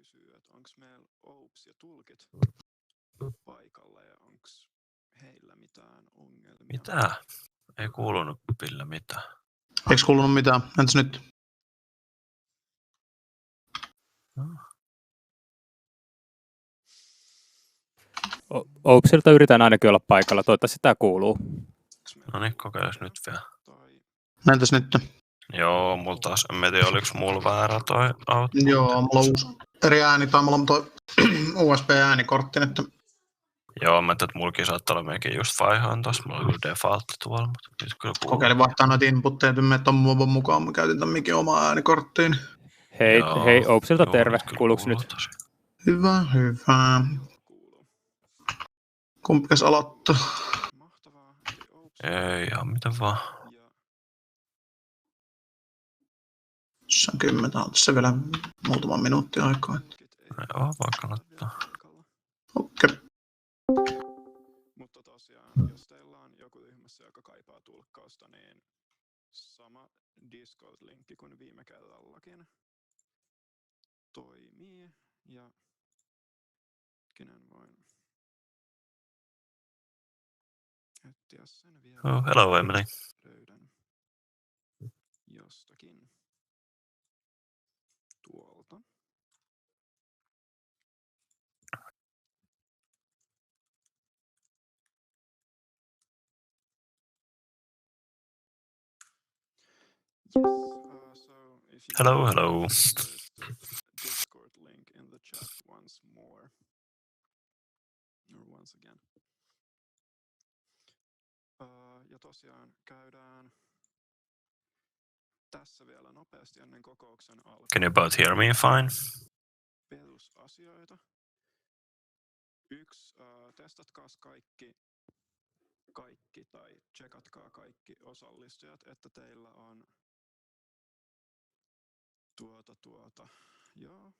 kysyy, että onko meillä OPS ja tulkit paikalla ja onko heillä mitään ongelmia? Mitä? Ei kuulunut Pille mitään. Eikö kuulunut mitään? Entäs nyt? OPSilta yritän ainakin olla paikalla. Toivottavasti sitä kuuluu. No niin, kokeiles nyt vielä. Entäs nyt? Joo, mulla taas, en tiedä, oliko mulla väärä toi auto. Joo, mulla on uusi eri ääni, tai mulla on toi USB-äänikortti nyt. Joo, mä ajattelin, että mullakin saattaa olla mekin just vaihaan tossa. Mulla oli kyllä default tuolla, mutta nyt kyllä kuuluu. Kokeilin vaihtaa noita inputteja, että ton muovon mukaan mä käytin tämän mikin omaa äänikorttiin. Hei, OPSilta terve. Kuuluuko nyt? Hyvä. Kumpikas aloittaa? Ei ihan miten vaan. Se on 10, on tässä vielä muutama minuutti aikaa. Joo, vaan kannattaa. Okei. Mutta tosiaan, jos teillä on joku ryhmässä, joka kaipaa tulkkausta, niin sama Discord-linkki kuin viime kerrallakin toimii. Ja kenen voin etsiä sen vielä. Oh, hello Emily. Löydän jostakin tuolta. Yes, so if you Hello. Discord link in the chat once more. Or once again. Ja tosiaan käydään tässä vielä nopeasti ennen kokouksen alkua. Can you both hear me fine? Perusasioita. 1. Testatkaa kaikki tai checkatkaa kaikki osallistujat, että teillä on joo.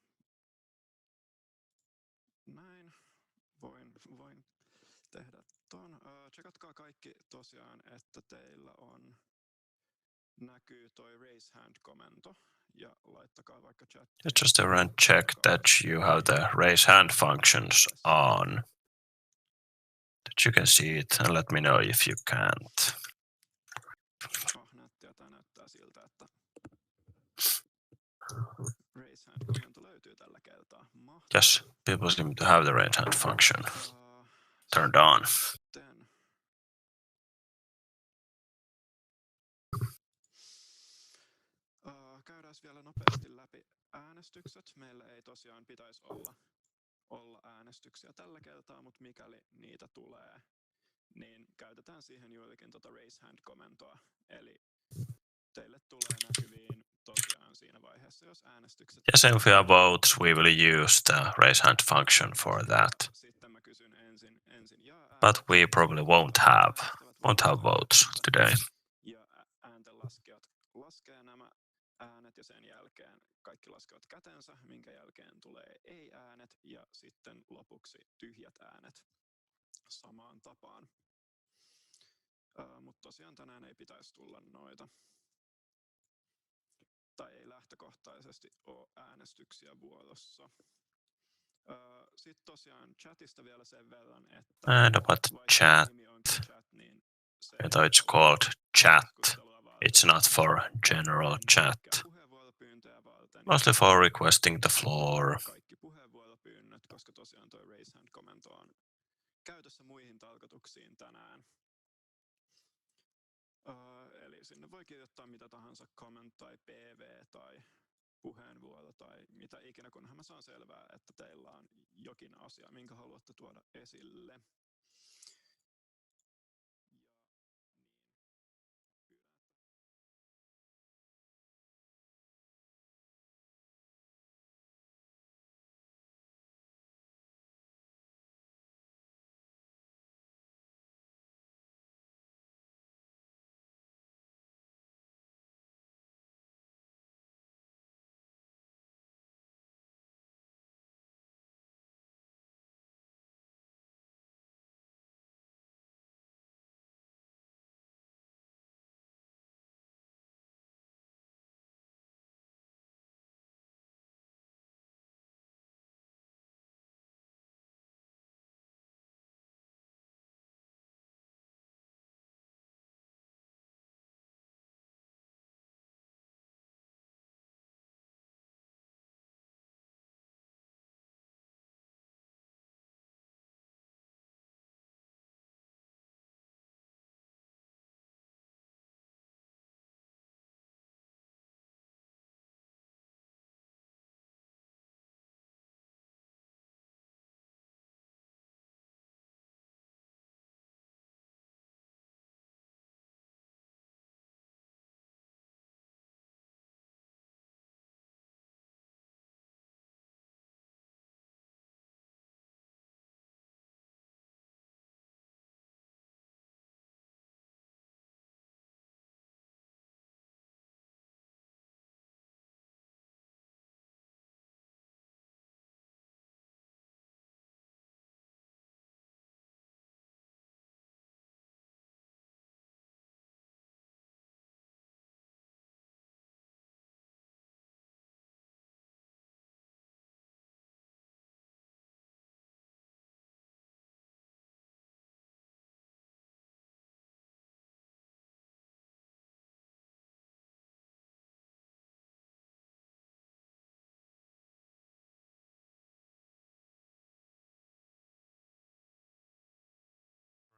Näin. Voin tehdä ton. Checkatkaa kaikki tosiaan, että teillä näkyy toi raise hand-komento ja laittakaa vaikka chat. Just check that you have the raise hand functions on. That you can see it and let me know if you can't. Nättiä, tää näyttää siltä, että raise hand-komento löytyy tällä kertaa. Yes, people seem to have the raise hand function turned on. Käydään vielä nopeasti läpi äänestykset. Meillä ei tosiaan pitäisi olla äänestyksiä tällä kertaa, mutta mikäli niitä tulee, niin käytetään siihen juurikin raise hand-komentoa. Eli teille tulee näkyviin tosiaan siinä vaiheessa, jos äänestykset... Yes, if we have votes, we will use the raise hand function for that. Sitten mä kysyn ensin But we probably won't have votes today. Ja ääntenlaskijat laskee nämä äänet ja sen jälkeen kaikki laskevat kätensä, minkä jälkeen tulee ei-äänet ja sitten lopuksi tyhjät äänet samaan tapaan. Mutta tosiaan tänään ei pitäisi tulla noita. Tai ei lähtökohtaisesti ole äänestyksiä vuorossa. Sitten tosiaan chatista vielä sen verran, että... And about chat. It's called chat. It's not for general chat. Mostly for requesting the floor. Kaikki puheenvuoropyynnöt, koska tosiaan toi raise hand-komento on käytössä muihin tarkoituksiin tänään. Eli sinne voi kirjoittaa mitä tahansa comment tai PV tai puheenvuoro tai mitä ikinä, kunhan mä saan selvää, että teillä on jokin asia, minkä haluatte tuoda esille.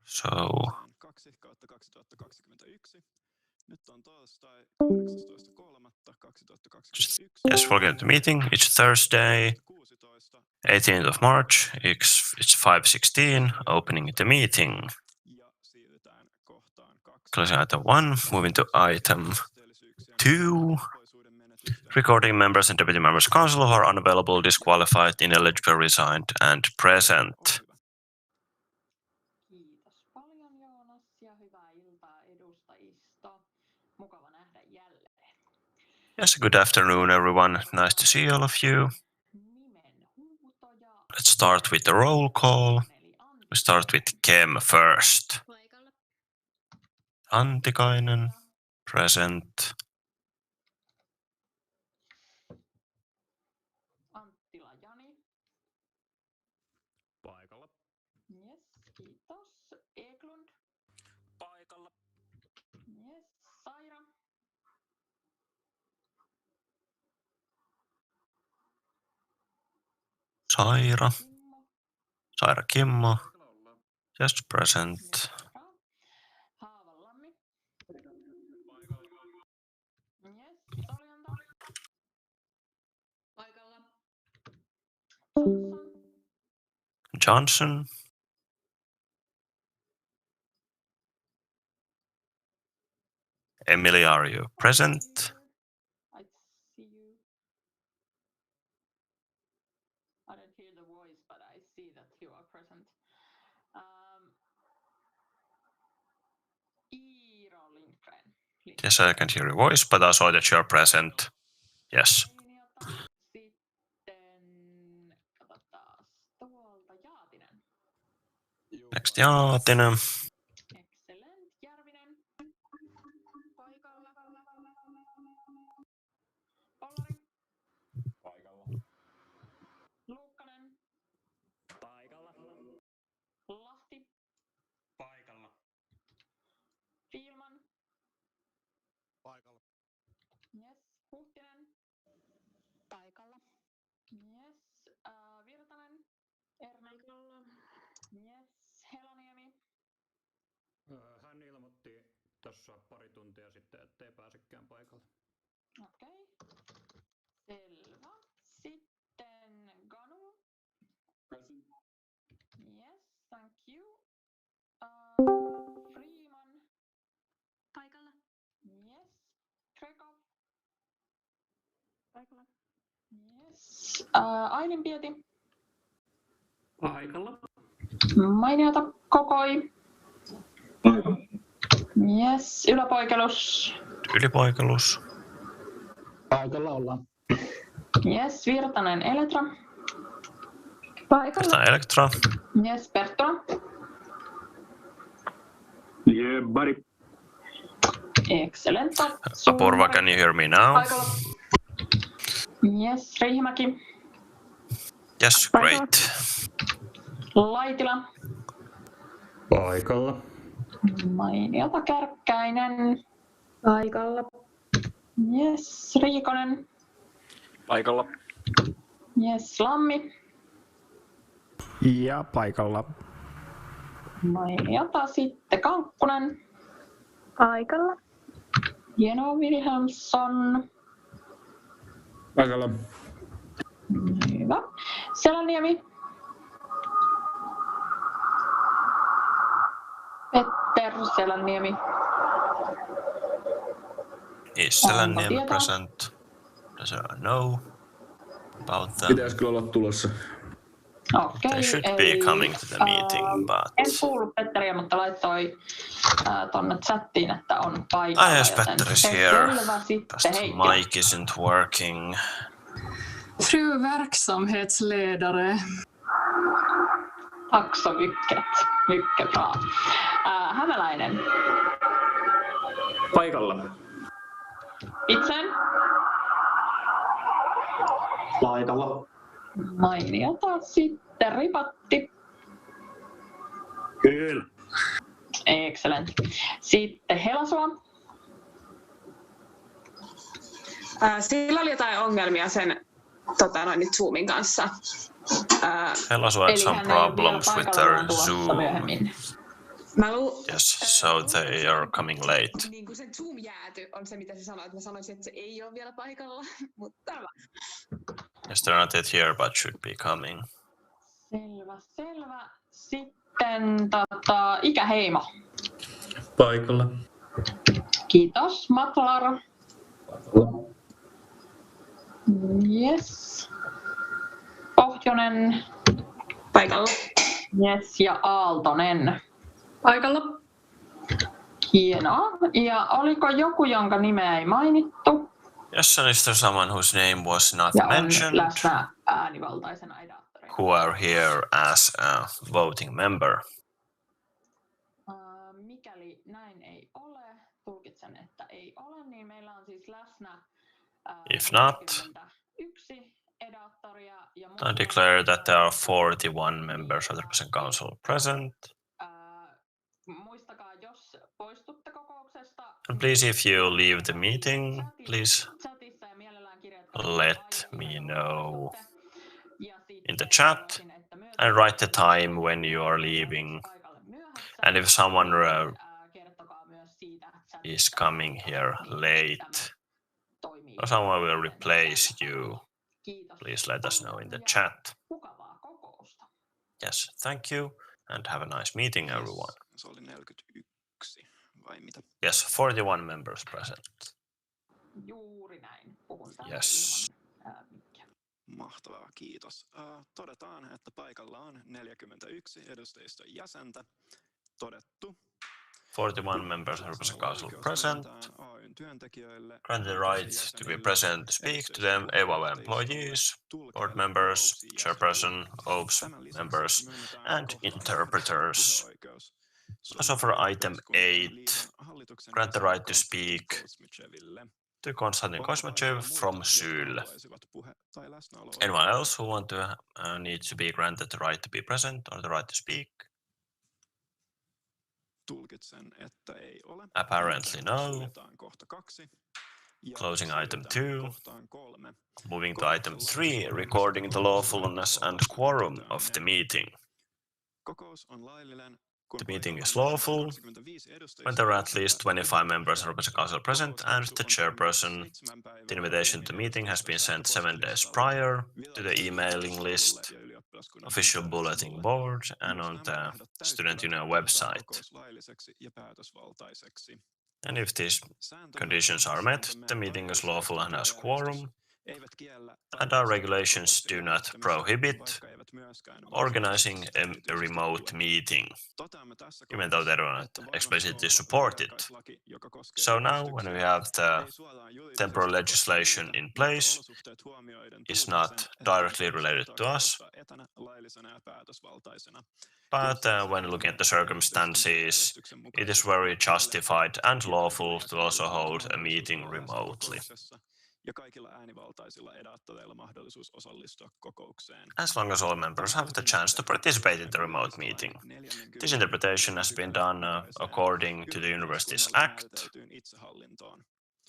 So 2/2021. Nyt on torstai 18.3.2021. yes, welcome to the meeting. It's Thursday, 18th of March. It's 5:16. Opening the meeting. Ja siirrytään kohtaan 2. Closing item 1. Moving to item 2. Recording members and deputy members of council who are unavailable, disqualified, ineligible, resigned, and present. Kiitos paljon Joonas ja hyvää iltaa edustajista. Mukava nähdä jälleen. Yes, good afternoon, everyone. Nice to see all of you. Nimenhuutoja. Let's start with the roll call. We start with Kem first. Paikalla. Antikainen, present. Anttila Jani. Paikalla. Yes, kiitos. Eklund. Paikalla. Yes, Saira. Saira. Kimmo. Saira Kimmo. Yes, present. Haavanlammi. Yes, Soljanta. Paikalla. Johnson. Johnson. Emily, are you present? I see you. I don't hear the voice, but I see that you are present. Iiro Lindgren. Yes, I can hear your voice, but I saw that you are present. Yes. Sitten katsotaan tuolta Jaatinen. Next, Jaatinen. Excellent. Järvinen. Paikalla. Pollari. Paikalla. Luukkanen. Paikalla. Lahti. Paikalla. Fiilman. Paikalla. Yes. Huhtinen. Paikalla. Yes. Virtanen. Erna. Paikalla. Yes. Helaniemi. Hän ilmoitti tuossa pari tuntia sitten, ettei pääsekään paikalle. Okei. Selvä. Sitten Ganu. Present. Yes, thank you. Freeman. Paikalla. Yes. Krekov. Paikalla. Yes. Ainin Pieti. Paikalla. Mainiota Kokoi. Paikalla. Yes. Yläpoikelus. Ylipoikelus. Paikalla ollaan. Yes. Virtanen Eletra. Paikalla. Virtanen Elektra. Yes. Perttula. Yeah, buddy. Excellent. Apurva, can you hear me now? Paikalla. Yes. Riihimäki. Yes, Paikalla. great. Laitila. Paikalla. Mainiota Kärkkäinen. Paikalla. Yes. Riikonen. Paikalla. Yes. Lammi. Ja paikalla. Mainiota sitten Kankkunen. Paikalla. Jeno Wilhelmsson. Paikalla. Hyvä. Selaniemi. Petter Selaniemi. Is Selänniemi tietää? present? Does I know about them? Pitäisi kyllä olla tulossa. Okei, They should eli, be coming to the meeting, but... En kuullut Petteriä, mutta laittoi tonne chattiin, että on paikalla. Ah, yes, joten Petter is se here. Selvä sitten, Just Heikki. mic isn't working. Fru verksamhetsledare. Tack så mycket. Mycket bra. Hämäläinen. Paikalla. Itsen. Paikalla. Mainiota. Sitten Ripatti. Kyllä. Excellent. Sitten Helasua. Sillä oli jotain ongelmia sen Zoomin kanssa. Hellas had Eli some hän ei ole vielä problems with paikalla, their vaan tulossa Zoom. myöhemmin. Yes, so they are coming late. Niin kuin se Zoom jääty on se, mitä se sanoi, että mä sanoisin, että se ei ole vielä paikalla, mutta Yes, they're not yet here, but should be coming. Selvä. Sitten ikäheimo. Paikalla. Kiitos. Matlar. Paikalla. Yes. Pohjonen. paikalla. Yes. Ja Aaltonen. Paikalla. Hienoa. Ja oliko joku, jonka nimeä ei mainittu? Yes, and is there someone whose name was not Ja on mentioned läsnä äänivaltaisena edaattorina. who are here as a voting member? Mikäli näin ei ole, tulkitsen, että ei ole, niin meillä on siis läsnä If not, 41 edaattoria. Ja I declare that there are 41 members of the Representative Council present. Muistakaa, jos poistutte kokouksesta, And please, if you leave the meeting, please chatissa ja mielellään kirjatkaa let me know ja in the chat and write the time when you are leaving. And if someone kertokaa myös siitä is coming here late or someone will replace you, please let us know in the chat. Mukavaa kokousta. Yes, thank you and have a nice meeting, everyone. Se oli 41, vai mitä? Yes, 41 members present. Juuri näin. Puhun tänne Yes. ilman mikkiä. Mahtavaa, kiitos. Todetaan, että paikalla on 41 edustajiston jäsentä. Todettu. 41 members of the Representative Council present. AY:n työntekijöille Grant the right to be present to speak to them, AYYE employees, board members, chairperson, OPS members, and interpreters. Also for item 8, grant the right to speak to Konstantin Kosmachev from SYL. Anyone else who need to be granted the right to be present or the right to speak? Tulkitsen, että ei ole. Apparently no. Suljetaan kohta 2. Closing item 2. Kohtaan 3. Moving to item 3, recording the lawfulness and quorum of the meeting. Kokous on laillinen. The meeting is lawful when there are at least 25 members of the Representative Council present and the chairperson. The invitation to the meeting has been sent 7 days prior to the emailing list, official bulletin board, and on the Student Union website. And if these conditions are met, the meeting is lawful and has quorum, and our regulations do not prohibit organizing a remote meeting, even though they do not explicitly support it. So now, when we have the temporary legislation in place, it's not directly related to us, but when looking at the circumstances, it is very justified and lawful to also hold a meeting remotely. Ja kaikilla äänivaltaisilla edaattoreilla mahdollisuus osallistua kokoukseen. As long as all members have the chance to participate in the remote meeting. This interpretation has been done according to the Universities Act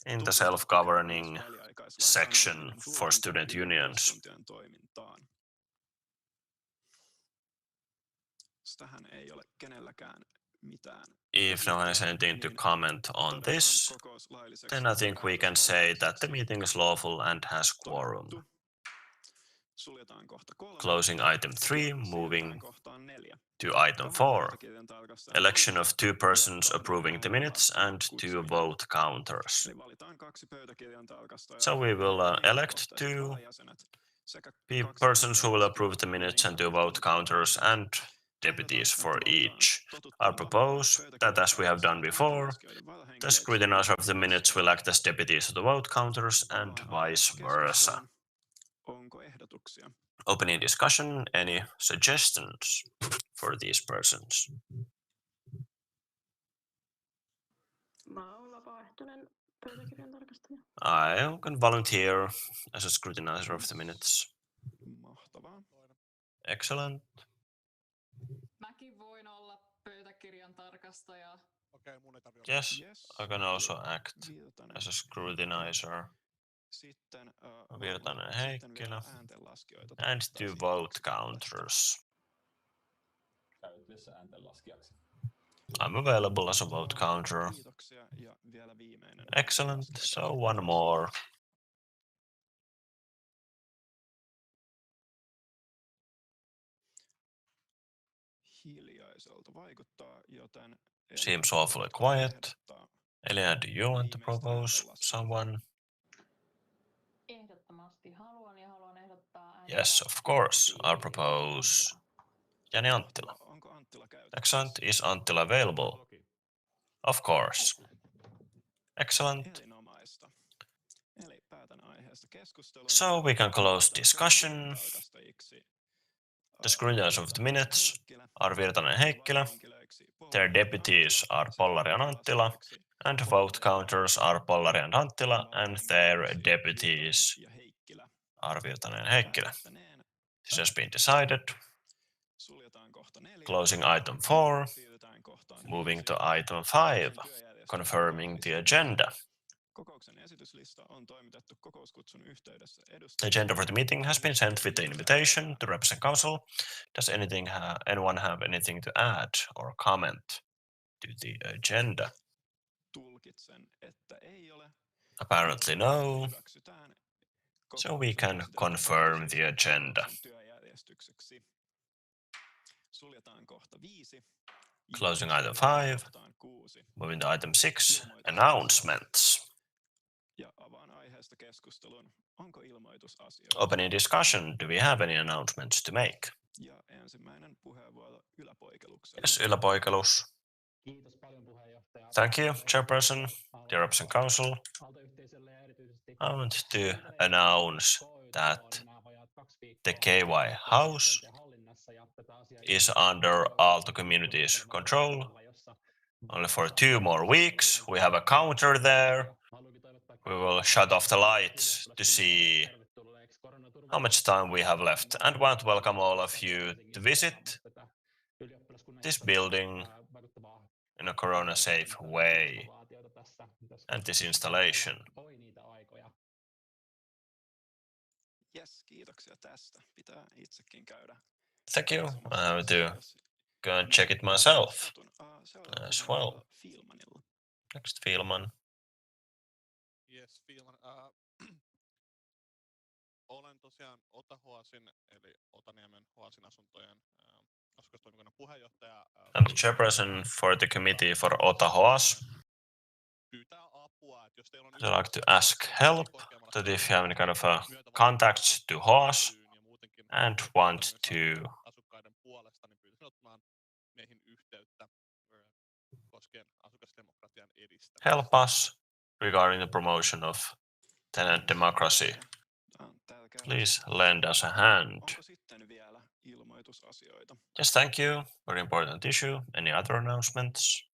in the self-governing section for student unions. Tähän ei ole kenelläkään mitään. If no one has anything to comment on this, then I think we can say that the meeting is lawful and has quorum. Closing item 3, moving to item 4, election of 2 persons approving the minutes and 2 vote counters. So we will elect 2 persons who will approve the minutes and 2 vote counters and deputies for each. I propose that, as we have done before, the scrutinizer of the minutes will act as deputies of the vote counters and vice versa. Opening discussion, any suggestions for these persons? I can volunteer as a scrutinizer of the minutes. Excellent. Mäkin voin olla pöytäkirjan tarkastaja. Yes, I can also act as a scrutinizer. Virtanen Heikkilä. And 2 vote counters. Käyt ääntenlaskijaksi. I'm available as a vote counter. Kiitoksia. Ja vielä viimeinen Excellent. laskenta. So one more. Hiljaiselta vaikuttaa, joten Seems awfully quiet. Elena, do you want to viimeistä propose ääntenlaskua. someone? Ehdottomasti haluan ja haluan ehdottaa Yes, of course. I'll propose Jani Anttila. Mahtavaa. Onko Anttila käytettävissä? Excellent. Is Anttila available? Of course. Excellent. Erinomaista. Eli päätän aiheesta keskustelun. So we can close Nimetän discussion. puheentarkastajiksi, The scrutineers of the minutes Heikkilä are Virtanen and Heikkilä. varahenkilöiksi Their deputies are Pollari and Anttila. And vote counters are Pollari and Anttila, and their deputies ja Heikkilä. are Virtanen and Heikkilä. Päättäneen. This has been decided. Suljetaan kohta 4. Closing item 4. Siirrytään kohtaan Moving 5. to item 5. Kokouksen työjärjestys Confirming the mukaisesti. agenda. Kokouksen esityslista on toimitettu kokouskutsun yhteydessä The agenda for the meeting has been sent with the invitation to represent council. Does anyone have anything to add or comment to the agenda? Tulkitsen, että ei ole. Apparently no. Hyväksytään So we kokouksen can esitys confirm the agenda. kokouksen työjärjestykseksi. Suljetaan kohta 5. Closing item 5. Kohtaan 6. Moving to item 6. Announcements. Ja avaan aiheesta keskustelun. Onko ilmoitusasioita? Opening discussion. Do we have any announcements to make? Ja ensimmäinen puheenvuoro Yläpoikelukselle. Yes, Yläpoikelus. Kiitos paljon puheenjohtaja. Thank you, Chairperson, dear representative council. Aalto-yhteisölle ja erityisesti I want to announce that the KY house is under Aalto community's control. Only for 2 more weeks. We have a counter there. We will shut off the lights to see how much time we have left, and want to welcome all of you to visit this building in a corona-safe way and this installation. Yes, kiitoksia tästä. Pitää itsekin käydä. Thank you. I have to go and check it myself as well. Filmanilla. Next, Filman. Yes, Fiilan. Olen tosiaan Otahuasin, eli Otaniemen Huasin asuntojen asukastoimikunnan puheenjohtaja. I'm the chairperson for the committee for Otahoas. Pyytää apua, että jos teillä on I'd like to ask help that if you have any kind of contacts to Hoas and want to asukkaiden puolesta, niin pyytäisin ottamaan meihin yhteyttä koskien asukasdemokratian edistämistä. help us regarding the promotion of tenant democracy, please lend us a hand. Onko sitten vielä ilmoitusasioita? Yes, thank you. Very important issue. Any other announcements?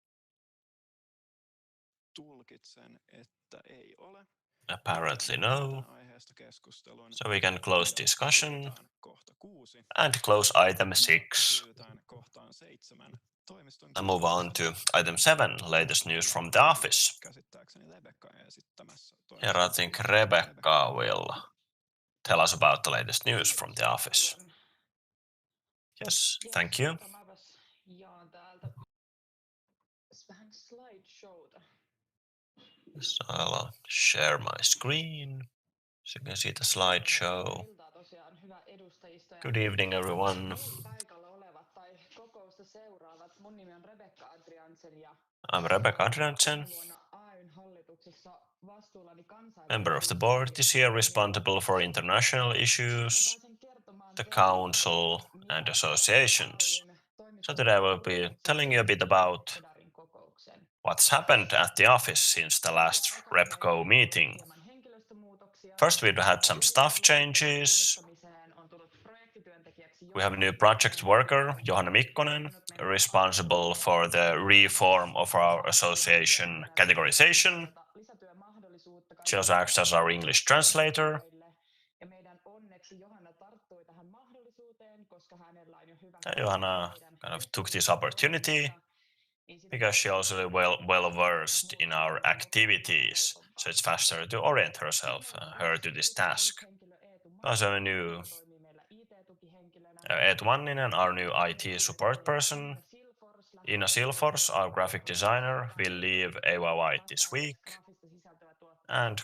Tulkitsen, että ei ole. Apparently no. Aiheesta keskustelun. So we can close discussion Siirrytään kohta 6. and close item 6 Siirrytään kohtaan 7. Toimiston and move on to item 7, latest news from the office. Käsittääkseni Rebekka esittämässä. Here I think Rebecca will tell us about the latest news from the office. Yes, thank you. Mäpäs jaan täältä vähän slideshowta. So I'll share my screen so you can see the slideshow. Iltaa tosiaan, hyvä edustajisto. Good evening, everyone. Paikalla olevat tai kokousta seuraavat. Mun nimi on Rebekka Adriansen ja I'm Rebecca Adriansen, vuonna AY:n hallituksessa vastuullani member of the board this year responsible for international issues, the council and associations. So today I will be telling you a bit about what's happened at the office since the last RepCo meeting. First, we've had some staff changes. We have a new project worker, Johanna Mikkonen, responsible for the reform of our association categorization. She also acts as our English translator. Johanna kind of took this opportunity because she also well versed in our activities, so it's faster to orient her to this task. Also a new Eetu Manninen, our new IT support person. Ina Silfors, our graphic designer, will leave AYYE this week, and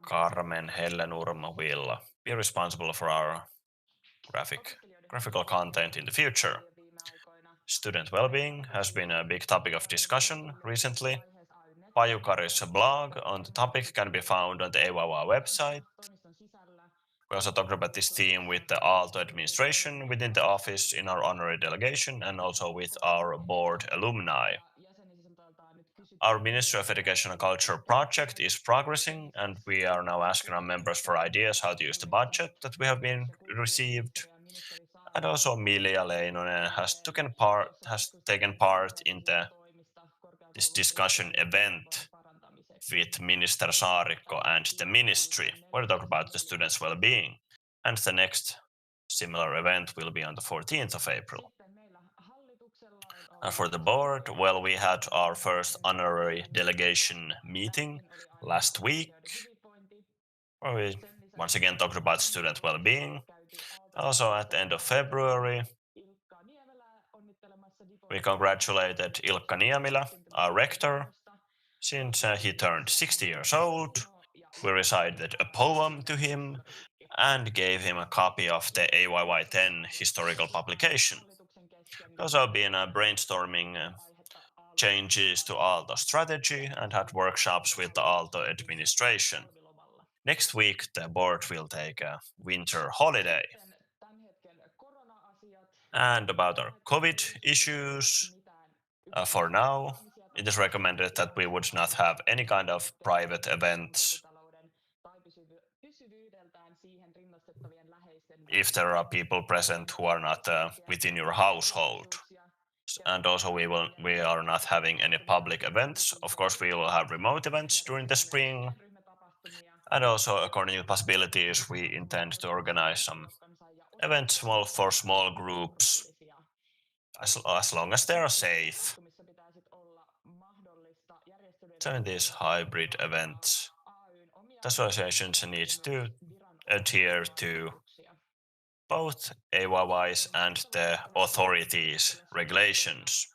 Carmen Hellenurmo will be responsible for our graphical content in the future. Student well-being has been a big topic of discussion recently. Pajukari's blog on the topic can be found on the AYYE website. We also talked about this theme with the Aalto administration within the office in our honorary delegation and also with our board alumni. Our Ministry of Education and Culture project is progressing, and we are now asking our members for ideas how to use the budget that we have been received. And also Milja Leinonen has taken part in this discussion event with Minister Saarikko and the ministry, where we talk about the students' well-being. And the next similar event will be on the 14th of April. And for the board, well, we had our first honorary delegation meeting last week, where we once again talked about student well-being. Also at the end of February, we congratulated Ilkka Niemilä, our rector, since he turned 60 years old. We recited a poem to him and gave him a copy of the AYYE 10 historical publication. We also been brainstorming changes to Aalto strategy and had workshops with the Aalto administration. Next week, the board will take a winter holiday. And about our COVID issues, for now, it is recommended that we would not have any kind of private events if there are people present who are not within your household. And also we are not having any public events. Of course, we will have remote events during the spring. And also, according to possibilities, we intend to organize some events for small groups, as long as they are safe. So in these hybrid events, the associations need to adhere to both AYY's and the authorities' regulations.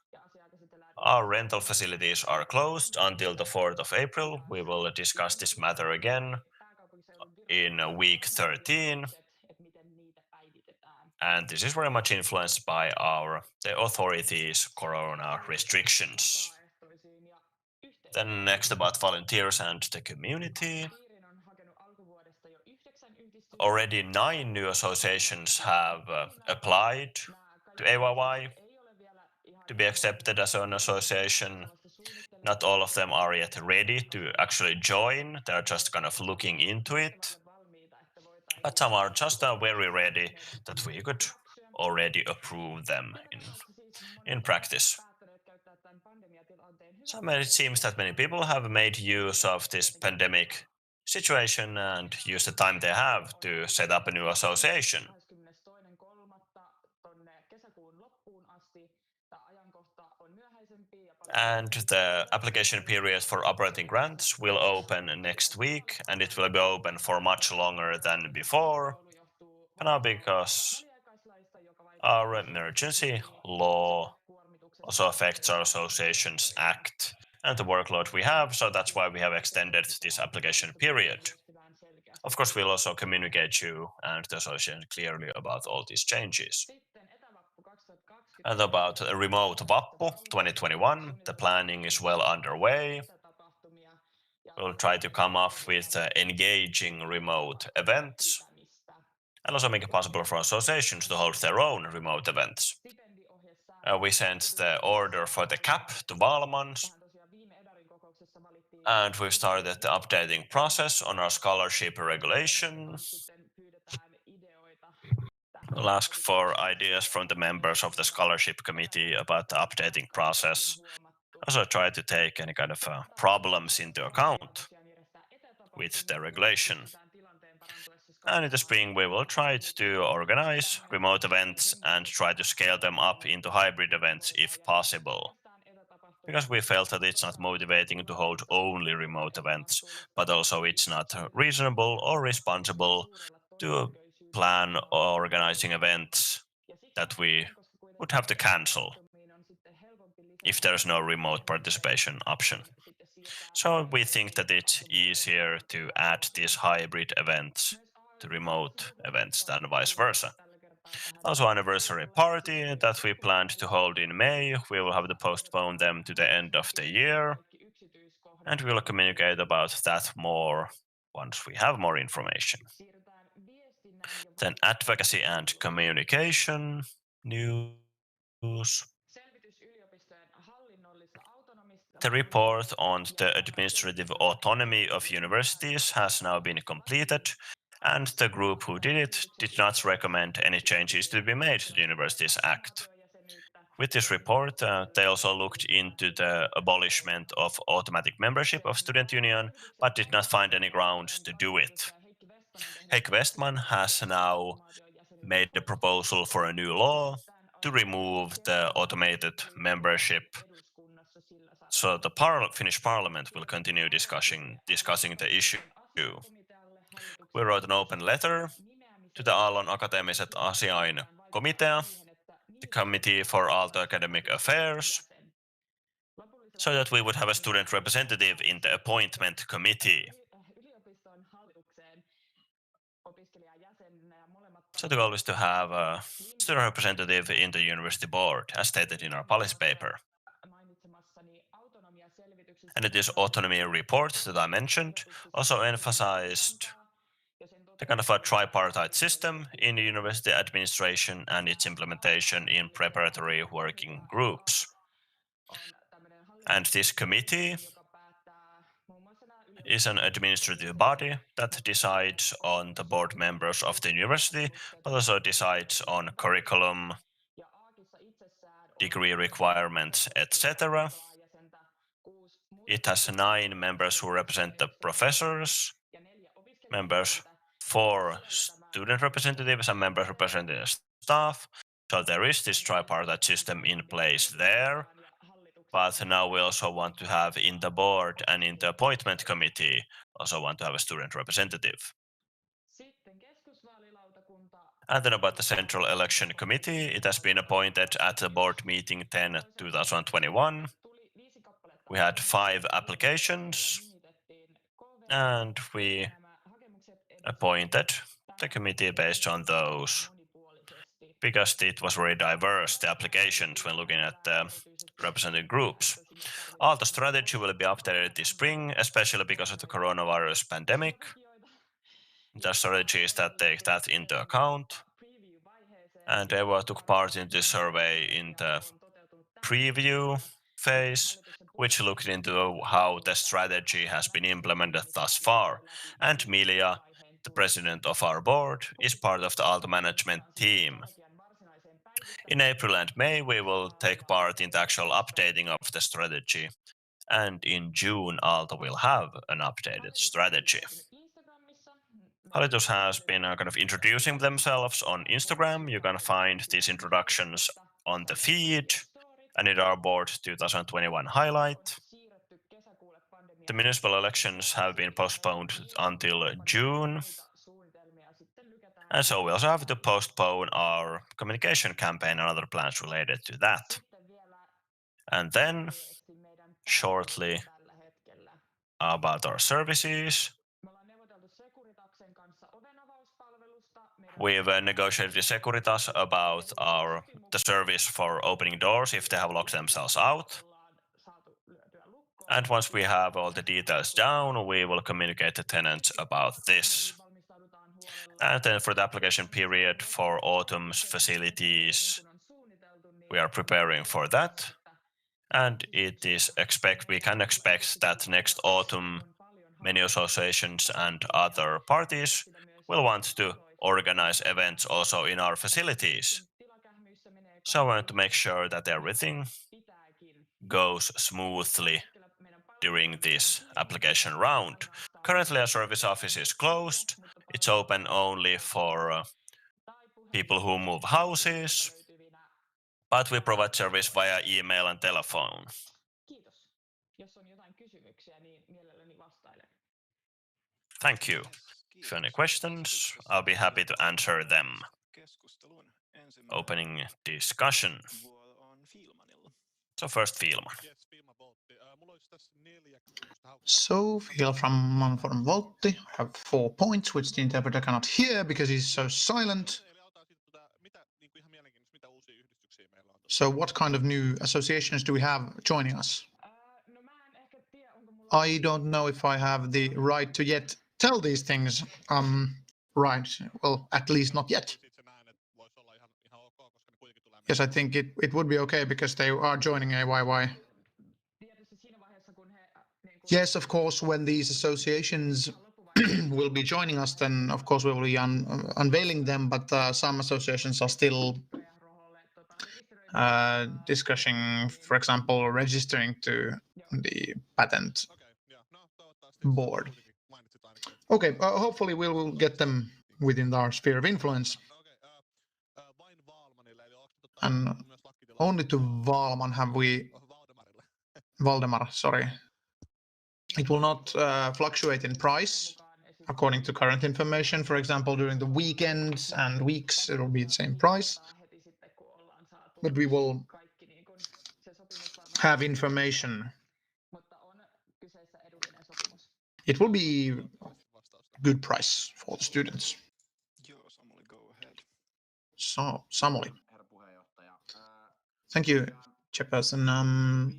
Our rental facilities are closed until the 4th of April. We will discuss this matter again in week 13. And this is very much influenced by the authorities' corona restrictions. Then next about volunteers and the community. Already 9 new associations have applied to AYYE to be accepted as an association. Not all of them are yet ready to actually join. They're just kind of looking into it. But some are just very ready that we could already approve them in practice. So it seems that many people have made use of this pandemic situation and use the time they have to set up a new association. And the application period for operating grants will open next week, and it will be open for much longer than before. Now, because our emergency law also affects our Associations Act and the workload we have, so that's why we have extended this application period. Of course, we'll also communicate you and the association clearly about all these changes. And about a remote Vappu 2021, the planning is well underway. We'll try to come up with engaging remote events and also make it possible for associations to hold their own remote events. We sent the order for the cap to Valmons, and we've started the updating process on our scholarship regulation. We'll ask for ideas from the members of the scholarship committee about the updating process. Also try to take any kind of problems into account with the regulation. And in the spring, we will try to organize remote events and try to scale them up into hybrid events if possible. Because we felt that it's not motivating to hold only remote events, but also it's not reasonable or responsible to plan organizing events that we would have to cancel. if there's no remote participation option. So we think that it's easier to add these hybrid events to remote events than vice versa. Also, anniversary party that we planned to hold in May, we will have to postpone them to the end of the year, and we will communicate about that more once we have more information. Then advocacy and communication news. The report on the administrative autonomy of universities has now been completed, and the group who did it did not recommend any changes to be made to the Universities Act. With this report, they also looked into the abolishment of automatic membership of student union, but did not find any grounds to do it. Heikki Westman has now made a proposal for a new law to remove the automated membership. So the Finnish Parliament will continue discussing the issue. We wrote an open letter to the Aallon Akateemiset Asiain Komitea, the Committee for Aalto Academic Affairs, so that we would have a student representative in the appointment committee. So the goal is to have a student representative in the university board, as stated in our policy paper. And this autonomy report that I mentioned also emphasized the kind of a tripartite system in the university administration and its implementation in preparatory working groups. And this committee is an administrative body that decides on the board members of the university, but also decides on curriculum, degree requirements, etc. It has 9 members who represent the professors, members 4 student representatives, and members representing the staff. So there is this tripartite system in place there. But now we also want to have in the board and in the appointment committee, also want to have a student representative. And then about the Central Election Committee, it has been appointed at the board meeting 10/2021. We had 5 applications, and we appointed the committee based on those, because it was very diverse, the applications, when looking at the represented groups. Aalto strategy will be updated this spring, especially because of the coronavirus pandemic. The strategies that take that into account. And Eva took part in this survey in the preview phase, which looked into how the strategy has been implemented thus far. And Milja, the president of our board, is part of the Aalto management team. In April and May, we will take part in the actual updating of the strategy. And in June, Aalto will have an updated strategy. Hallitus has been kind of introducing themselves on Instagram. You can find these introductions on the feed and in our board 2021 highlight. The municipal elections have been postponed until June. And so we also have to postpone our communication campaign and other plans related to that. And then, shortly about our services. We've negotiated with Securitas about the service for opening doors if they have locked themselves out. And once we have all the details down, we will communicate to tenants about this. And then for the application period for autumn's facilities, we are preparing for that. And we can expect that next autumn many associations and other parties will want to organize events also in our facilities. So I want to make sure that everything goes smoothly during this application round. Currently, our service office is closed. It's open only for people who move houses, but we provide service via email and telephone. Thank you. If you have any questions, I'll be happy to answer them. Opening discussion. So first Filma. Yes, Filma Voltti. Mulla olisi tässä 4 kysymystä. So, Phil from Voltti. I have 4 points, which the interpreter cannot hear because he's so silent. Eli autaan sitten mitä niinku ihan mielenkiintoista, mitä uusia yhdistyksiä meillä on. So, what kind of new associations do we have joining us? No mä en ehkä tiedä, onko mulla... I don't know if I have the right to yet tell these things. Right. Well, at least not yet. Sitten näen, että voisi olla ihan ok, koska ne kuitenkin tulee. Yes, I think it would be okay because they are joining AYYE. Tietysti siinä vaiheessa, kun he... Yes, of course, when these associations will be joining us, then of course we will be unveiling them, but some associations are still discussing, for example, registering to the patent board. Okay, hopefully we will get them within our sphere of influence. And only to Valman have we... Valdemar, sorry. It will not fluctuate in price according to current information. For example, during the weekends and weeks, it will be the same price. But we will have information. It will be good price for the students. So, Samuli. Thank you, Chairperson.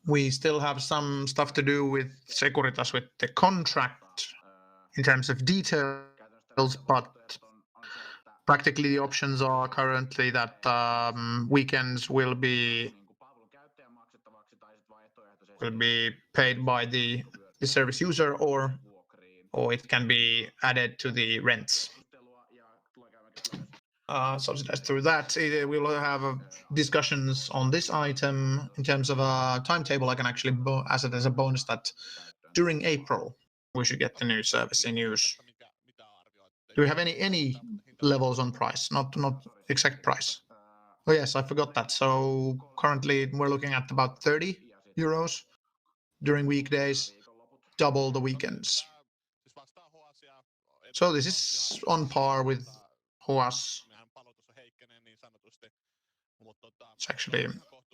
We still have some stuff to do with Securitas, with the contract in terms of details, but practically the options are currently that weekends will be paid by the service user, or it can be added to the rents. Subsidized through that. We will have discussions on this item in terms of a timetable. I can actually as it as a bonus that during April we should get the new service in use. Do we have any levels on price? Not exact price. Oh yes, I forgot that. So currently we're looking at about 30 euros during weekdays, double the weekends. So this is on par with HOAS. It's actually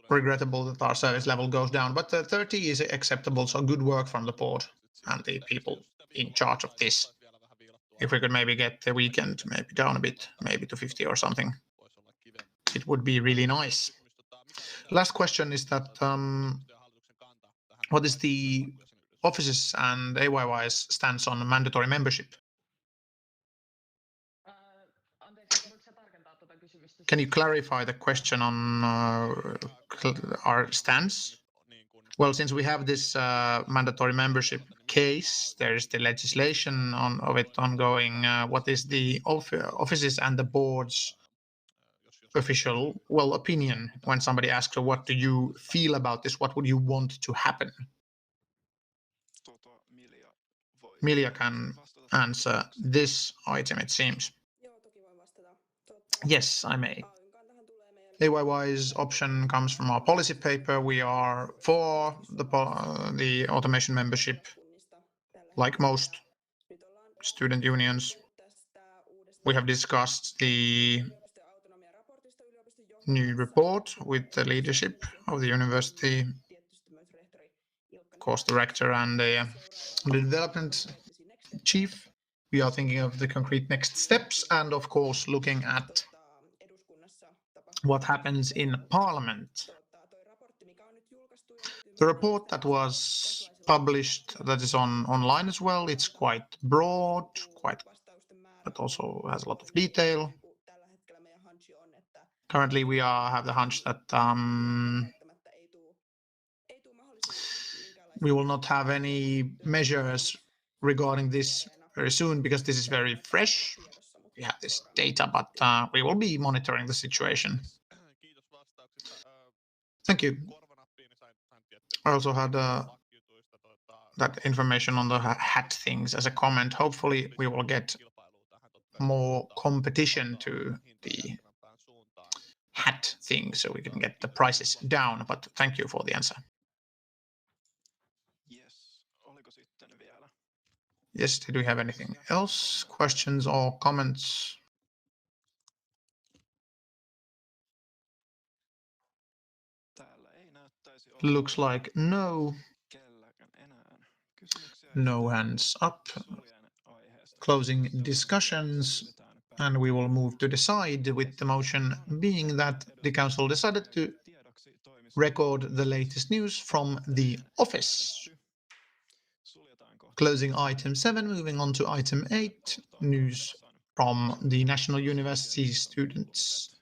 regrettable that our service level goes down, but 30 is acceptable, so good work from the board and the people in charge of this. If we could maybe get the weekend maybe down a bit, maybe to 50 or something, it would be really nice. Last question is that what is the offices and AYY's stance on mandatory membership? Can you clarify the question on our stance? Well, since we have this mandatory membership case, there is the legislation of it ongoing. What is the offices and the board's official opinion when somebody asks, so what do you feel about this? What would you want to happen? Milja can answer this item, it seems. Yes, I may. AYY's option comes from our policy paper. We are for the automation membership, like most student unions. We have discussed the new report with the leadership of the university, of course the rector and the development chief. We are thinking of the concrete next steps and of course looking at what happens in Parliament. The report that was published, that is online as well, it's quite broad, but also has a lot of detail. Currently, we have the hunch that we will not have any measures regarding this very soon because this is very fresh. We have this data, but we will be monitoring the situation. Thank you. I also had that information on the hat things as a comment. Hopefully, we will get more competition to the hat thing so we can get the prices down. But thank you for the answer. Yes, did we have anything else? Questions or comments? Looks like no. No hands up. Closing discussions, and we will move to decide with the motion being that the council decided to record the latest news from the office. Closing item 7, moving on to item 8, news from the National University Students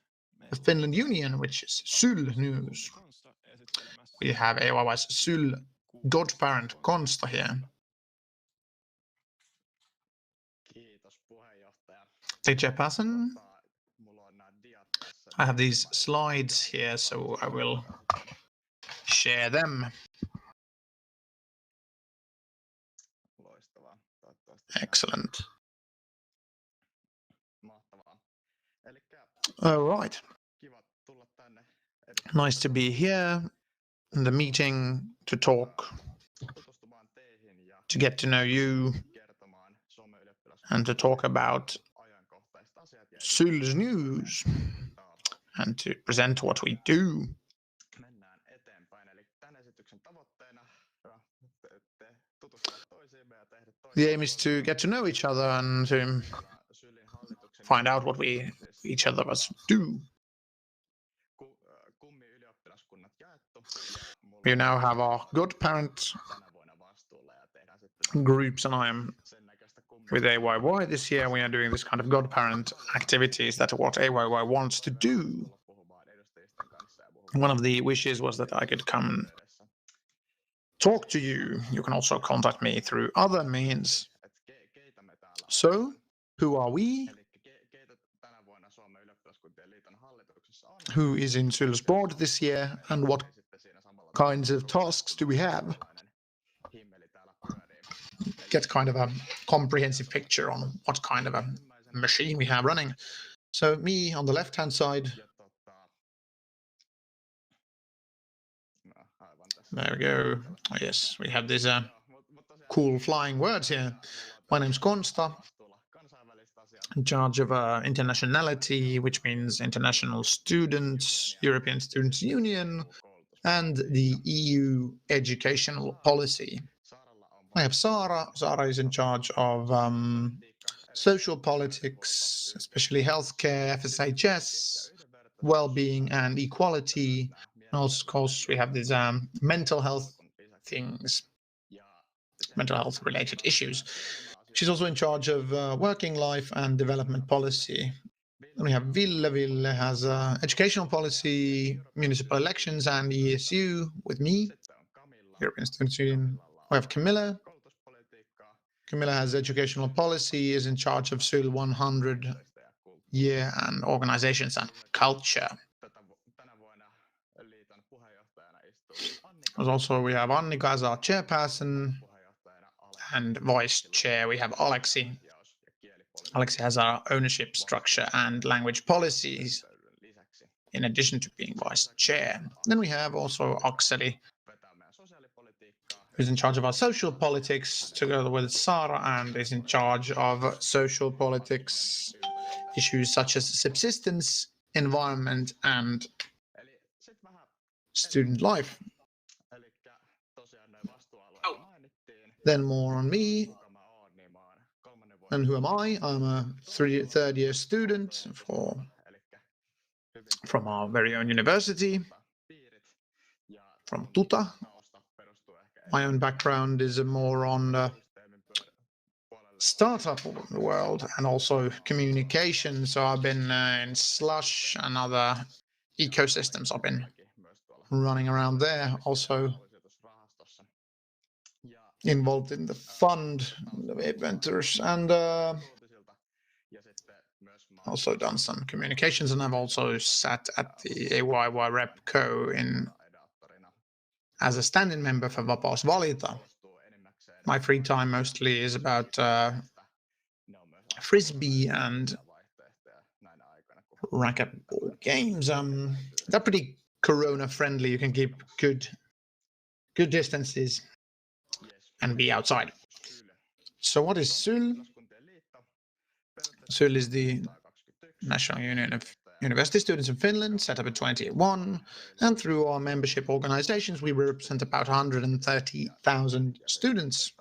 of Finland Union, which is SYL news. We have AYY's SYL godparent Konsta here. The chairperson. I have these slides here, so I will share them. Excellent. All right. Nice to be here in the meeting to talk, to get to know you, and to talk about SYL's news, and to present what we do. The aim is to get to know each other and to find out what each other of us do. We now have our godparent groups, and I am with AYYE this year. We are doing this kind of godparent activities. That's what AYYE wants to do. One of the wishes was that I could come talk to you. You can also contact me through other means. So, who are we? Who is in SYL's board this year, and what kinds of tasks do we have? Get kind of a comprehensive picture on what kind of a machine we have running. So me on the left-hand side. There we go. Oh, yes, we have these cool flying words here. My name's Konsta, in charge of internationality, which means international students, European Students' Union, and the EU educational policy. I have Saara. Saara is in charge of social politics, especially healthcare, FSHS, well-being and equality. And also, of course, we have these mental health things, mental health related issues. She's also in charge of working life and development policy. And we have Ville. Ville has educational policy, municipal elections, and ESU with me, European Students' Union. We have Camilla. Camilla has educational policy, is in charge of SYL 100 year and organizations and culture. Also, we have Annika as our chairperson, and vice chair we have Aleksi. Aleksi has our ownership structure and language policies, in addition to being vice chair. Then we have also Akseli, who's in charge of our social politics, together with Saara, and is in charge of social politics issues such as subsistence, environment, and student life. Then more on me. And who am I? I'm a third-year student from our very own university, from Tuta. My own background is more on the startup world and also communication. So I've been in Slush and other ecosystems. I've been running around there. Also involved in the fund, the inventors, and also done some communications. And I've also sat at the AYYE Repco as a standing member for Vapaus Valita. My free time mostly is about frisbee and racquetball games. They're pretty corona friendly. You can keep good distances and be outside. So what is SYL? SYL is the National Union of university students in Finland, set up in 2021, and through our membership organizations, we represent about 130,000 students.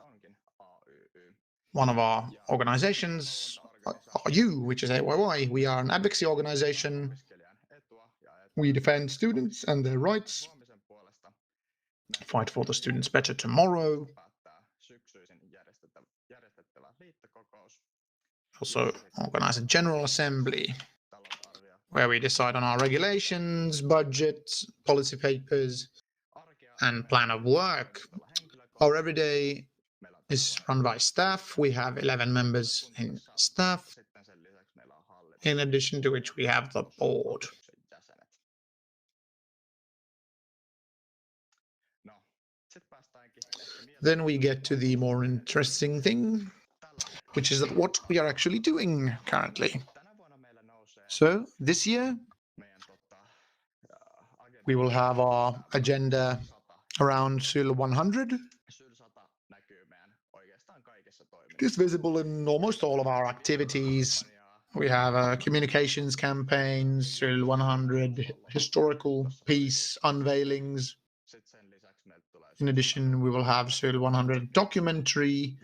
One of our organizations are you, which is AYYE. We are an advocacy organization. We defend students and their rights, fight for the students' better tomorrow. Also organize a general assembly where we decide on our regulations, budgets, policy papers, and plan of work. Our everyday is run by staff. We have 11 members in staff, in addition to which we have the board. Then we get to the more interesting thing, which is what we are actually doing currently. So this year, we will have our agenda around SYL 100. It is visible in almost all of our activities. We have communications campaigns, SYL 100, historical piece unveilings. In addition, we will have SYL 100 documentary,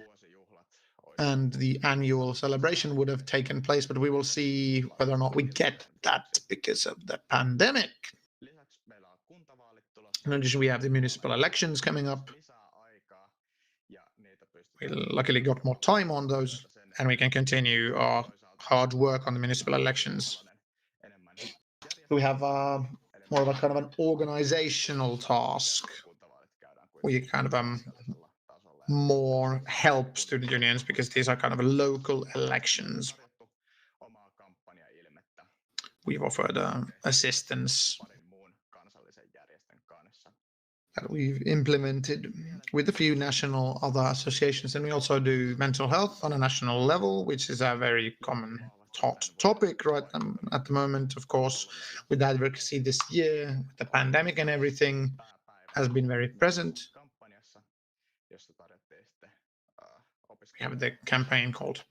and the annual celebration would have taken place, but we will see whether or not we get that because of the pandemic. In addition, we have the municipal elections coming up. We luckily got more time on those, and we can continue our hard work on the municipal elections. We have more of a kind of an organizational task. We kind of more help student unions because these are kind of local elections. We've offered assistance that we've implemented with a few national other associations, and we also do mental health on a national level, which is a very common hot topic right at the moment. Of course, with advocacy this year, with the pandemic and everything, has been very present. We have the campaign called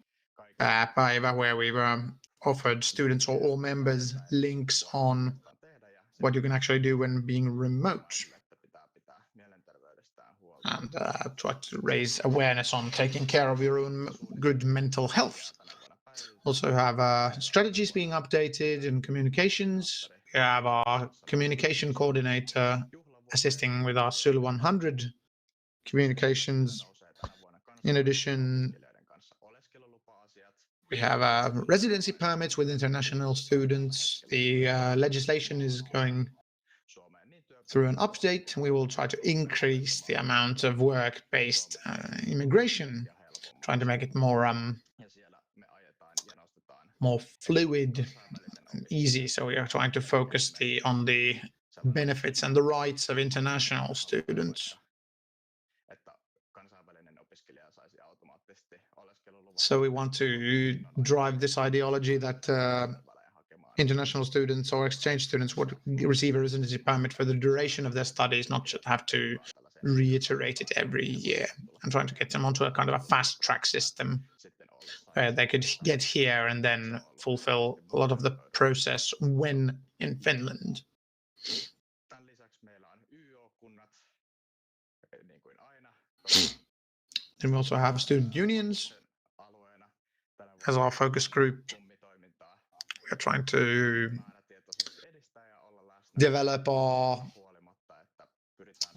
Päivä, where we offered students or all members links on what you can actually do when being remote, and try to raise awareness on taking care of your own good mental health. Also have strategies being updated in communications. We have our communication coordinator assisting with our SYL 100 communications. In addition, we have residency permits with international students. The legislation is going through an update. We will try to increase the amount of work-based immigration, trying to make it more fluid and easy. So we are trying to focus on the benefits and the rights of international students. So we want to drive this ideology that international students or exchange students would receive a residency permit for the duration of their studies, not just have to reiterate it every year, and trying to get them onto a kind of a fast track system where they could get here and then fulfill a lot of the process when in Finland. Then we also have student unions as our focus group. We are trying to develop our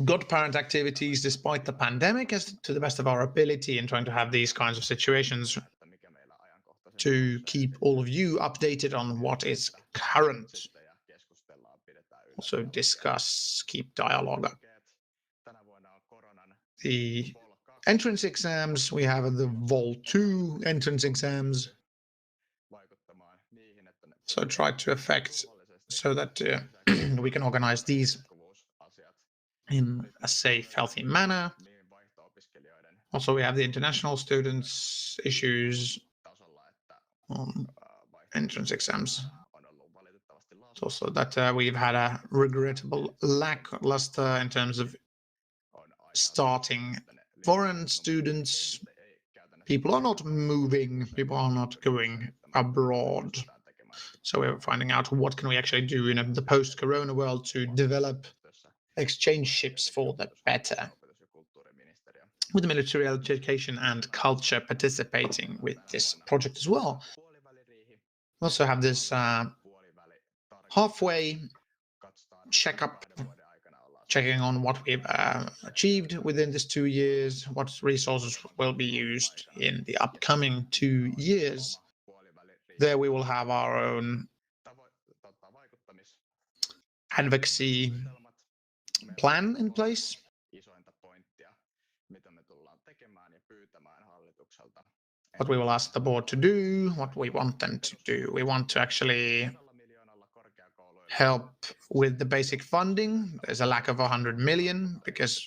godparent activities despite the pandemic as to the best of our ability, and trying to have these kinds of situations to keep all of you updated on what is current. Also discuss, keep dialogue up. The entrance exams, we have the Vol 2 entrance exams. So try to affect so that we can organize these in a safe, healthy manner. Also, we have the international students issues on entrance exams. It's also that we've had a regrettable lackluster in terms of starting foreign students. People are not moving, people are not going abroad. So we're finding out what can we actually do in the post-corona world to develop exchange ships for the better. With the military education and culture participating with this project as well. We also have this halfway checkup, checking on what we've achieved within this 2 years, what resources will be used in the upcoming 2 years. There we will have our own advocacy plan in place. What we will ask the board to do, what we want them to do. We want to actually help with the basic funding. There's a lack of 100 million because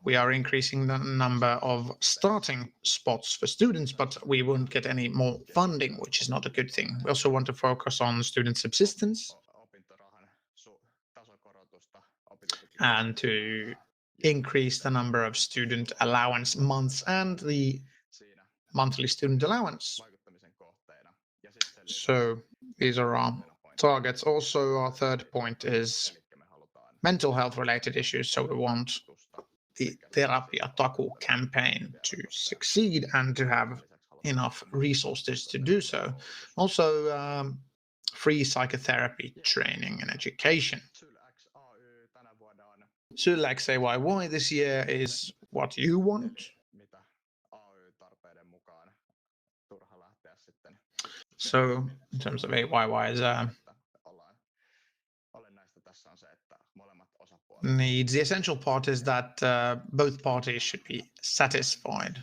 we are increasing the number of starting spots for students, but we won't get any more funding, which is not a good thing. We also want to focus on student subsistence and to increase the number of student allowance months and the monthly student allowance. So these are our targets. Also, our third point is mental health related issues. So we want the Therapia Taku campaign to succeed and to have enough resources to do so. Also, free psychotherapy training and education. Sylex AYYE this year is what you want. So in terms of AYY's needs, the essential part is that both parties should be satisfied.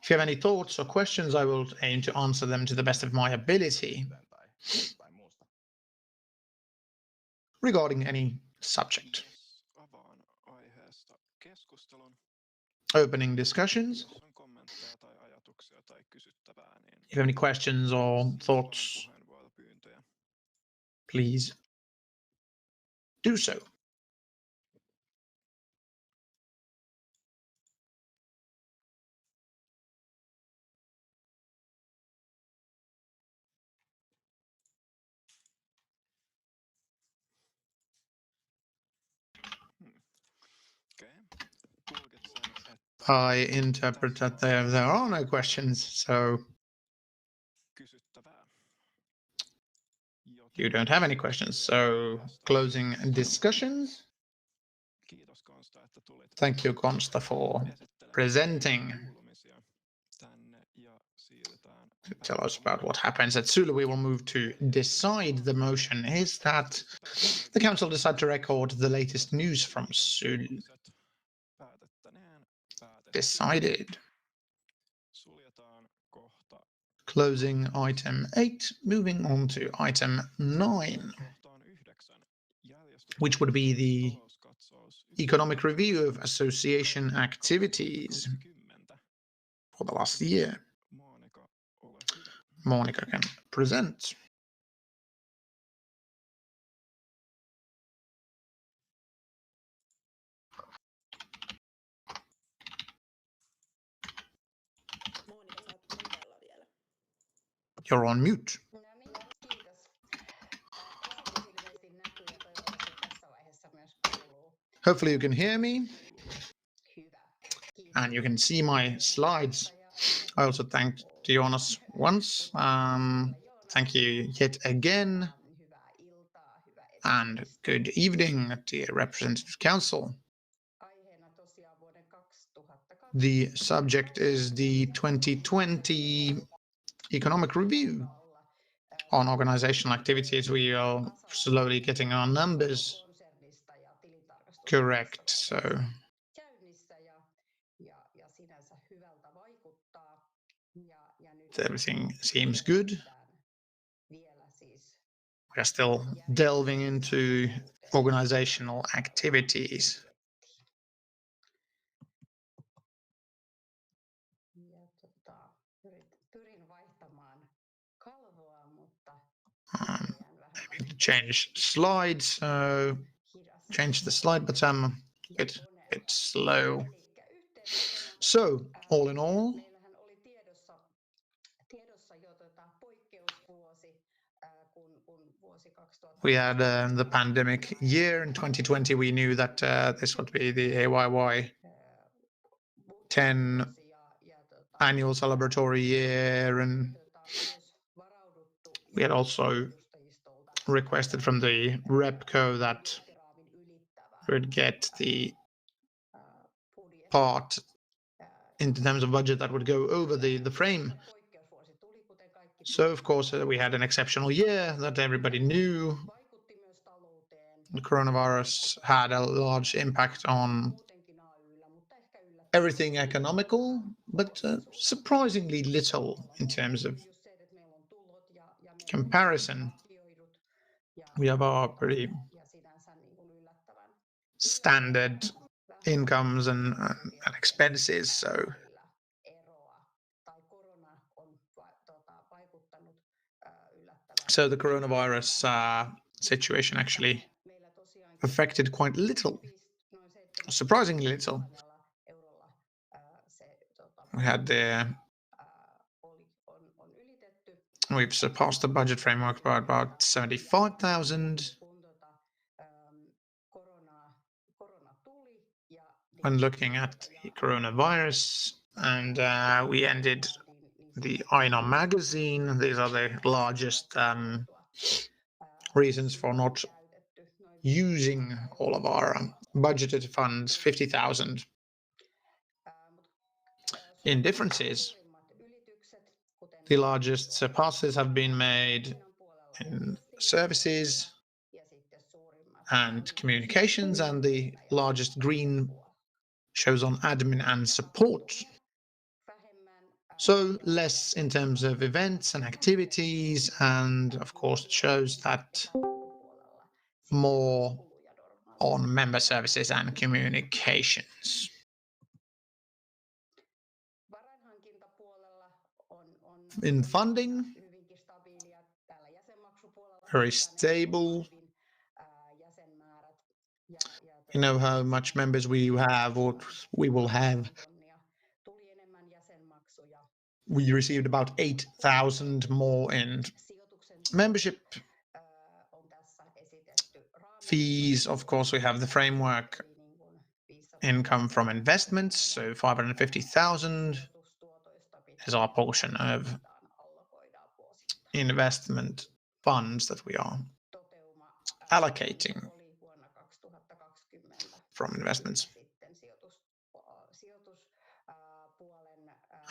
If you have any thoughts or questions, I will aim to answer them to the best of my ability regarding any subject. Opening discussions. If you have any questions or thoughts, please do so. I interpret that there are no questions, so you don't have any questions. So closing discussions. Thank you, Konsta, for presenting. To tell us about what happens at Sulu. We will move to decide. The motion is that the council decide to record the latest news from Sulu. Decided. Closing item 8, moving on to item 9, which would be the economic review of association activities for the last year. Monica can present. You're on mute. Hopefully you can hear me and you can see my slides. I also thanked Jonas once. Thank you yet again. And good evening, dear Representative Council. The subject is the 2020 economic review. On organizational activities, we are slowly getting our numbers correct. So everything seems good. We are still delving into organizational activities. Maybe change slides. So change the slide, but a bit slow. So, all in all, we had the pandemic year in 2020. We knew that this would be the AYYE 10 annual celebratory year, and we had also requested from the RepCo that we would get the part in terms of budget that would go over the frame. So, of course, we had an exceptional year that everybody knew. The coronavirus had a large impact on everything economical, but surprisingly little in terms of comparison. We have our pretty standard incomes and expenses, so the coronavirus situation actually affected quite little, surprisingly little. We had we've surpassed the budget framework by about 75,000. When looking at the coronavirus, and we ended the Aina magazine. These are the largest reasons for not using all of our budgeted funds, 50,000. In differences, the largest surpasses have been made in services and communications, and the largest green shows on admin and support. So less in terms of events and activities, and of course it shows that more on member services and communications. In funding, very stable. You know how much members we have or we will have. We received about 8,000 more in membership fees. Of course, we have the framework income from investments, so 550,000 is our portion of investment funds that we are allocating from investments.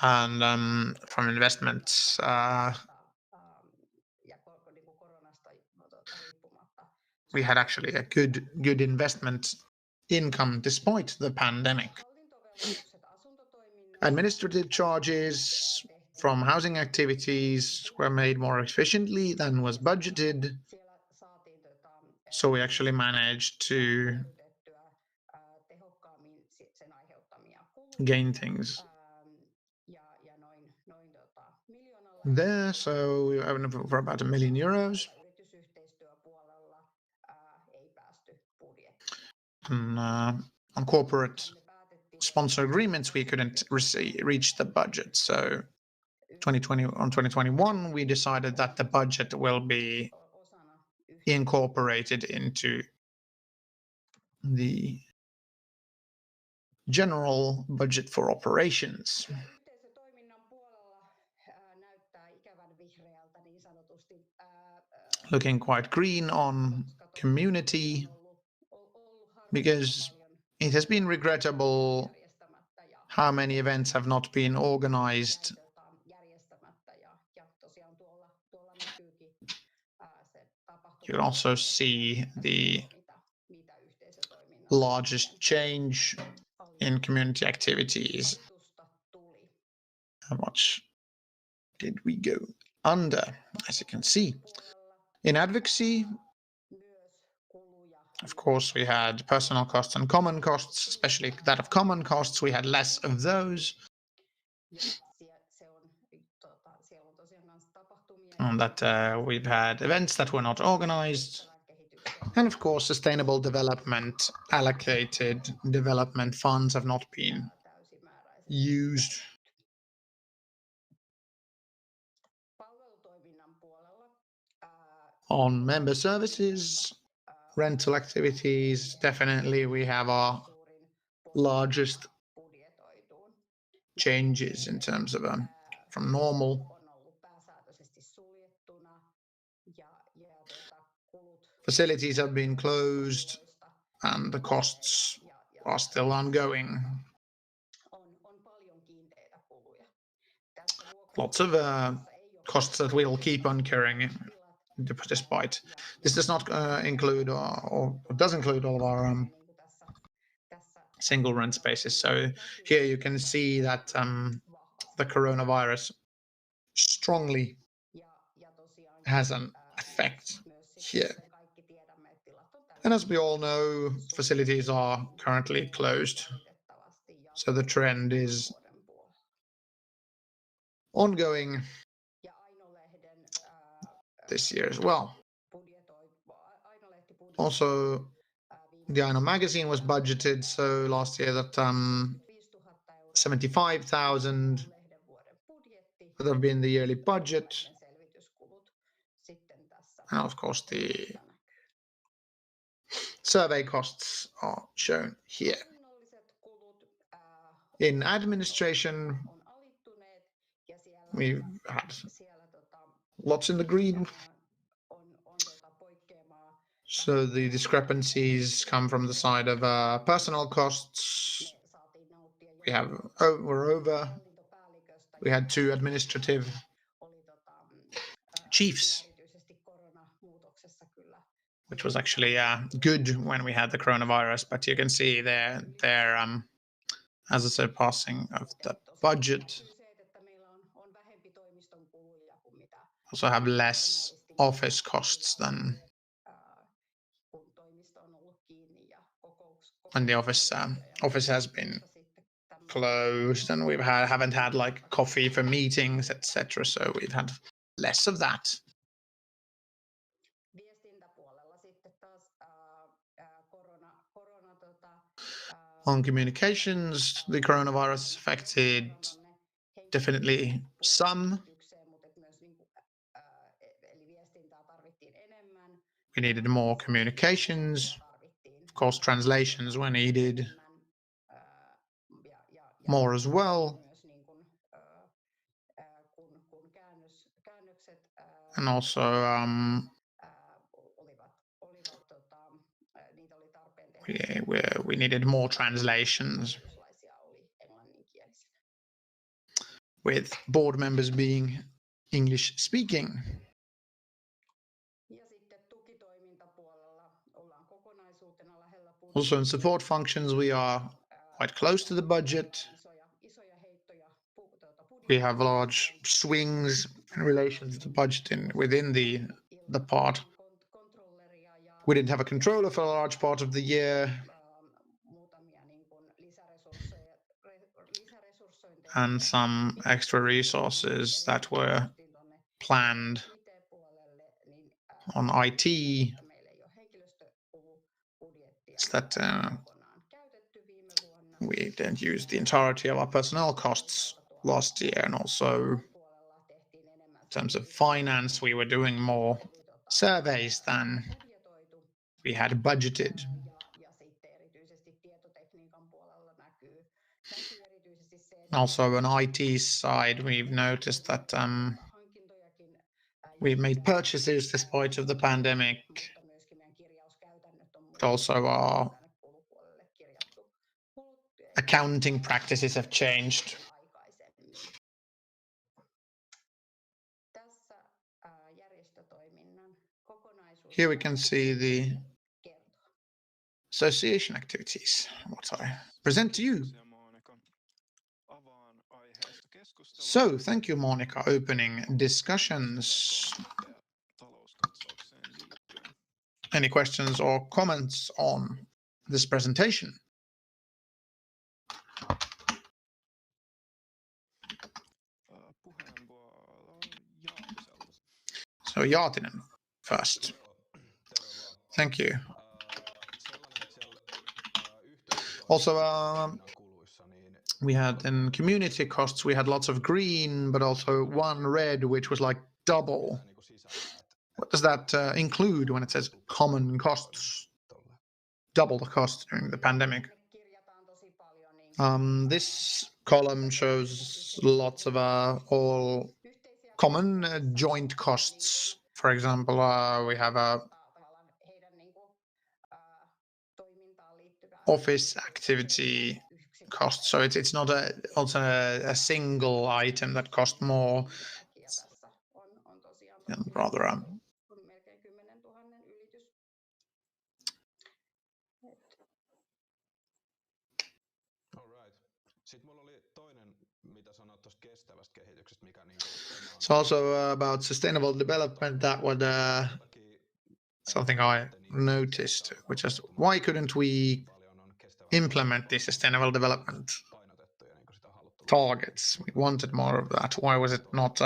And from investments, we had actually a good investment income despite the pandemic. Administrative charges from housing activities were made more efficiently than was budgeted. So we actually managed to gain things there. So we have for about €1 million. On corporate sponsor agreements, we couldn't reach the budget. So 2021, we decided that the budget will be incorporated into the general budget for operations. Looking quite green on community, because it has been regrettable how many events have not been organized. You can also see the largest change in community activities. How much did we go under, as you can see? In advocacy, of course, we had personal costs and common costs, especially that of common costs. We had less of those. And that we've had events that were not organized. And of course, sustainable development allocated development funds have not been used. On member services, rental activities, definitely we have our largest changes in terms of from normal. Facilities have been closed and the costs are still ongoing. Lots of costs that will keep on incurring despite. This does not include or does include all of our single rent spaces. So here you can see that the coronavirus strongly has an effect here. And as we all know, facilities are currently closed. So the trend is ongoing this year as well. Also, the Aino magazine was budgeted, so last year that 75,000 would have been the yearly budget. And of course, the survey costs are shown here. In administration, we've had lots in the green. So the discrepancies come from the side of personnel costs. We're over. We had 2 administrative chiefs, which was actually good when we had the coronavirus. But you can see they're as I said, passing of the budget. Also have less office costs than when the office has been closed, and we haven't had like coffee for meetings, etc. So we've had less of that. On communications, the coronavirus affected definitely some. We needed more communications. Of course, translations were needed more as well. And also we needed more translations, with board members being English speaking. Also in support functions, we are quite close to the budget. We have large swings in relation to the budget within the part. We didn't have a controller for a large part of the year. And some extra resources that were planned on IT. Is that we didn't use the entirety of our personnel costs last year, and also in terms of finance, we were doing more surveys than we had budgeted. Also on IT side, we've noticed that we've made purchases despite of the pandemic, but also our accounting practices have changed. Here we can see the association activities, what I present to you. So, thank you, Monica, opening discussions. Any questions or comments on this presentation? So, Jaatinen first. Thank you. We had in community costs, we had lots of green, but also one red, which was like double. What does that include when it says common costs? Double the cost during the pandemic. This column shows lots of all common joint costs. For example, we have a office activity cost. So it's not also a single item that costs more. Rather it's also about sustainable development. That was something I noticed, which is why couldn't we implement the sustainable development targets? We wanted more of that. Why was it not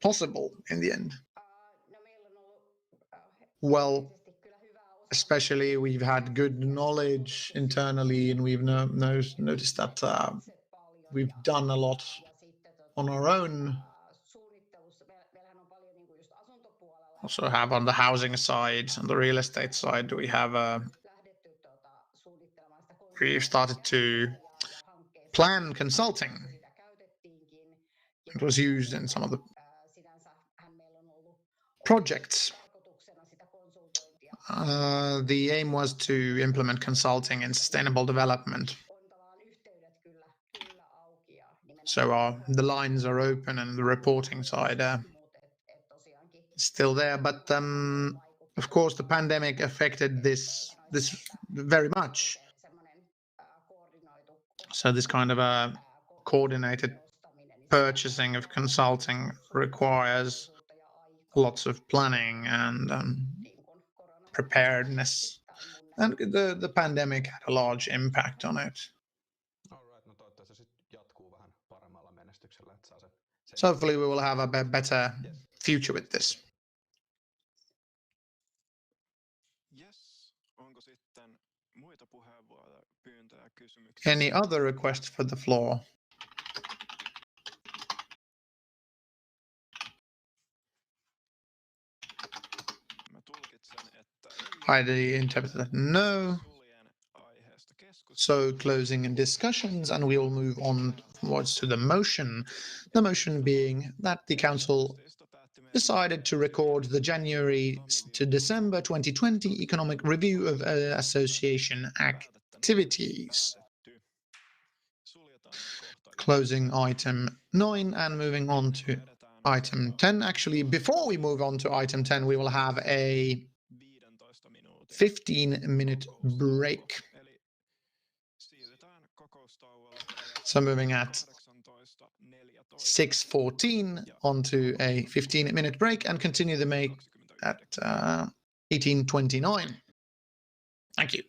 possible in the end? Well, especially we've had good knowledge internally, and we've noticed that we've done a lot on our own. Also have on the housing side, on the real estate side, we've started to plan consulting. It was used in some of the projects. The aim was to implement consulting in sustainable development. So the lines are open and the reporting side is still there. But of course, the pandemic affected this very much. So this kind of a coordinated purchasing of consulting requires lots of planning and preparedness. And the pandemic had a large impact on it. So hopefully we will have a better future with this. Any other requests for the floor? I interpreted that no. So closing discussions, and we will move on towards to the motion. The motion being that the council decided to record the January to December 2020 economic review of association activities. Closing item 9 and moving on to item 10. Actually, before we move on to item 10, we will have a 15-minute break. So moving at 6:14 onto a 15-minute break and continue the make at 18:29. Thank you.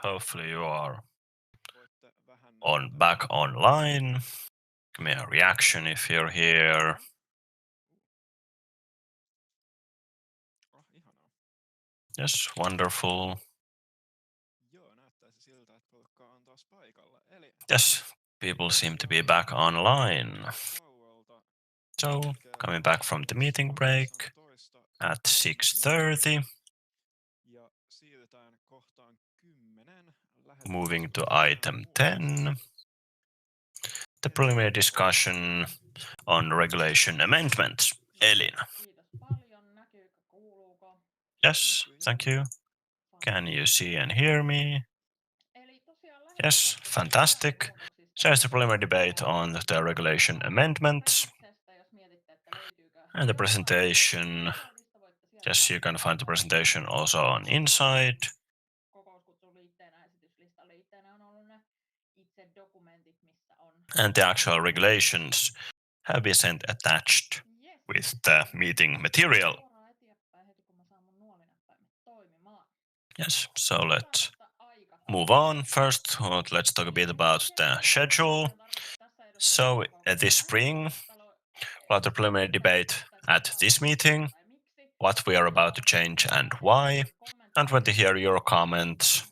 Hopefully you are voitte vähän back online. Give me a reaction if you're here. Ihanaa. Yes, wonderful. Joo, näyttäisi siltä, että porukka on taas paikalla. Eli Yes, people seem to be back online. tauolta So, coming back from the meeting break 18 at 6:30, ja siirrytään kohtaan 10. moving to item 10, the preliminary discussion on regulation amendments. Elina. Kiitos paljon. Näkyykö, kuuluuko? Yes, thank you. Can you see and hear me? Eli tosiaan Yes, fantastic. So it's the preliminary debate on the regulation amendments. Jos mietitte, että löytyykö And the presentation. Yes, you can find the presentation also on inside. Kokouskutsuliitteenä, esityslistaliitteenä on ollut ne itse dokumentit, missä on. And the actual regulations have been sent attached with the meeting material. Suoraan eteenpäin heti, kun mä saan mun nuolinäppäimet toimimaan. Yes, so let's move on. First, let's talk a bit about the schedule. So, this spring, we'll have the preliminary debate at this meeting, what we are about to change and why, and want to hear your comments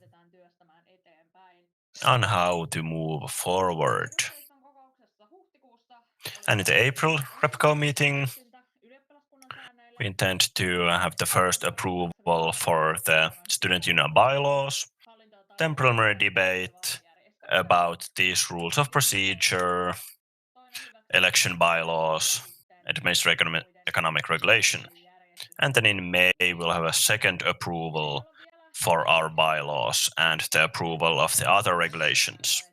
on how to move forward. And in the April REPCO meeting, we intend to have the first approval for the student union bylaws, then preliminary debate about these rules of procedure, election bylaws, administrative economic regulation. And then in May, we'll have a second approval for our bylaws and the approval of the other regulations.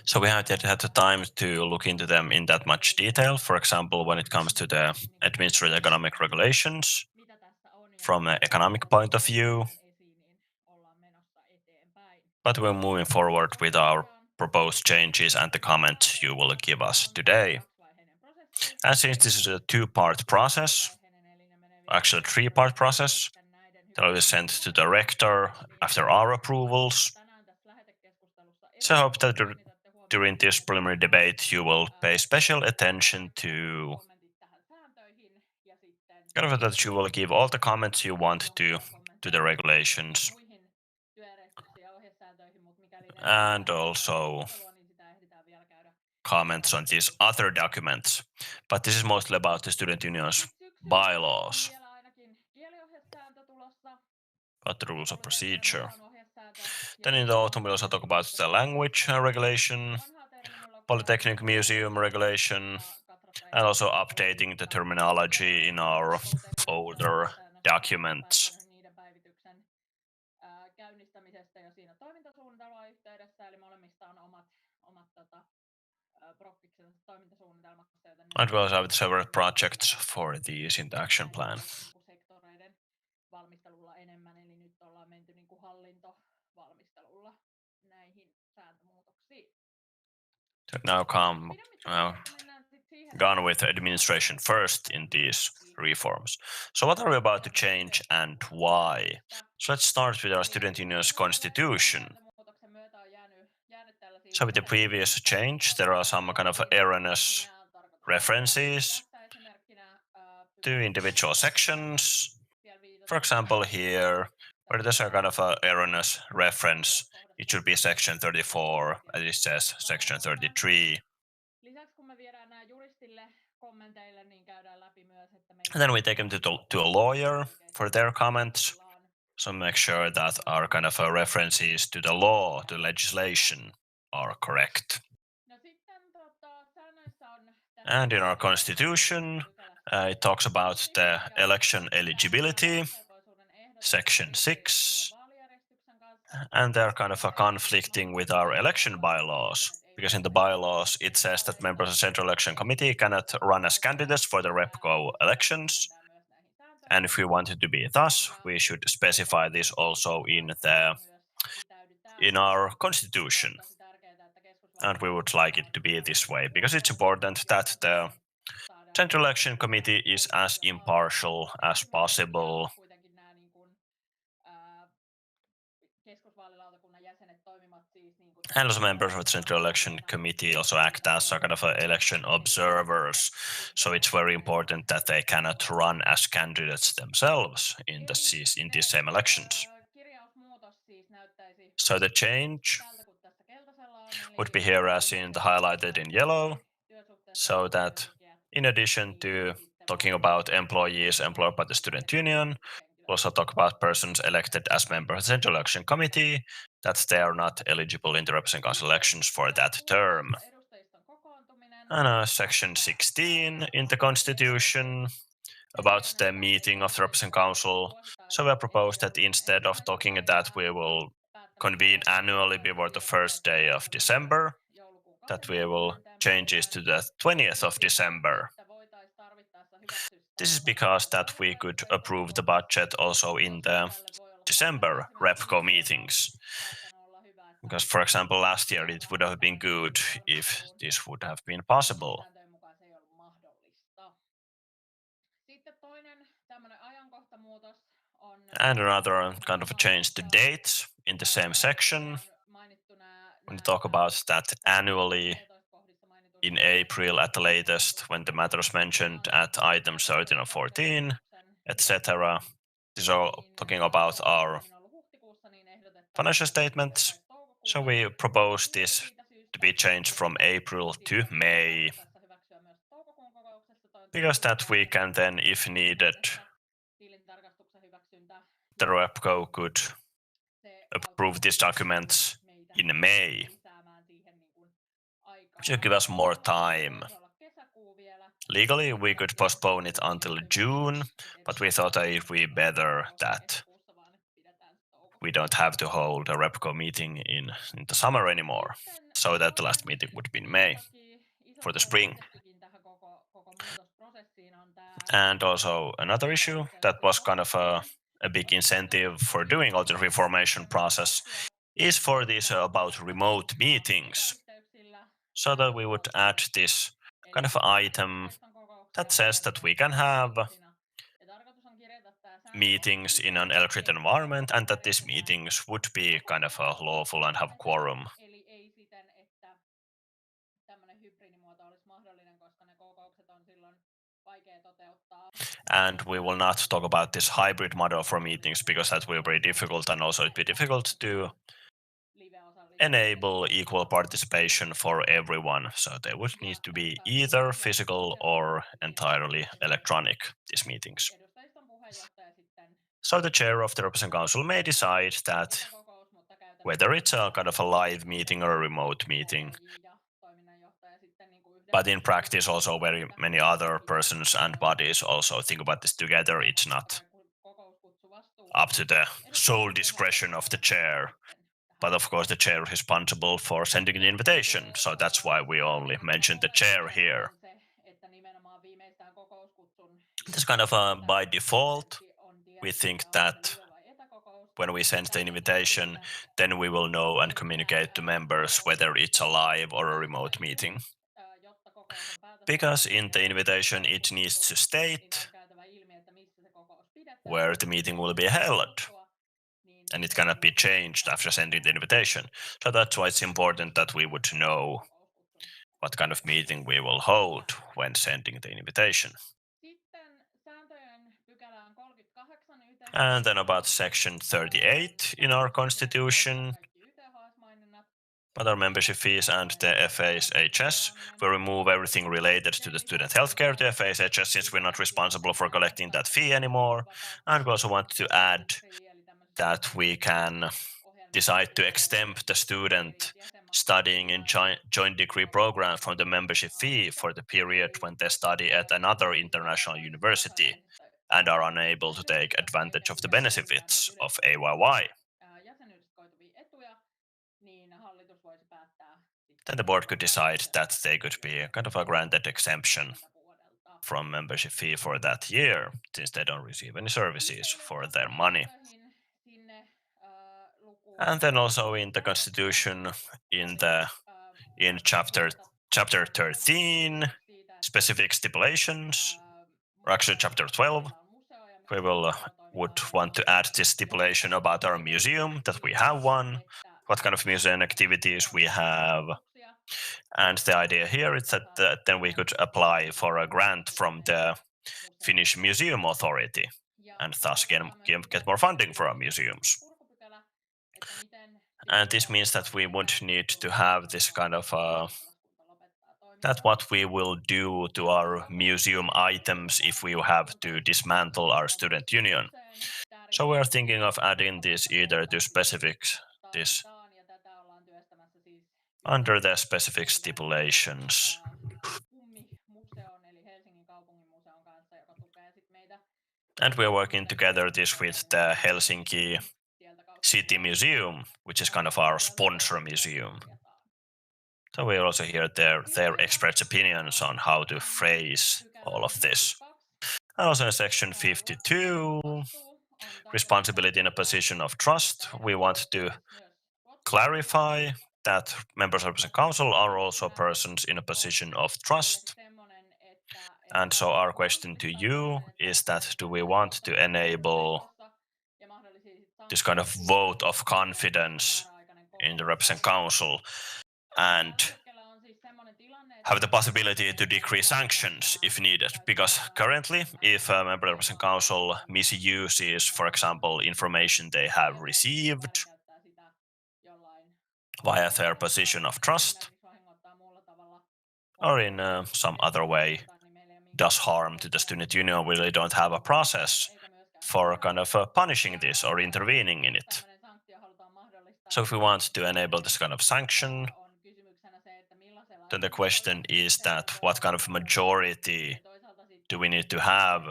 So we haven't yet had the time to look into them in that much detail. For example, when it comes to the administrative economic regulations, from an economic point of view. But we're moving forward with our proposed changes and the comments you will give us today. And since this is a two-part process, actually a three-part process, that will be sent to the rector after our approvals. So I hope that during this preliminary debate you will pay special attention to kind of that you will give all the comments you want to the regulations. And also comments on these other documents. But this is mostly about the student union's bylaws. About the rules of procedure. Then in the autumn we'll also talk about the language regulation, Polytechnic Museum regulation, and also updating the terminology in our older documents. Käynnistämisestä ja siinä toimintasuunnitelman yhteydessä, eli molemmista on omat prokkiksensa toimintasuunnitelmassa. And we'll have several projects for these in the action plan. Sektoreiden valmistelulla enemmän, eli nyt ollaan menty niin kuin hallintovalmistelulla näihin sääntömuutoksiin. Now gone with administration first in these reforms. So what are we about to change and why? So let's start with our student union's constitution. So with the previous change, there are some kind of erroneous references to individual sections. For example, here, where there's a kind of a erroneous reference, it should be section 34, as it says section 33. And then we take them to a lawyer for their comments. So make sure that our kind of references to the law, to legislation, are correct. And in our constitution, it talks about the election eligibility, section 6, and they're kind of conflicting with our election bylaws. Because in the bylaws, it says that members of the Central Election Committee cannot run as candidates for the REPCO elections. And if we want it to be thus, we should specify this also in our constitution. And we would like it to be this way, because it's important that the Central Election Committee is as impartial as possible. And also members of the Central Election Committee also act as a kind of election observers. So it's very important that they cannot run as candidates themselves in these same elections. So the change would be here as in the highlighted in yellow, so that in addition to talking about employees employed by the student union, we'll also talk about persons elected as members of the Central Election Committee, that they are not eligible in the representation council elections for that term. And section 16 in the Constitution about the meeting of the representation council. So we have proposed that instead of talking that we will convene annually before the first day of December, that we will change this to the 20th of December. This is because that we could approve the budget also in the December RepCo meetings. Because, for example, last year it would have been good if this would have been possible. And another kind of a change to dates in the same section. When we talk about that annually in April at the latest, when the matters mentioned at items 13 or 14, etc. This is all talking about our financial statements. So we propose this to be changed from April to May, because that we can then, if needed, the RepCo could approve these documents in May, which should give us more time. Legally, we could postpone it until June, but we thought that it would be better that we don't have to hold a RepCo meeting in the summer anymore, so that the last meeting would be in May for the spring. And also another issue that was kind of a big incentive for doing all the reformation process is for this about remote meetings, so that we would add this kind of item that says that we can have meetings in an electric environment, and that these meetings would be kind of lawful and have quorum. And we will not talk about this hybrid model for meetings, because that will be very difficult, and also it'd be difficult to enable equal participation for everyone. So they would need to be either physical or entirely electronic, these meetings. So the chair of the representation council may decide that whether it's a kind of a live meeting or a remote meeting. But in practice, also very many other persons and bodies also think about this together. It's not up to the sole discretion of the chair. But of course, the chair is responsible for sending the invitation. So that's why we only mentioned the chair here. This kind of by default, we think that when we send the invitation, then we will know and communicate to members whether it's a live or a remote meeting. Because in the invitation, it needs to state where the meeting will be held, and it cannot be changed after sending the invitation. So that's why it's important that we would know what kind of meeting we will hold when sending the invitation. And then about section 38 in our constitution, about our membership fees and the FASHS, we remove everything related to the student healthcare to FASHS, since we're not responsible for collecting that fee anymore. And we also want to add that we can decide to exempt the student studying in joint degree program from the membership fee for the period when they study at another international university and are unable to take advantage of the benefits of AYYE. Then the board could decide that they could be kind of a granted exemption from membership fee for that year, since they don't receive any services for their money. And then also in the constitution, in chapter 13, specific stipulations, or actually chapter 12, we would want to add this stipulation about our museum, that we have one, what kind of museum activities we have. And the idea here is that then we could apply for a grant from the Finnish Museum Authority and thus get more funding for our museums. And this means that we would need to have this kind of that what we will do to our museum items if we have to dismantle our student union. So we are thinking of adding this either to specifics, this under the specific stipulations. And we are working together this with the Helsinki City Museum, which is kind of our sponsor museum. So we also hear their experts' opinions on how to phrase all of this. And also in section 52, responsibility in a position of trust, we want to clarify that members of the council are also persons in a position of trust. And so our question to you is that do we want to enable this kind of vote of confidence in the representative council and have the possibility to decrease sanctions if needed? Because currently, if a member of the representative council misuses, for example, information they have received via their position of trust, or in some other way does harm to the student union, we really don't have a process for kind of punishing this or intervening in it. So if we want to enable this kind of sanction, then the question is that what kind of majority do we need to have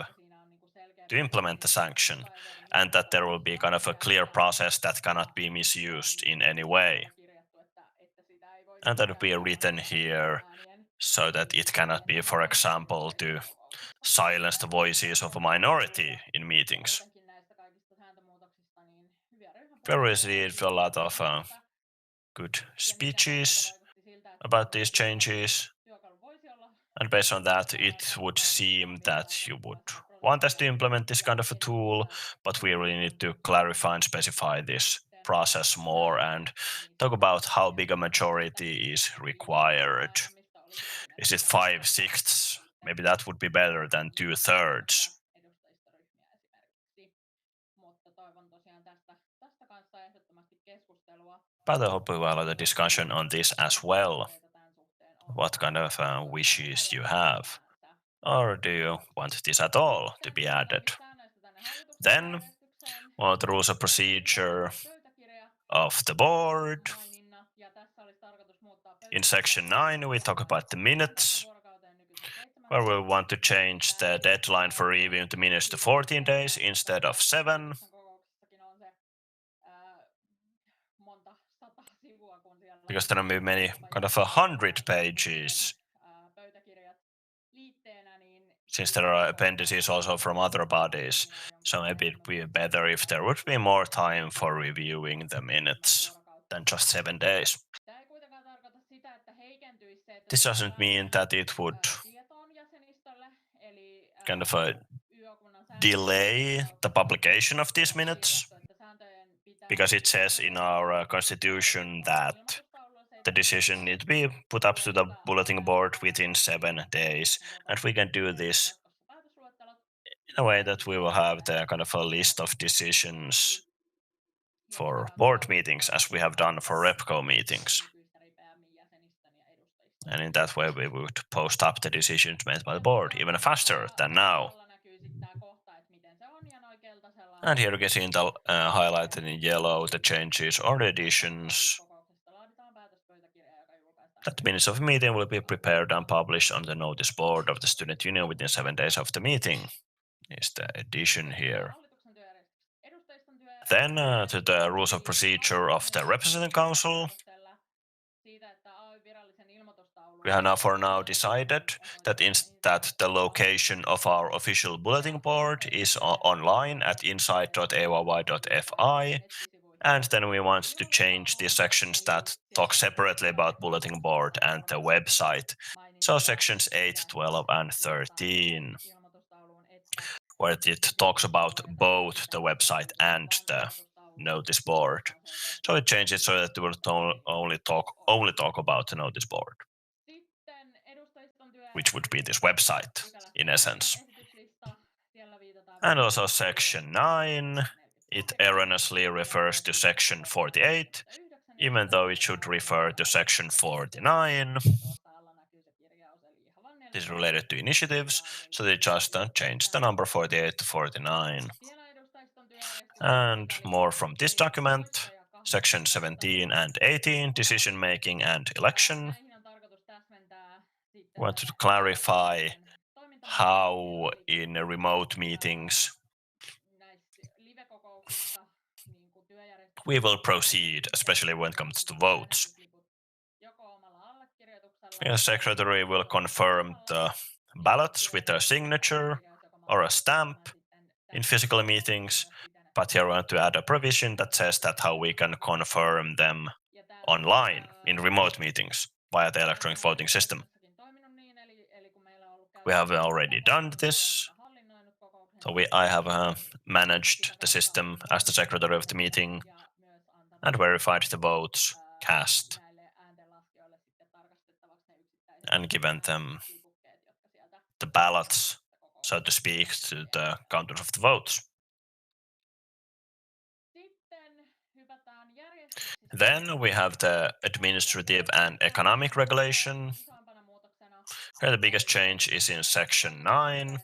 to implement the sanction, and that there will be kind of a clear process that cannot be misused in any way. And that will be written here so that it cannot be, for example, to silence the voices of a minority in meetings. We received a lot of good speeches about these changes, and based on that, it would seem that you would want us to implement this kind of a tool, but we really need to clarify and specify this process more and talk about how big a majority is required. Is it 5/6? Maybe that would be better than 2/3. But I hope we will have a discussion on this as well. What kind of wishes you have? Or do you want this at all to be added? Then, the rules of procedure of the board. In section 9, we talk about the minutes, where we want to change the deadline for reviewing the minutes to 14 days instead of 7. Because there will be many kind of 100 pages, since there are appendices also from other bodies. So maybe it would be better if there would be more time for reviewing the minutes than just 7 days. This doesn't mean that it would kind of delay the publication of these minutes, because it says in our constitution that the decision needs to be put up to the bulletin board within 7 days, and we can do this in a way that we will have the kind of a list of decisions for board meetings as we have done for REPCO meetings. And in that way we would post up the decisions made by the board even faster than now. And here you can see in the highlighted in yellow the changes or the additions. That the minutes of the meeting will be prepared and published on the notice board of the student union within 7 days of the meeting. Is the addition here. Then to the rules of procedure of the representative council. We have now for now decided that that the location of our official bulletin board is online at insight.ayy.fi. And then we want to change the sections that talk separately about bulletin board and the website. So sections 8, 12, and 13, where it talks about both the website and the notice board. So it changes so that we will only talk about the notice board, which would be this website in essence. And also section 9, it erroneously refers to section 48, even though it should refer to section 49. This is related to initiatives, so they just changed the number 48 to 49. And more from this document, section 17 and 18, decision making and election. We want to clarify how in remote meetings we will proceed, especially when it comes to votes. The secretary will confirm the ballots with a signature or a stamp in physical meetings, but here we want to add a provision that says that how we can confirm them online in remote meetings via the electronic voting system. We have already done this. So I have managed the system as the secretary of the meeting and verified the votes cast and given them the ballots, so to speak, to the counters of the votes. Then we have the administrative and economic regulation. Here the biggest change is in section 9,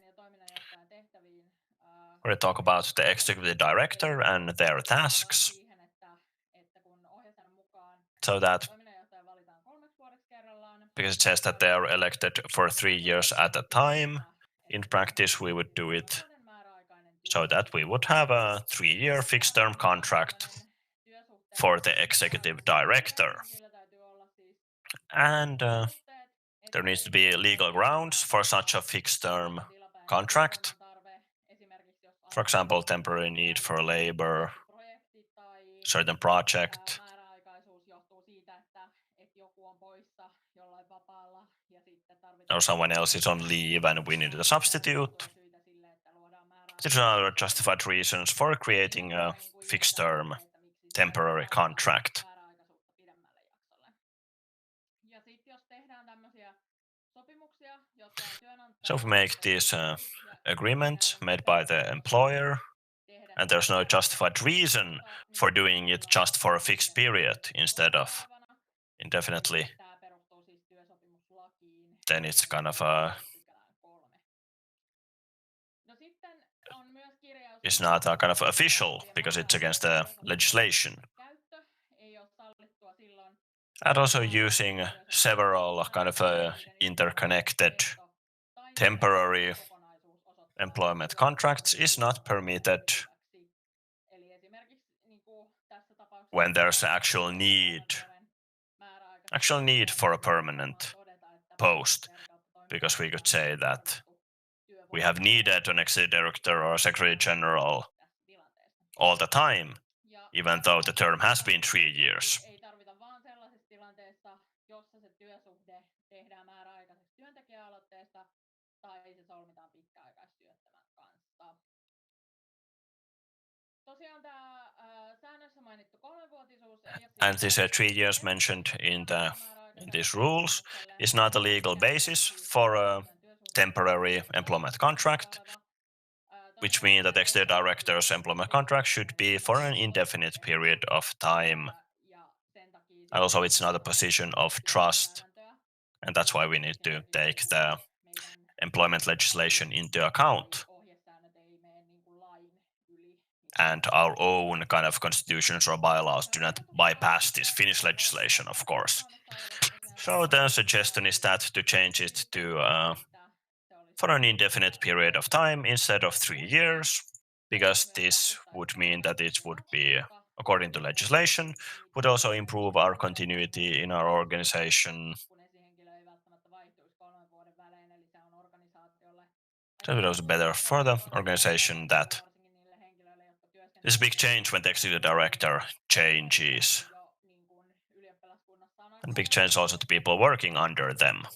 where we talk about the executive director and their tasks. So that, because it says that they are elected for 3 years at a time, in practice we would do it so that we would have a 3-year fixed term contract for the executive director. And there needs to be legal grounds for such a fixed term contract. For example, temporary need for labor, certain project, or someone else is on leave and we need a substitute. These are justified reasons for creating a fixed term temporary contract. So if we make this agreement made by the employer, and there's no justified reason for doing it just for a fixed period instead of indefinitely, then it's kind of it's not kind of official because it's against the legislation. And also using several kind of interconnected temporary employment contracts is not permitted when there's actual need for a permanent post, because we could say that we have needed an executive director or secretary general all the time, even though the term has been 3 years. And this 3 years mentioned in these rules is not a legal basis for a temporary employment contract, which means that the executive director's employment contract should be for an indefinite period of time. And also it's not a position of trust, and that's why we need to take the employment legislation into account. And our own kind of constitutions or bylaws do not bypass this Finnish legislation, of course. So the suggestion is that to change it to for an indefinite period of time instead of 3 years, because this would mean that it would be, according to legislation, would also improve our continuity in our organization. So it was better for the organization that there's a big change when the executive director changes. And big change also to people working under them.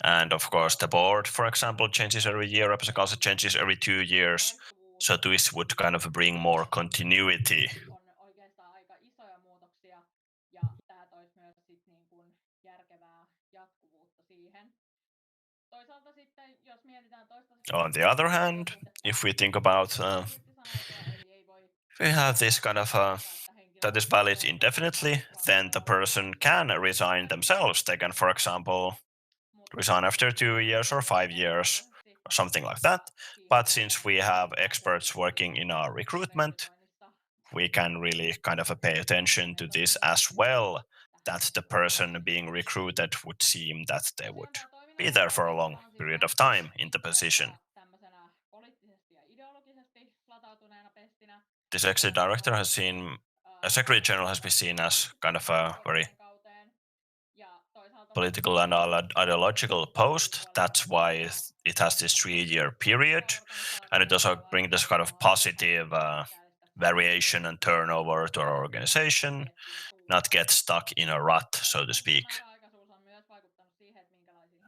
And of course, the board, for example, changes every year. Representative council changes every 2 years. So this would kind of bring more continuity. On oikeastaan aika isoja muutoksia ja tämä toisi myös sit niin kuin järkevää jatkuvuutta siihen. Toisaalta sitten, jos mietitään toistaiseksi... On the other hand, if we think about we have this kind of that is valid indefinitely, then the person can resign themselves. They can, for example, resign after 2 years or 5 years or something like that. But since we have experts working in our recruitment, we can really kind of pay attention to this as well, that the person being recruited would seem that they would be there for a long period of time in the position. This executive director has seen, a secretary general has been seen as kind of a very political and ideological post. That's why it has this 3-year period, and it also brings this kind of positive variation and turnover to our organization, not get stuck in a rut, so to speak.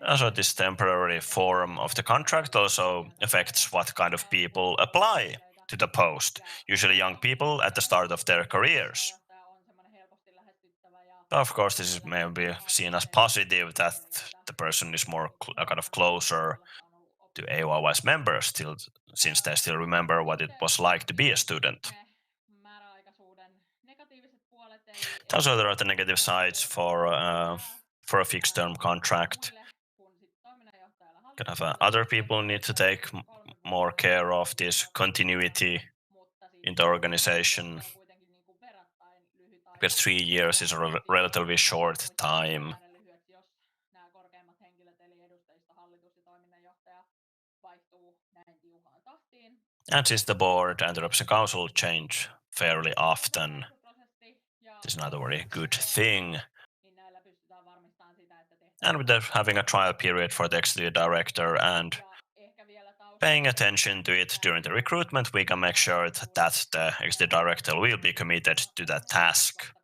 Also, this temporary form of the contract also affects what kind of people apply to the post, usually young people at the start of their careers. Of course, this is maybe seen as positive, that the person is more kind of closer to AYY's members still, since they still remember what it was like to be a student. Also, there are the negative sides for a fixed term contract. Kind of other people need to take more care of this continuity in the organization, because 3 years is a relatively short time. And since the board and the representative council change fairly often, this is not a very good thing. And with having a trial period for the executive director and paying attention to it during the recruitment, we can make sure that the executive director will be committed to that task.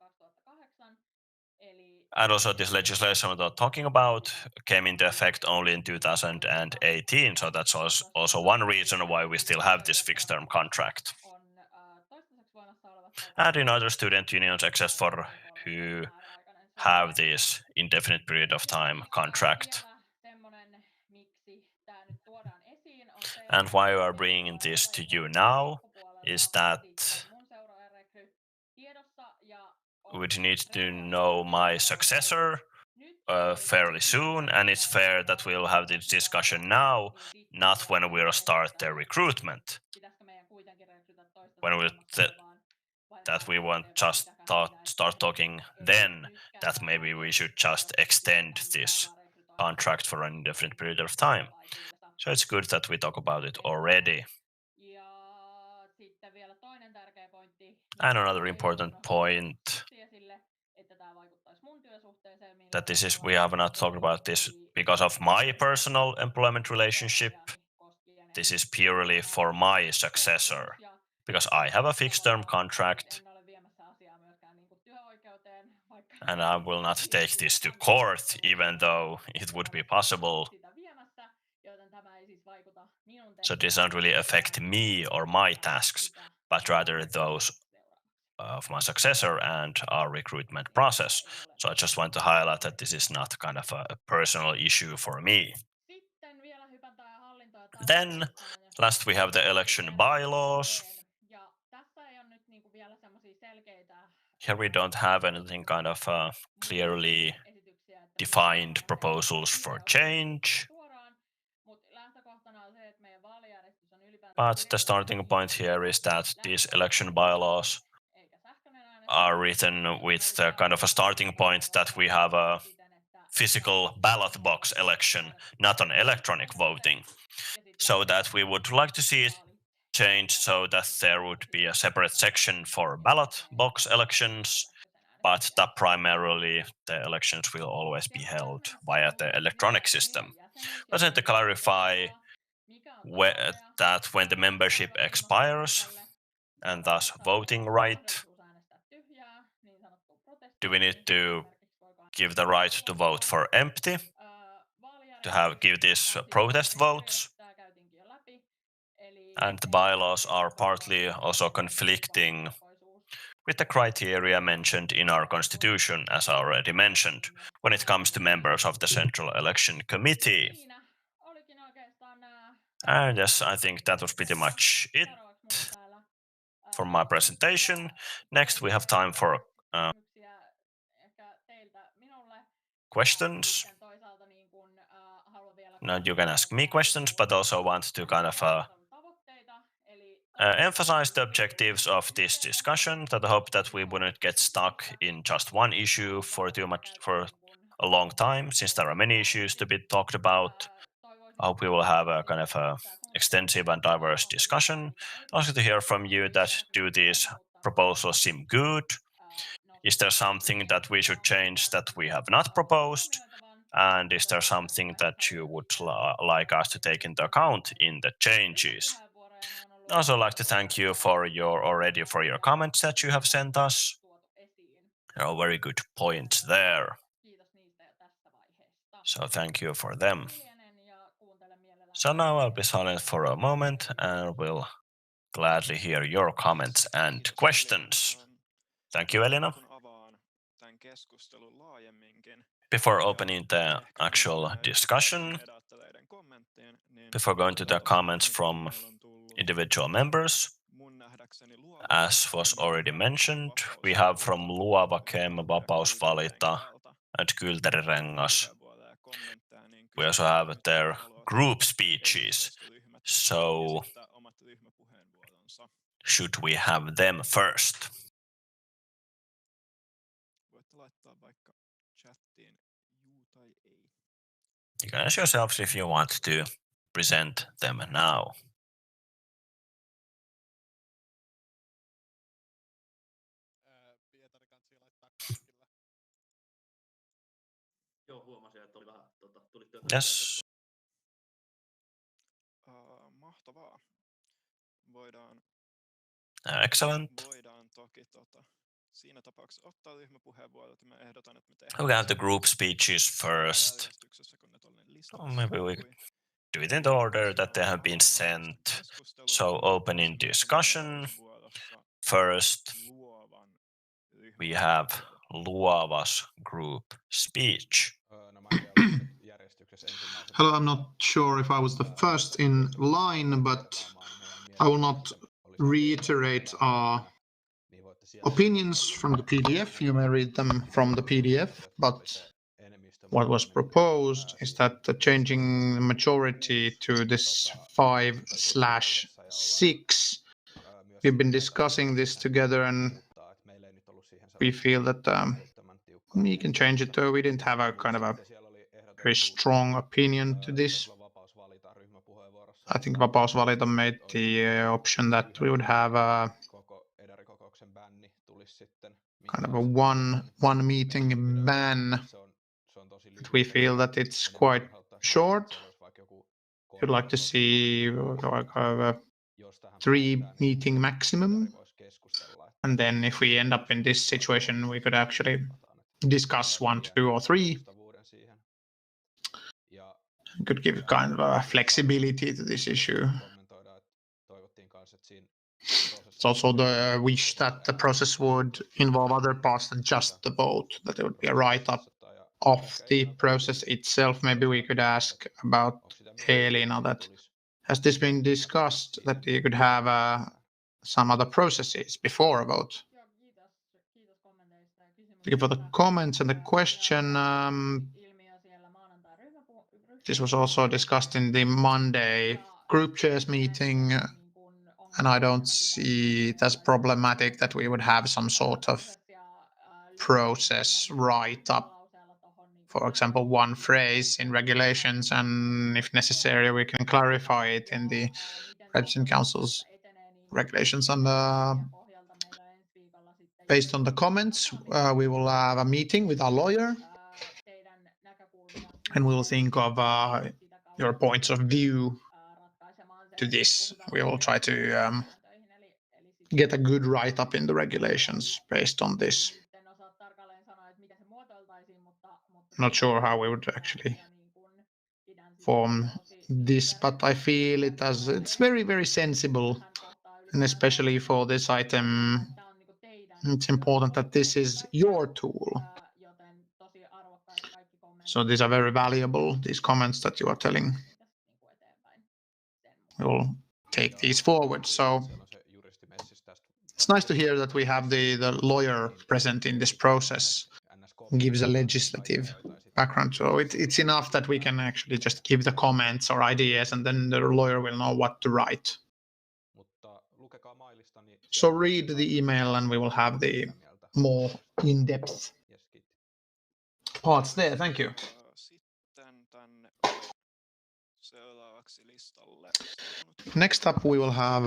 And also, this legislation we're talking about came into effect only in 2018, so that's also one reason why we still have this fixed term contract. And in other student unions, except for who have this indefinite period of time contract. And why we are bringing this to you now is that we need to know my successor fairly soon, and it's fair that we'll have this discussion now, not when we'll start the recruitment. When that we won't just start talking then, that maybe we should just extend this contract for an indefinite period of time. So it's good that we talk about it already. And another important point, that this is, we have not talked about this because of my personal employment relationship. This is purely for my successor, because I have a fixed term contract and I will not take this to court, even though it would be possible. So this doesn't really affect me or my tasks, but rather those of my successor and our recruitment process. So I just want to highlight that this is not kind of a personal issue for me. Then, last we have the election bylaws. Here we don't have anything kind of clearly defined proposals for change. But the starting point here is that these election bylaws are written with the kind of a starting point that we have a physical ballot box election, not an electronic voting. So that we would like to see it changed so that there would be a separate section for ballot box elections, but that primarily the elections will always be held via the electronic system. But then to clarify that when the membership expires, and thus voting right, do we need to give the right to vote for empty, to give these protest votes, And the bylaws are partly also conflicting with the criteria mentioned in our constitution, as I already mentioned, when it comes to members of the Central Election Committee. And yes, I think that was pretty much it for my presentation. Next, we have time for questions. Now you can ask me questions, but also want to kind of emphasize the objectives of this discussion. That I hope that we wouldn't get stuck in just one issue for a long time, since there are many issues to be talked about. I hope we will have a kind of a extensive and diverse discussion. Also to hear from you that do these proposals seem good? Is there something that we should change that we have not proposed? And is there something that you would like us to take into account in the changes? I'd also like to thank you for your comments that you have sent us. There are very good points there. So thank you for them. So now I'll be silent for a moment and will gladly hear your comments and questions. Thank you, Elina. Before opening the actual discussion, before going to the comments from individual members, as was already mentioned, we have from Luova Kem, Vapaus Valita, and Kylterirengas. We also have their group speeches. So, should we have them first? You can ask yourselves if you want to present them now. Yes. Excellent. We have the group speeches first. Or maybe we could do it in the order that they have been sent. So opening discussion. First, we have Luova's group speech. Hello, I'm not sure if I was the first in line, but I will not reiterate our opinions from the PDF. You may read them from the PDF, but what was proposed is that changing the majority to this 5/6. We've been discussing this together and we feel that we can change it, though we didn't have a kind of a very strong opinion to this. I think Vapaus Valita made the option that we would have a kind of a one meeting ban. But we feel that it's quite short. We'd like to see like a 3 meeting maximum. And then if we end up in this situation, we could actually discuss 1, 2, or 3. It could give kind of a flexibility to this issue. It's also the wish that the process would involve other parts than just the vote, that there would be a write-up of the process itself. Maybe we could ask about Elina that, has this been discussed that you could have some other processes before a vote? Thank you for the comments and the question. This was also discussed in the Monday group chairs meeting, and I don't see it as problematic that we would have some sort of process write-up. For example, one phrase in regulations, and if necessary, we can clarify it in the President Council's regulations. And based on the comments, we will have a meeting with our lawyer, and we will think of your points of view to this. We will try to get a good write-up in the regulations based on this. Not sure how we would actually form this, but I feel it's very, very sensible, and especially for this item, it's important that this is your tool. So these are very valuable, these comments that you are telling. We'll take these forward. So it's nice to hear that we have the lawyer present in this process, gives a legislative background. So it's enough that we can actually just give the comments or ideas, and then the lawyer will know what to write. So read the email and we will have the more in-depth parts there. Thank you. Sitten tänne oli seuraavaksi listalle listautunut. Next up we will have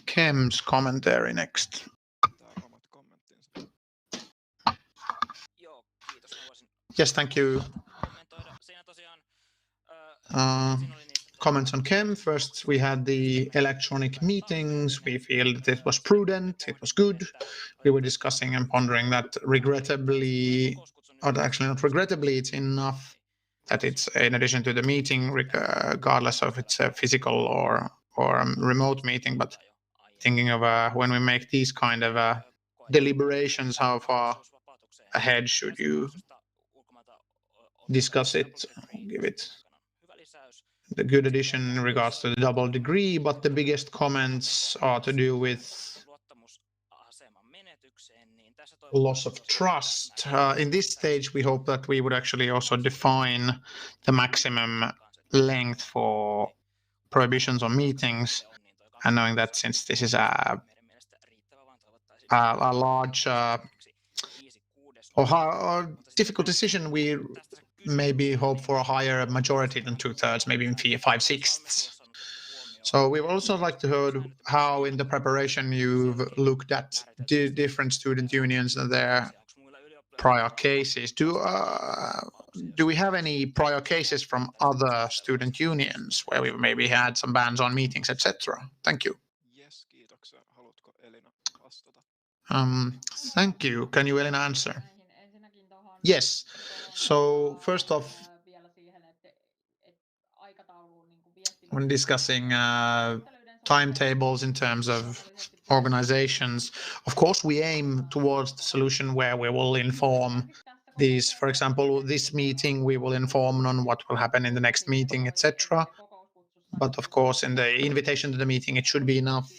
Kem's commentary next. Omat kommenttinsa. Joo, kiitos. Mä voisin Yes, thank you. kommentoida. Siinä tosiaan siinä oli niistä Comments on Kem. First, we had the electronic meetings. We feel that it was prudent, it was good. We were discussing and pondering that regrettably, or actually not regrettably, it's enough that it's in addition to the meeting, regardless of it's a physical or remote meeting, but thinking of when we make these kind of deliberations, how far ahead should you discuss it, give it the good addition in regards to the double degree, but the biggest comments are to do with loss of trust. In this stage, we hope that we would actually also define the maximum length for prohibitions on meetings, and knowing that since this is a large or difficult decision, we maybe hope for a higher majority than 2/3, maybe even 5/6. So we would also like to hear how in the preparation you've looked at different student unions and their prior cases. Do we have any prior cases from other student unions where we maybe had some bans on meetings, etc.? Thank you. Yes, kiitoksia. Haluatko Elina vastata? Thank you. Can you, Elina, answer? Yes. So first off, when discussing timetables in terms of organizations, of course, we aim towards the solution where we will inform these. For example, this meeting, we will inform on what will happen in the next meeting, etc. But of course, in the invitation to the meeting, it should be enough.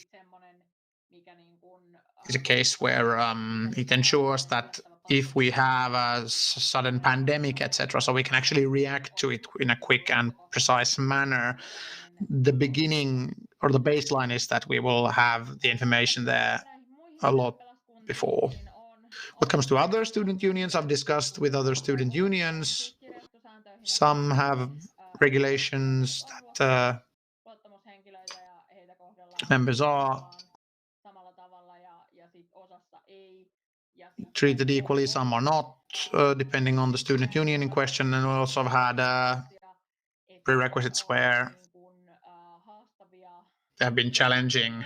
It's a case where it ensures that if we have a sudden pandemic, etc., so we can actually react to it in a quick and precise manner. The beginning or the baseline is that we will have the information there a lot before. What comes to other student unions, I've discussed with other student unions. Some have regulations that members are treated equally, some are not, depending on the student union in question. And we also have had prerequisites where they have been challenging.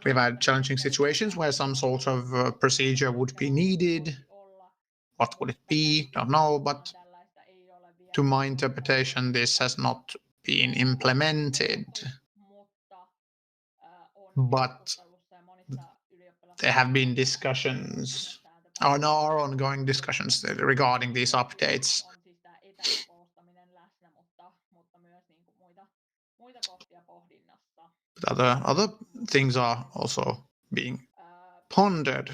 We've had challenging situations where some sort of procedure would be needed. What would it be? Don't know, but to my interpretation, this has not been implemented. But there have been discussions, or no, ongoing discussions regarding these updates. But other things are also being pondered.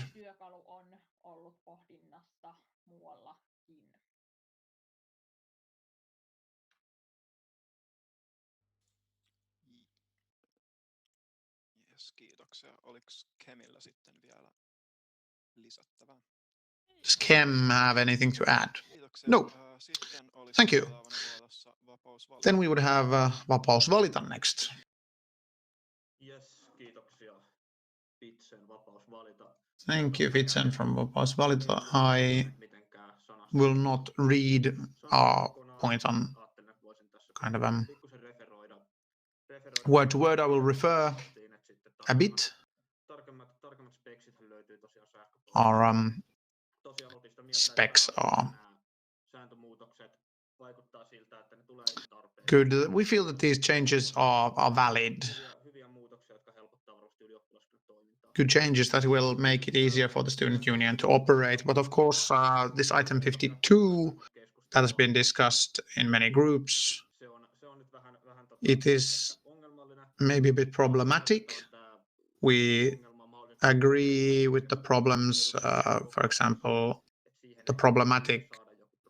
Yes, kiitoksia. Oliko Kemillä sitten vielä lisättävää? Does Kem have anything to add? Kiitoksia. No. Sitten olisi Thank you. seuraavana vuorossa vapaus valita. Then we would have vapaus valita next. Yes, kiitoksia. Pitsen vapaus valita. Thank you, Fitsen from vapaus valita. I will not read our point on kind of word to word. I will refer a bit. Our specs are Good. We feel that these changes are valid. Good changes that will make it easier for the student union to operate. But of course, this item 52 that has been discussed in many groups, it is maybe a bit problematic. We agree with the problems, for example, the problematic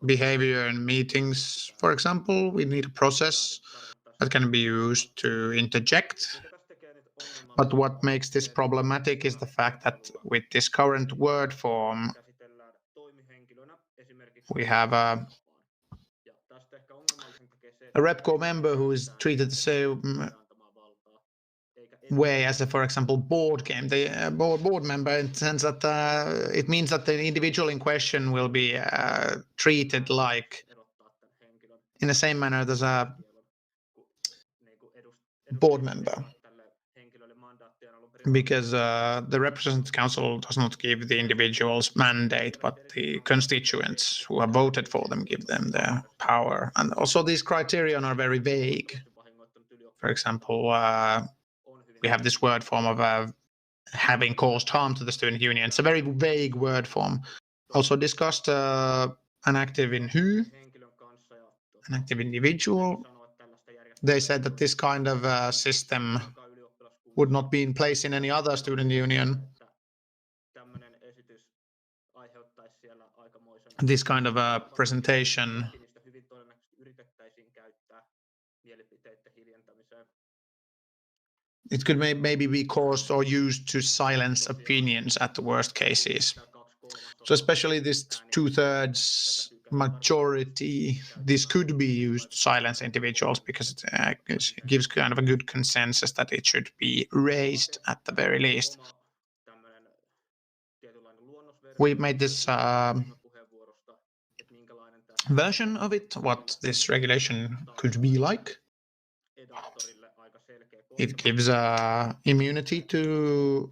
behavior in meetings. For example, we need a process that can be used to interject. But what makes this problematic is the fact that with this current word form, we have a RepCo member who is treated the same way as, for example, board member, in the sense that it means that the individual in question will be treated like in the same manner as a board member, because the representative council does not give the individuals mandate, but the constituents who have voted for them give them their power. And also these criteria are very vague. For example, we have this word form of having caused harm to the student union. It's a very vague word form. Also discussed an active in who, an active individual. They said that this kind of system would not be in place in any other student union. This kind of a presentation it could maybe be caused or used to silence opinions at the worst cases. So especially this 2/3 majority, this could be used to silence individuals because it gives kind of a good consensus that it should be raised at the very least. We made this version of it, what this regulation could be like. It gives immunity to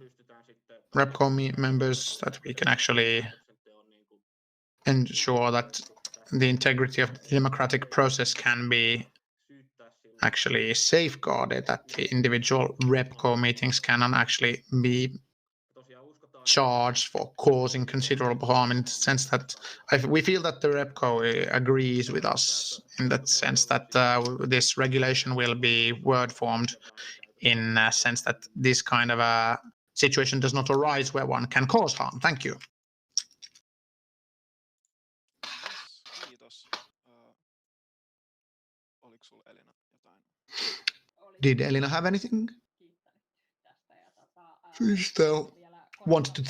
RepCo members, that we can actually ensure that the integrity of the democratic process can be actually safeguarded, that the individual RepCo meetings cannot actually be charged for causing considerable harm, in the sense that we feel that the RepCo agrees with us in that sense that this regulation will be word formed in a sense that this kind of a situation does not arise where one can cause harm. Thank you. Yes, kiitos. Oliko sulla Elina jotain? Did Elina have anything? She still wanted to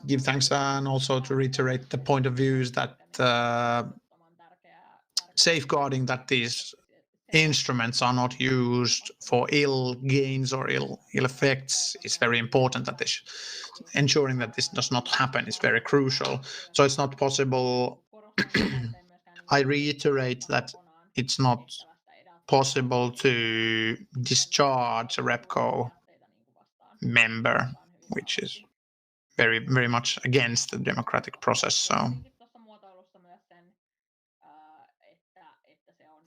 give thanks and also to reiterate the point of views that safeguarding that these instruments are not used for ill gains or ill effects is very important. That this ensuring that this does not happen is very crucial. So it's not possible. I reiterate that it's not possible to discharge a RepCo member, which is very, very much against the democratic process. So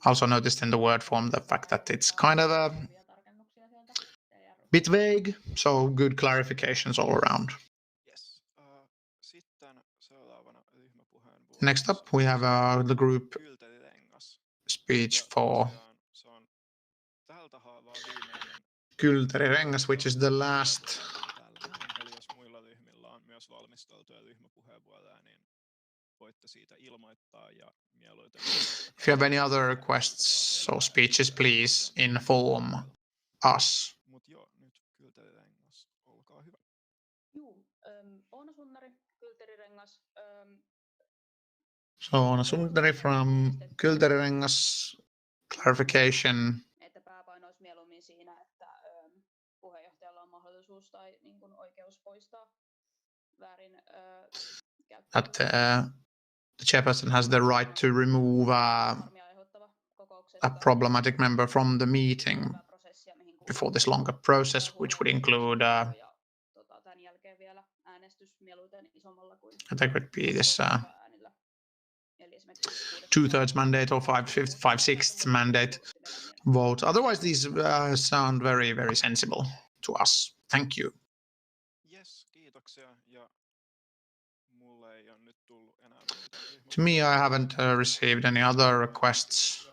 also noticed in the word form the fact that it's kind of a bit vague, so good clarifications all around. Yes. Sitten seuraavana ryhmäpuheenvuoro. Next up, we have the group speech for Kyltäri-Rengas, which is the last. Eli jos muilla ryhmillä on myös valmisteltuja ryhmäpuheenvuoroja, niin voitte siitä ilmoittaa ja mieluiten. If you have any other requests or speeches, please inform us. Mut joo, nyt Kyltäri-Rengas, olkaa hyvä. Oona Sunnari, Kyltäri-Rengas. So Oona Sunnari from Kyltäri-Rengas, clarification. Että pääpaino olisi mieluummin siinä, että puheenjohtajalla on mahdollisuus tai niin kuin oikeus poistaa väärin That the chairperson has the right to remove a problematic member from the meeting before this longer process, which would include that could be this 2/3 mandate or 5/6 mandate vote. Otherwise, these sound very, very sensible to us. Thank you. Yes, kiitoksia. Ja mulle ei ole nyt tullut enää muita To me, I haven't received any other requests.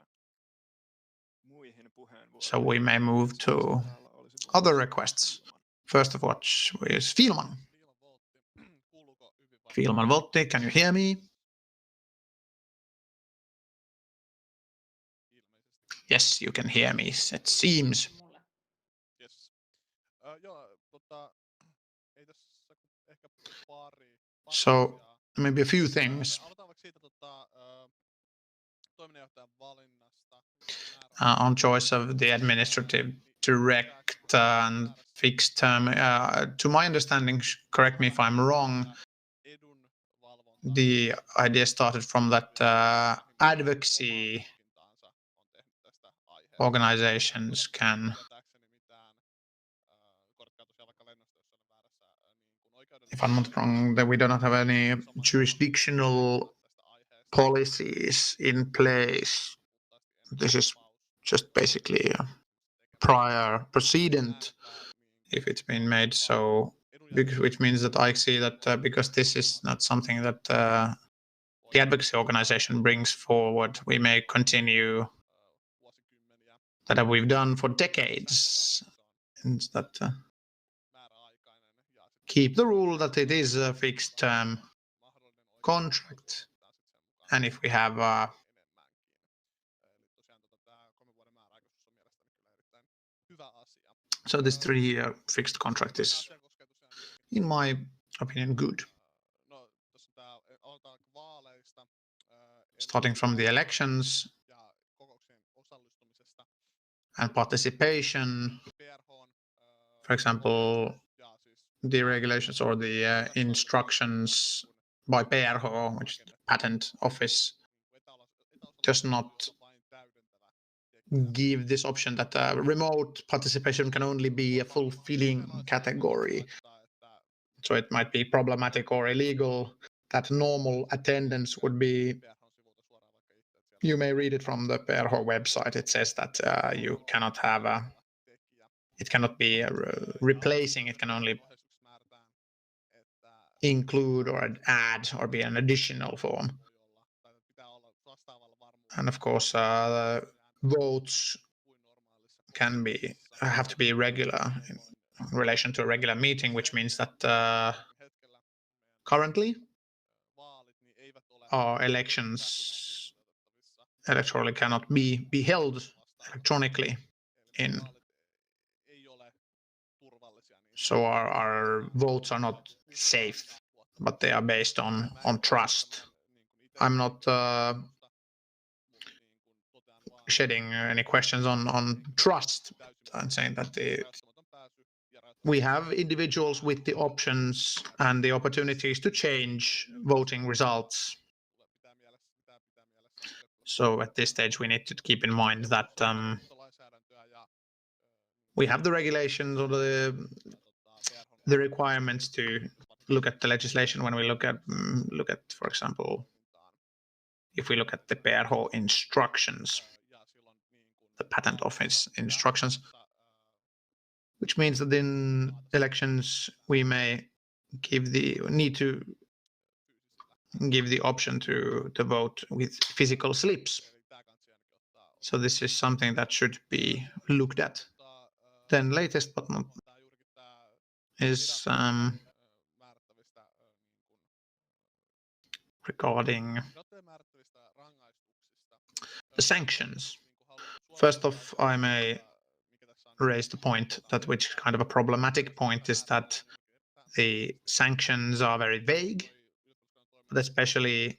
So we may move to other requests. First of which is Fielman. Fielman Votti, can you hear me? Yes, you can hear me, it seems. Yes. So maybe a few things. On choice of the administrative direct and fixed term. To my understanding, correct me if I'm wrong, the idea started from that advocacy organizations can, if I'm not wrong, that we do not have any jurisdictional policies in place. This is just basically a prior precedent if it's been made. So, which means that I see that because this is not something that the advocacy organization brings forward, we may continue that we've done for decades. And that keep the rule that it is a fixed term contract. And if we have so this 3-year fixed contract is, in my opinion, good. Starting from the elections and participation, for example, the regulations or the instructions by PRH, which is the patent office, does not give this option that remote participation can only be a fulfilling category. So it might be problematic or illegal that normal attendance would be. You may read it from the PRH website. It says that you cannot have it cannot be replacing, it can only include or add or be an additional form. And of course, the votes have to be regular in relation to a regular meeting, which means that currently our elections electorally cannot be held electronically in. So our votes are not safe, but they are based on trust. I'm not shedding any questions on trust. I'm saying that we have individuals with the options and the opportunities to change voting results. So at this stage, we need to keep in mind that we have the regulations or the requirements to look at the legislation when we look at, for example, if we look at the PRH instructions, the patent office instructions, which means that in elections we may need to give the option to vote with physical slips. So this is something that should be looked at. Then latest but not is regarding the sanctions. First off, I may raise the point that which kind of a problematic point is that the sanctions are very vague, but especially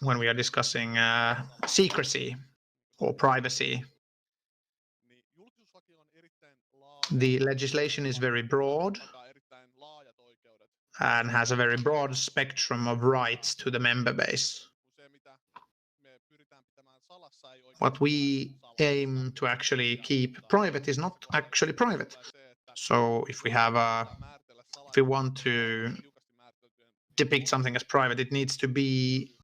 when we are discussing secrecy or privacy. The legislation is very broad and has a very broad spectrum of rights to the member base. What we aim to actually keep private is not actually private. So if we want to depict something as private, it needs to be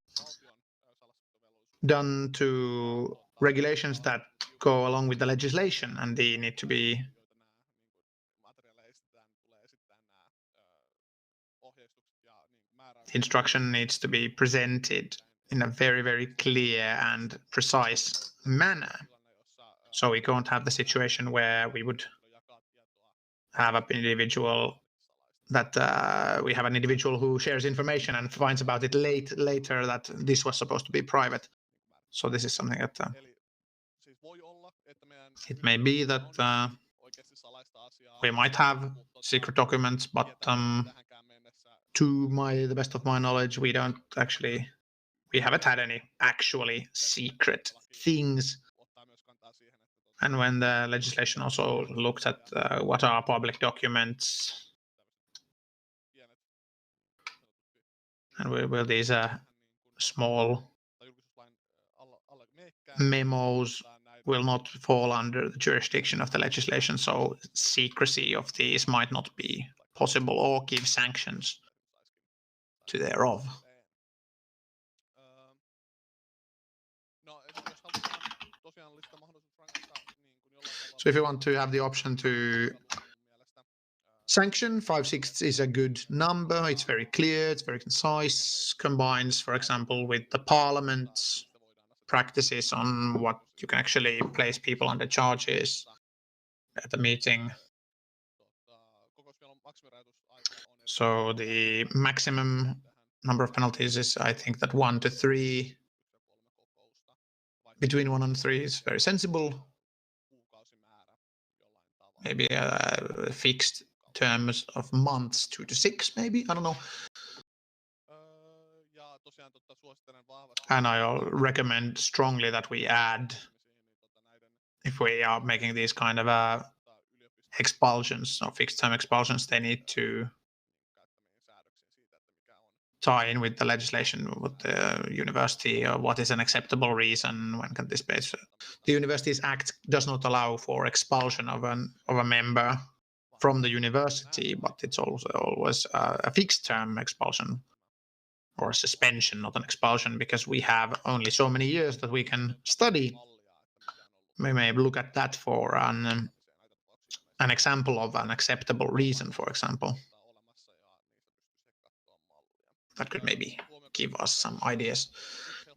done to regulations that go along with the legislation, and they need to be the instruction needs to be presented in a very, very clear and precise manner. So we can't have the situation where we would have an individual that we have an individual who shares information and finds about it later that this was supposed to be private. So this is something that it may be that we might have secret documents, but to the best of my knowledge, we haven't had any actually secret things. And when the legislation also looked at what are public documents, and will these small memos will not fall under the jurisdiction of the legislation, so secrecy of these might not be possible or give sanctions to thereof. So if you want to have the option to sanction, 5/6 is a good number. It's very clear, it's very concise, combines, for example, with the parliament's practices on what you can actually place people under charges at the meeting. So the maximum number of penalties is, I think, that 1 to 3. Between 1 and 3 is very sensible. Maybe fixed terms of months, 2 to 6, maybe. I don't know. And I recommend strongly that we add, if we are making these kind of expulsions or fixed term expulsions, they need to tie in with the legislation with the university, or what is an acceptable reason, when can this be. The Universities Act does not allow for expulsion of a member from the university, but it's also always a fixed term expulsion or a suspension, not an expulsion, because we have only so many years that we can study. We may look at that for an example of an acceptable reason, for example. That could maybe give us some ideas.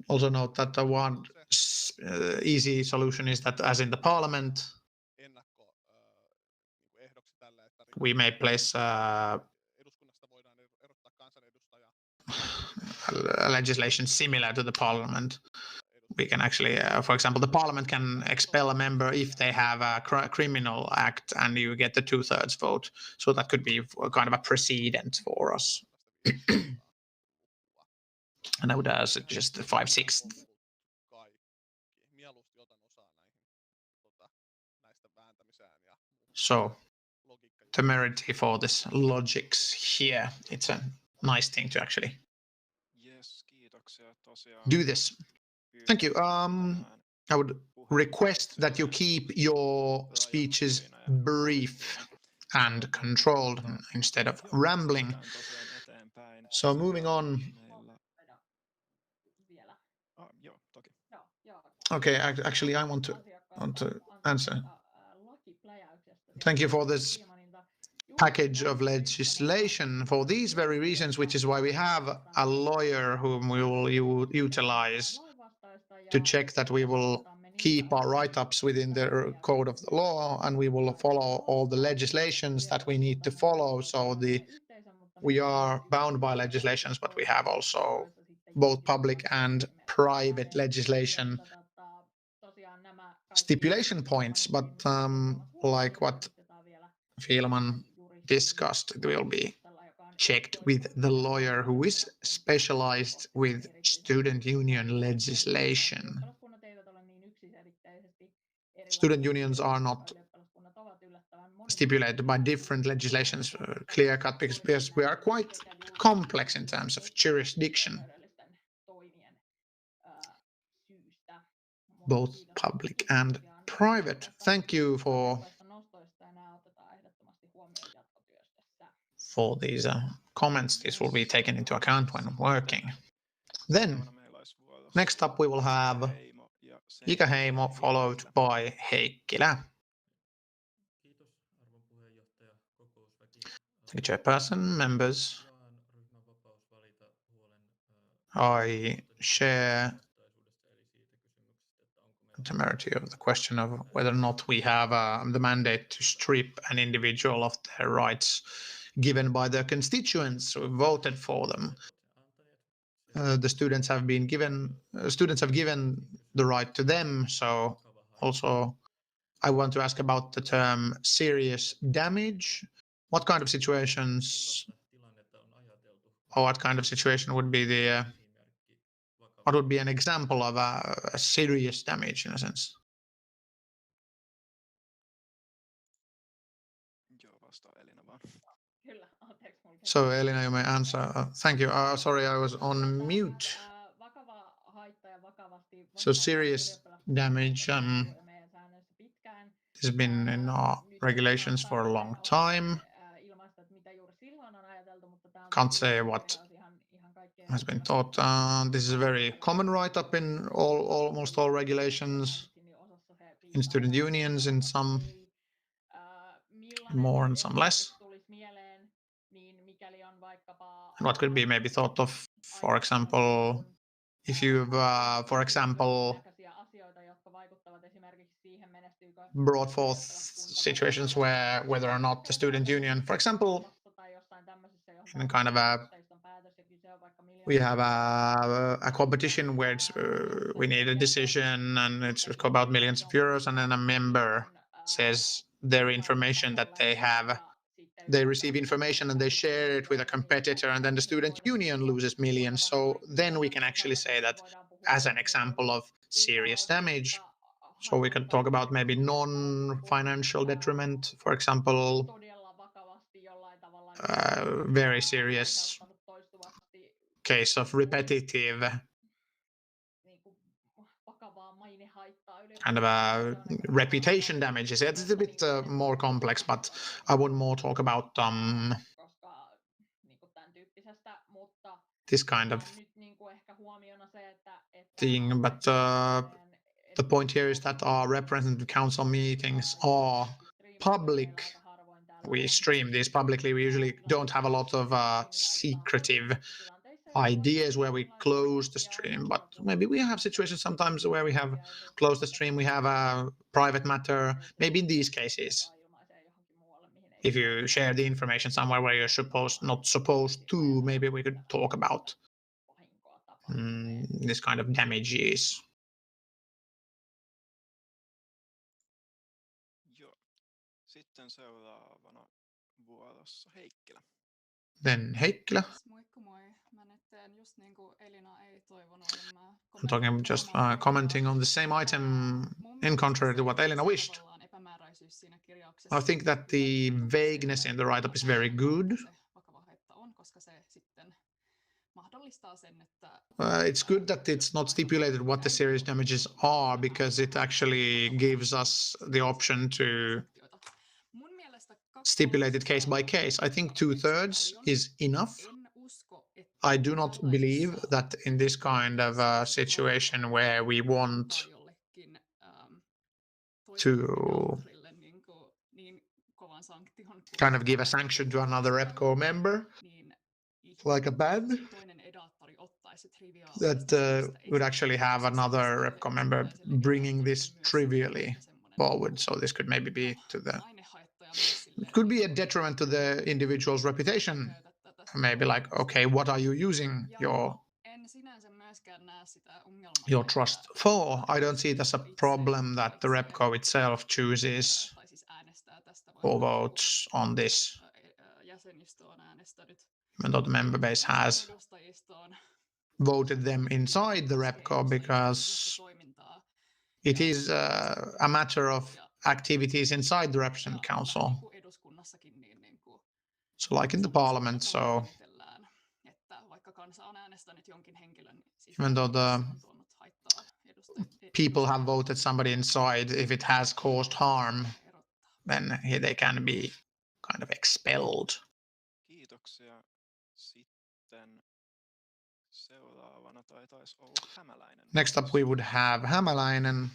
Also note that the one easy solution is that, as in the parliament, we may place a legislation similar to the parliament. We can actually, for example, the parliament can expel a member if they have a criminal act and you get the 2/3 vote. So that could be kind of a precedent for us. And I would suggest the 5/6. So temerity for this logics here. It's a nice thing to actually do this. Thank you. I would request that you keep your speeches brief and controlled instead of rambling. So moving on. Okay, actually, I want to answer. Thank you for this package of legislation for these very reasons, which is why we have a lawyer whom we will utilize to check that we will keep our write-ups within the code of the law, and we will follow all the legislations that we need to follow. So we are bound by legislations, but we have also both public and private legislation stipulation points. But like what Fielman discussed, it will be checked with the lawyer who is specialized with student union legislation. Student unions are not stipulated by different legislations clear cut, because we are quite complex in terms of jurisdiction, both public and private. Thank you for these comments. This will be taken into account when working. Then Next up we will have Ika Heimo followed by Heikkilä. The chairperson, members, I share the temerity of the question of whether or not we have the mandate to strip an individual of their rights given by their constituents who voted for them. The students have given the right to them, so also I want to ask about the term serious damage. What kind of situations, or what kind of situation would be what would be an example of a serious damage in a sense? So Elina, you may answer. Thank you. Sorry, I was on mute. So serious damage has been in our regulations for a long time. Can't say what has been taught. This is a very common write-up in almost all regulations, in student unions, in some more and some less. And what could be maybe thought of, for example, if you've, for example, brought forth situations where whether or not the student union, for example, in kind of we have a competition where we need a decision and it's about millions of euros, and then a member says their information that they receive information and they share it with a competitor, and then the student union loses millions. So then we can actually say that as an example of serious damage. So we can talk about maybe non-financial detriment, for example, very serious case of repetitive kind of reputation damages. It's a bit more complex, but I would more talk about this kind of thing. But the point here is that our representative council meetings are public. We stream these publicly. We usually don't have a lot of secretive ideas where we close the stream, but maybe we have situations sometimes where we have closed the stream, we have a private matter. Maybe in these cases, if you share the information somewhere where you're not supposed to, maybe we could talk about this kind of damages. Sitten seuraavana vuorossa Heikkilä. Then Heikkilä. Moikka moi. Mä nyt teen just niin kuin Elina ei toivonut, olen mä I'm talking just commenting on the same item in contrary to what Elina wished. I think that the vagueness in the write-up is very good. It's good that it's not stipulated what the serious damages are, because it actually gives us the option to stipulate it case by case. I think 2/3 is enough. I do not believe that in this kind of a situation where we want to kind of give a sanction to another RepCo member, like a ban, that would actually have another RepCo member bringing this trivially forward. So this could maybe be it could be a detriment to the individual's reputation. Maybe like, okay, what are you using your trust for? I don't see it as a problem that the RepCo itself chooses or votes on this, even though the member base has voted them inside the RepCo, because it is a matter of activities inside the representative council. So like in the parliament, so even though the people have voted somebody inside, if it has caused harm, then they can be kind of expelled. Kiitoksia. Sitten seuraavana Next up, we would have Hämäläinen.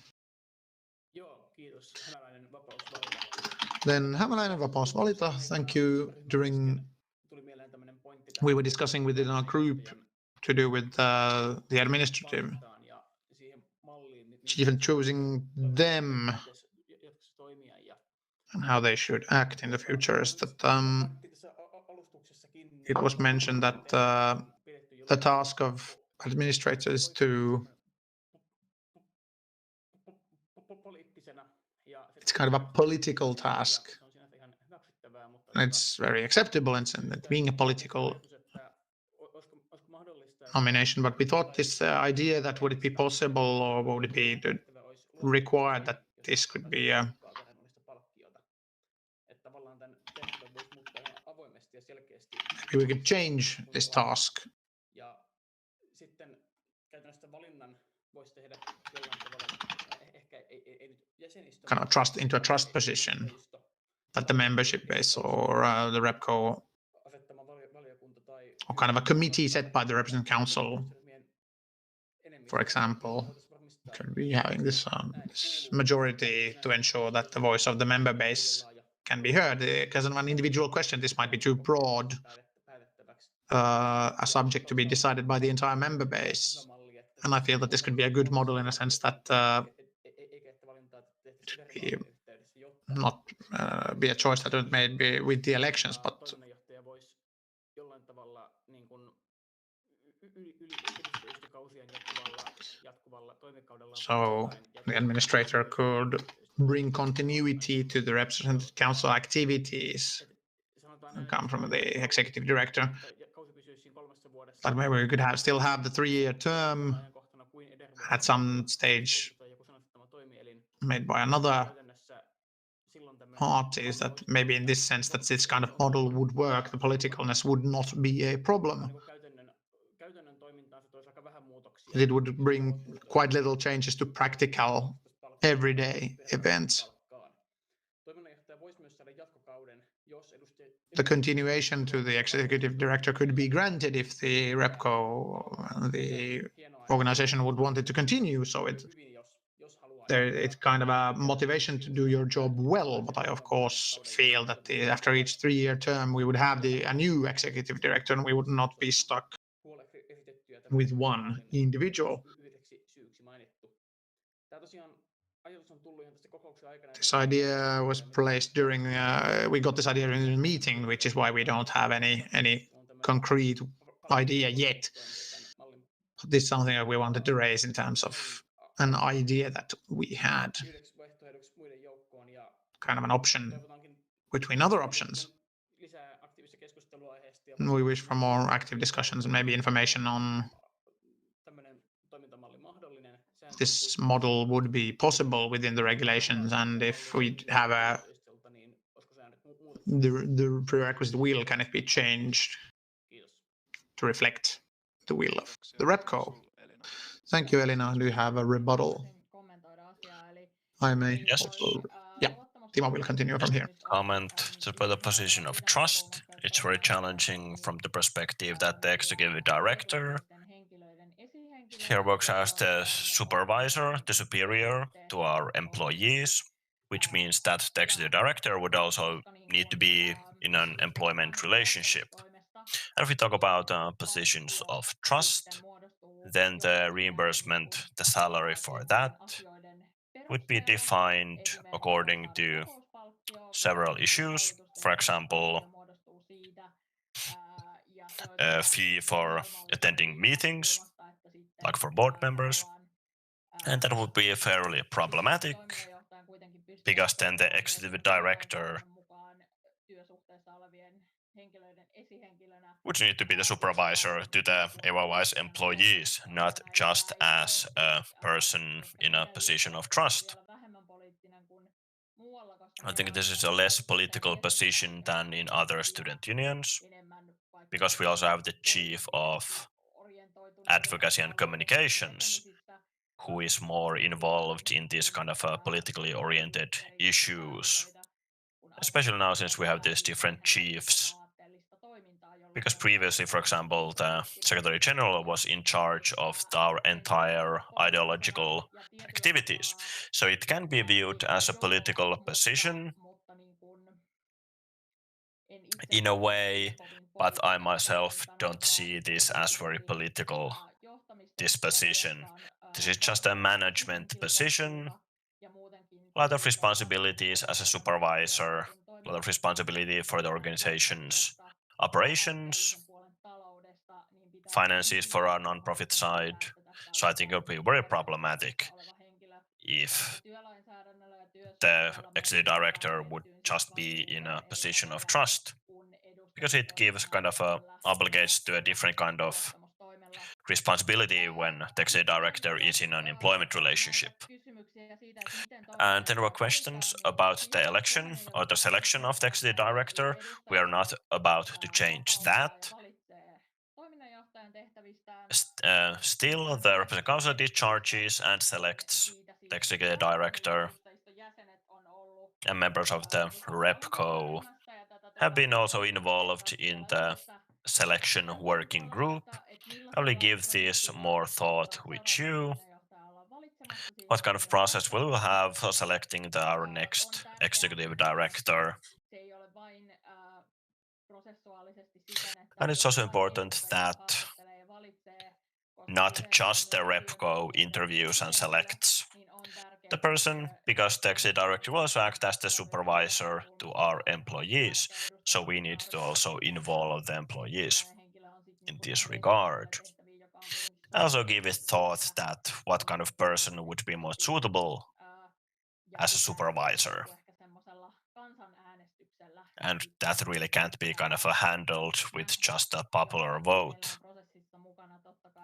Then Hämäläinen, vapaus valita. Thank you. We were discussing within our group to do with the administrative, even choosing them and how they should act in the future. Is that it was mentioned that the task of administrators to it's kind of a political task. It's very acceptable in being a political nomination, but we thought this idea that would it be possible or would it be required that this could be maybe we could change this task kind of trust into a trust position that the membership base or the RepCo or kind of a committee set by the representative council, for example, could be having this majority to ensure that the voice of the member base can be heard. Because on an individual question, this might be too broad a subject to be decided by the entire member base. And I feel that this could be a good model in a sense that it not be a choice that would made be with the elections, but so the administrator could bring continuity to the representative council activities and come from the executive director. But maybe we could still have the 3-year term at some stage made by another party. Is that maybe in this sense that this kind of model would work, the politicalness would not be a problem. It would bring quite little changes to practical everyday events. The continuation to the executive director could be granted if the RepCo, the organization would want it to continue. So it's kind of a motivation to do your job well. But I, of course, feel that after each 3-year term, we would have a new executive director and we would not be stuck with one individual. This idea was placed during, we got this idea during the meeting, which is why we don't have any concrete idea yet. But this is something that we wanted to raise in terms of an idea that we had, kind of an option between other options. And we wish for more active discussions and maybe information on this model would be possible within the regulations, and if we have the prerequisite will, can it be changed to reflect the will of the RepCo? Thank you, Elina. Do you have a rebuttal? I may. Yes. Also, yeah, Timo will continue from here. Comment to the position of trust. It's very challenging from the perspective that the executive director here works as the supervisor, the superior to our employees, which means that the executive director would also need to be in an employment relationship. And if we talk about positions of trust, then the reimbursement, the salary for that would be defined according to several issues. For example, a fee for attending meetings, like for board members. And that would be fairly problematic because then the executive director would need to be the supervisor to the AYY's employees, not just as a person in a position of trust. I think this is a less political position than in other student unions, because we also have the chief of Advocacy and Communications, who is more involved in these kind of politically oriented issues. Especially now, since we have these different chiefs because previously, for example, the Secretary General was in charge of our entire ideological activities. So it can be viewed as a political position in a way, but I myself don't see this as very political, this position. This is just a management position, a lot of responsibilities as a supervisor, a lot of responsibility for the organization's operations, finances for our non-profit side. So I think it would be very problematic if the executive director would just be in a position of trust, because it gives kind of obligates to a different kind of responsibility when the executive director is in an employment relationship. And there were questions about the election or the selection of the executive director. We are not about to change that. Still, the representative council discharges and selects the executive director, and members of the RepCo have been also involved in the selection working group. I will give this more thought with you. What kind of process will we have for selecting our next executive director? And it's also important that not just the RepCo interviews and selects the person, because the executive director will also act as the supervisor to our employees. So we need to also involve the employees in this regard. I also give it thought that what kind of person would be most suitable as a supervisor. And that really can't be kind of handled with just a popular vote,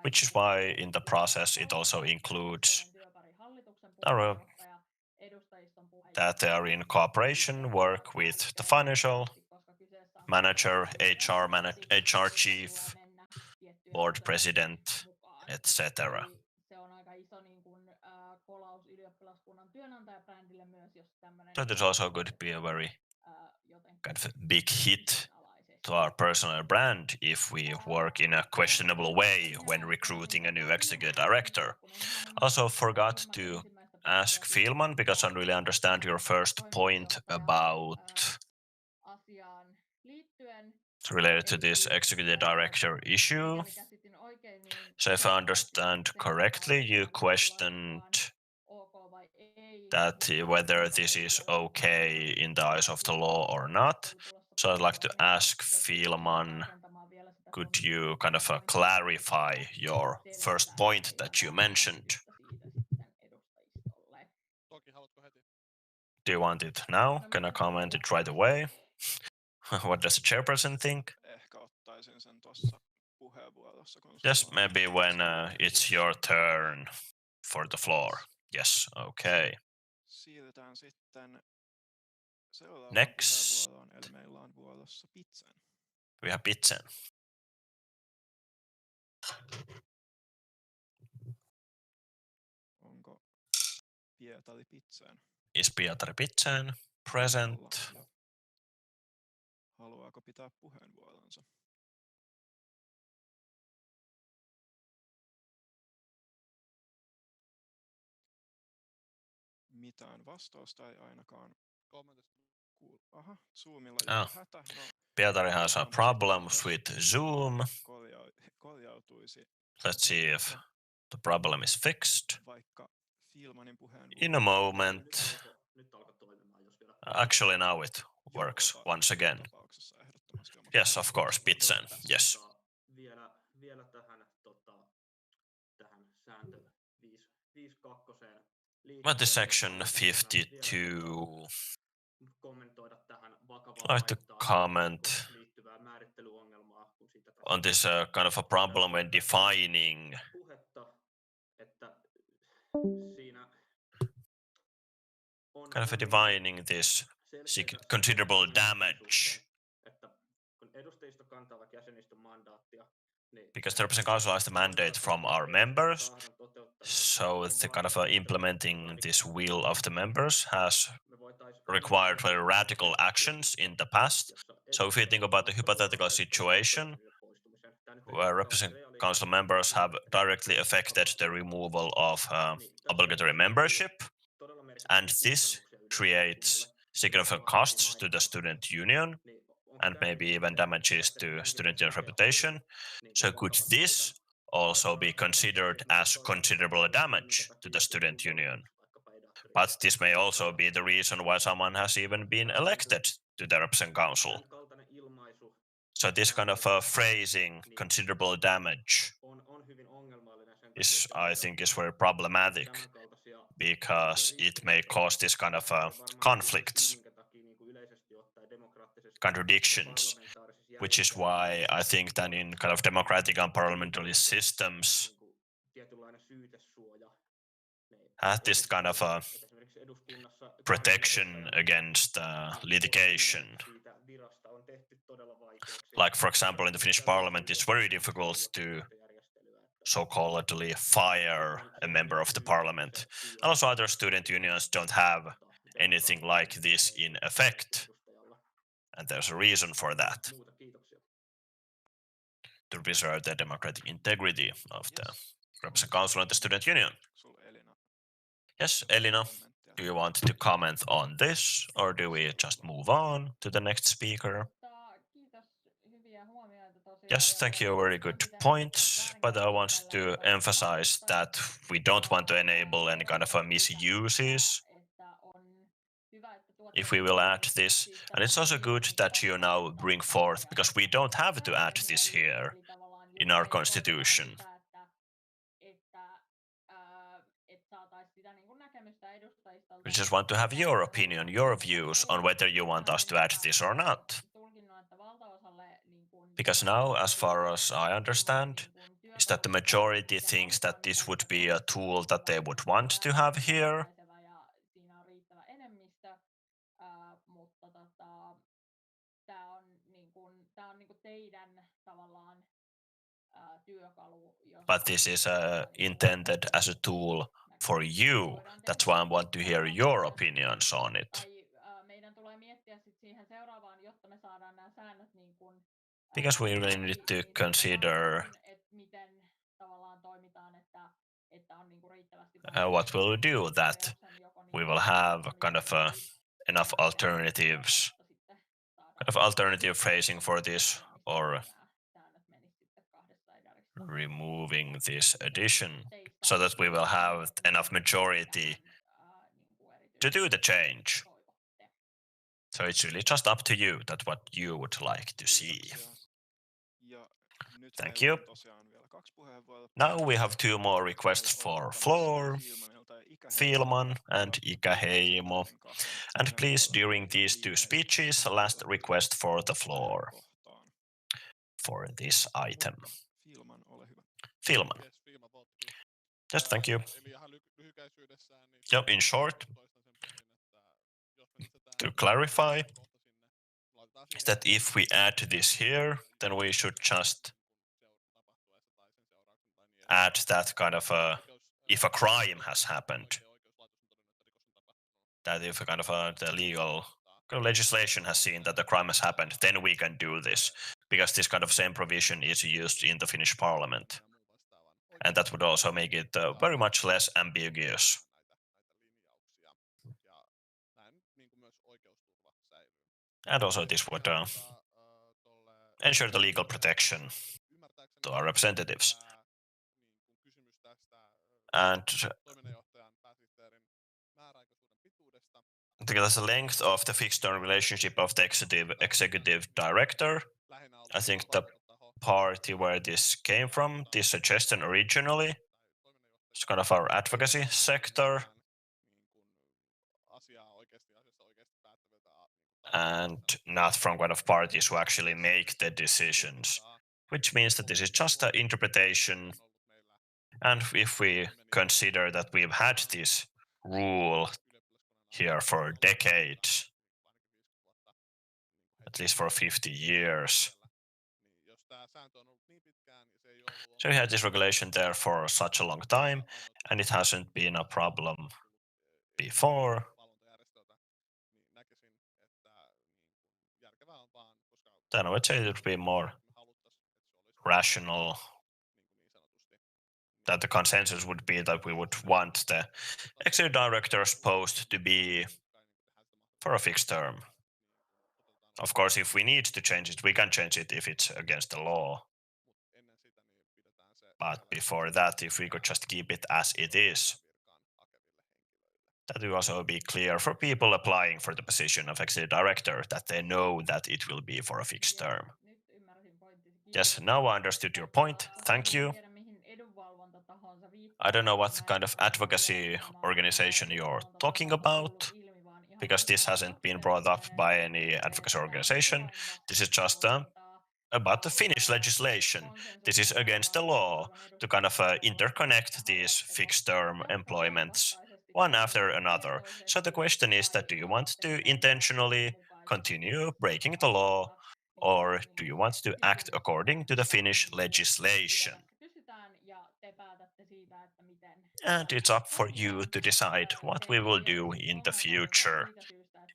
which is why in the process it also includes that they are in cooperation, work with the financial manager, HR chief, board president, etc. So this also could be a very kind of big hit to our personal brand if we work in a questionable way when recruiting a new executive director. Also forgot to ask Filman, because I don't really understand your first point about related to this executive director issue. So if I understand correctly, you questioned that whether this is okay in the eyes of the law or not. So I'd like to ask Filman, could you kind of clarify your first point that you mentioned? Do you want it now? Can I comment it right away? What does the chairperson think? Yes, maybe when it's your turn for the floor. Yes, okay. Next, we have Pitsen. Is Pietari Pitsen present? Haluaako pitää puheenvuoronsa? Mitään vastausta ei ainakaan kuulu. Aha, Zoomilla joku hätä. No, Pietari has a problems with Zoom. Let's see if the problem is fixed. In a moment. Actually, now it works once again. Yes, of course, Pitsen. Yes. Vielä tähän sääntö 5.2 What is section 52? I'd like to comment on this kind of a problem when defining this considerable damage. Because the representative council has the mandate from our members, so the kind of implementing this will of the members has required very radical actions in the past. So if you think about the hypothetical situation where representative council members have directly affected the removal of obligatory membership, and this creates significant costs to the student union and maybe even damages to student union reputation. So could this also be considered as considerable damage to the student union? But this may also be the reason why someone has even been elected to the representative council. So this kind of phrasing, considerable damage, is, I think, is very problematic because it may cause this kind of conflicts, contradictions, which is why I think that in kind of democratic and parliamentary systems have this kind of protection against litigation. Like, for example, in the Finnish parliament, it's very difficult to so-calledly fire a member of the parliament. And also other student unions don't have anything like this in effect. And there's a reason for that. To preserve the democratic integrity of the representative council and the student union. Yes, Elina, do you want to comment on this, or do we just move on to the next speaker? Yes, thank you, very good points, but I want to emphasize that we don't want to enable any kind of misuses if we will add this. And it's also good that you now bring forth, because we don't have to add this here in our constitution. We just want to have your opinion, your views on whether you want us to add this or not. Because now, as far as I understand, is that the majority thinks that this would be a tool that they would want to have here. But this is intended as a tool for you. That's why I want to hear your opinions on it. Because we really need to consider what we'll do, that we will have kind of enough alternatives, kind of alternative phrasing for this, or removing this addition, so that we will have enough majority to do the change. So it's really just up to you, that what you would like to see. Thank you. Now we have two more requests for floor, Filman and Ikäheimo. And please, during these two speeches, last request for the floor for this item. Filman. Yes, thank you. Yep, in short, to clarify, is that if we add this here, then we should just add that kind of if a crime has happened, that if a kind of the legal legislation has seen that the crime has happened, then we can do this, because this kind of same provision is used in the Finnish parliament. And that would also make it very much less ambiguous. And also this would ensure the legal protection to our representatives. And because the length of the fixed term relationship of the executive director, I think the party where this came from, this suggestion originally, it's kind of our advocacy sector. And not from kind of parties who actually make the decisions, which means that this is just an interpretation. And if we consider that we've had this rule here for decades, at least for 50 years, so we had this regulation there for such a long time, and it hasn't been a problem before. then I would say it would be more rational that the consensus would be that we would want the executive director's post to be for a fixed term. Of course, if we need to change it, we can change it if it's against the law. But before that, if we could just keep it as it is, that will also be clear for people applying for the position of executive director, that they know that it will be for a fixed term. Yes, now I understood your point. Thank you. I don't know what kind of advocacy organization you're talking about, because this hasn't been brought up by any advocacy organization. This is just about the Finnish legislation. This is against the law to kind of interconnect these fixed-term employments one after another. So the question is that, do you want to intentionally continue breaking the law, or do you want to act according to the Finnish legislation? And it's up for you to decide what we will do in the future.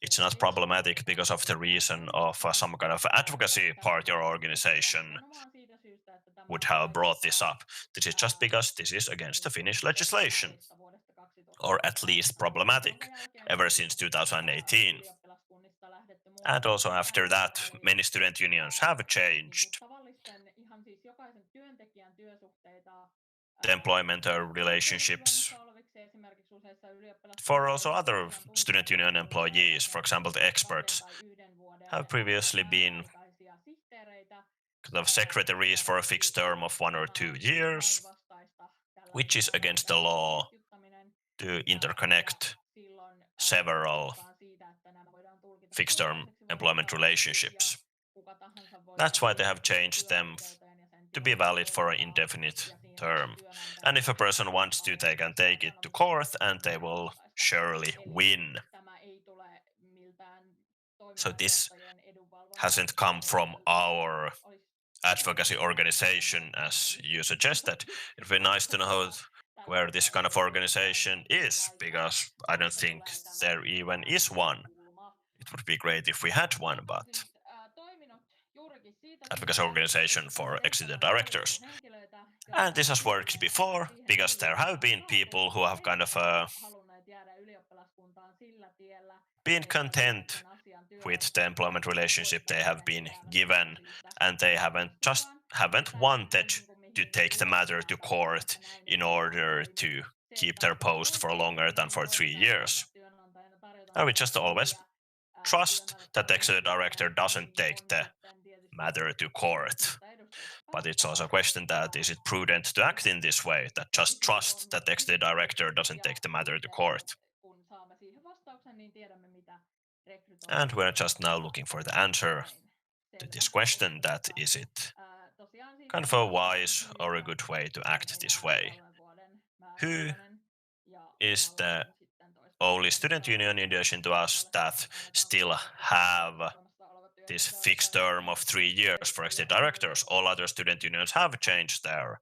It's not problematic because of the reason of some kind of advocacy party or organization would have brought this up. This is just because this is against the Finnish legislation, or at least problematic, ever since 2018. And also after that, many student unions have changed the employment relationships for also other student union employees. For example, the experts have previously been kind of secretaries for a fixed term of 1 or 2 years, which is against the law to interconnect several fixed-term employment relationships. That's why they have changed them to be valid for an indefinite term. And if a person wants to, they can take it to court and they will surely win. So this hasn't come from our advocacy organization, as you suggested. It would be nice to know where this kind of organization is, because I don't think there even is one. It would be great if we had one, but advocacy organization for executive directors. And this has worked before, because there have been people who have kind of been content with the employment relationship they have been given, and they haven't wanted to take the matter to court in order to keep their post for longer than for 3 years. And we just always trust that the executive director doesn't take the matter to court. But it's also a question that, is it prudent to act in this way, that just trust that the executive director doesn't take the matter to court? And we're just now looking for the answer to this question, that is it kind of a wise or a good way to act this way? Who is the only student union in addition to us that still have this fixed term of 3 years for executive directors? All other student unions have changed their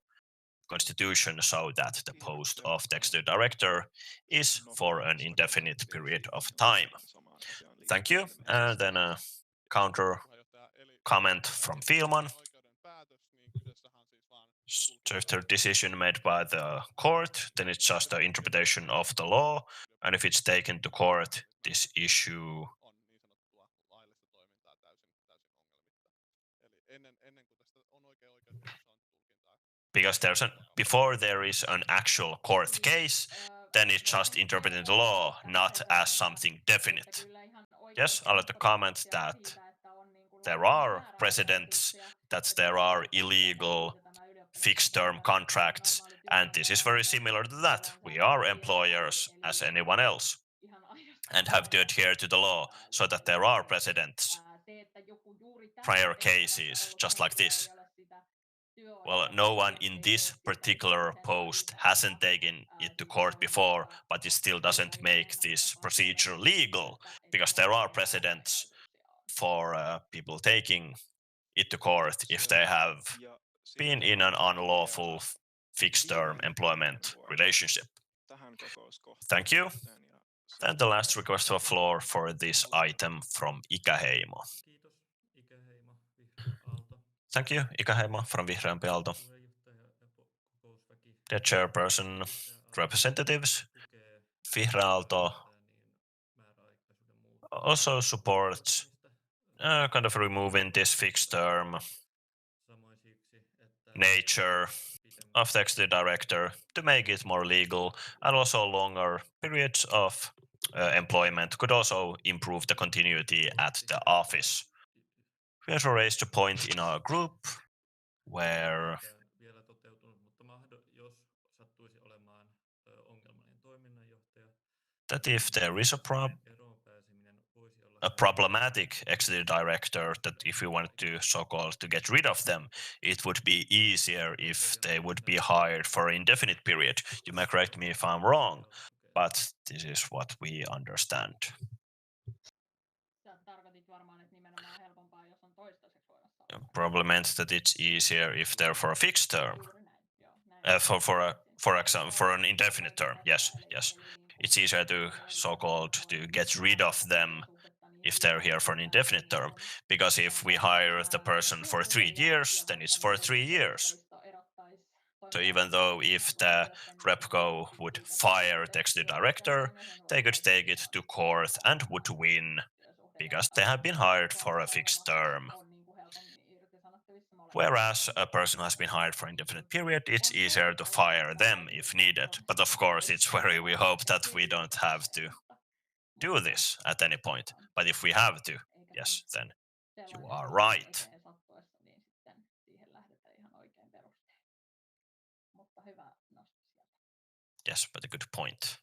constitution so that the post of the executive director is for an indefinite period of time. Thank you. And then a counter comment from Fielman. So if the decision made by the court, then it's just the interpretation of the law. And if it's taken to court, this issue because before there is an actual court case, then it's just interpreting the law, not as something definite. Yes, I'll let the comment that there are precedents, that there are illegal fixed-term contracts, and this is very similar to that. We are employers as anyone else and have to adhere to the law, so that there are precedents, prior cases, just like this. Well, no one in this particular post hasn't taken it to court before, but it still doesn't make this procedure legal, because there are precedents for people taking it to court if they have been in an unlawful fixed-term employment relationship. Thank you. And the last request for floor for this item from Ikäheimo. Thank you, Ikäheimo from Vihreämpi Aalto. The chairperson, representatives, Vihreä Aalto also supports kind of removing this fixed term nature of the executive director to make it more legal, and also longer periods of employment could also improve the continuity at the office. We also raised a point in our group where that if there is a problematic executive director, that if we wanted to so-called to get rid of them, it would be easier if they would be hired for an indefinite period. You may correct me if I'm wrong, but this is what we understand. Probably meant that it's easier if they're for a fixed term. For example, for an indefinite term. Yes. It's easier to so-called to get rid of them if they're here for an indefinite term, because if we hire the person for 3 years, then it's for 3 years. So even though if the Repco would fire the executive director, they could take it to court and would win, because they have been hired for a fixed term. Whereas a person has been hired for an indefinite period, it's easier to fire them if needed. But of course, we hope that we don't have to do this at any point. But if we have to, yes, then you are right. Yes, but a good point.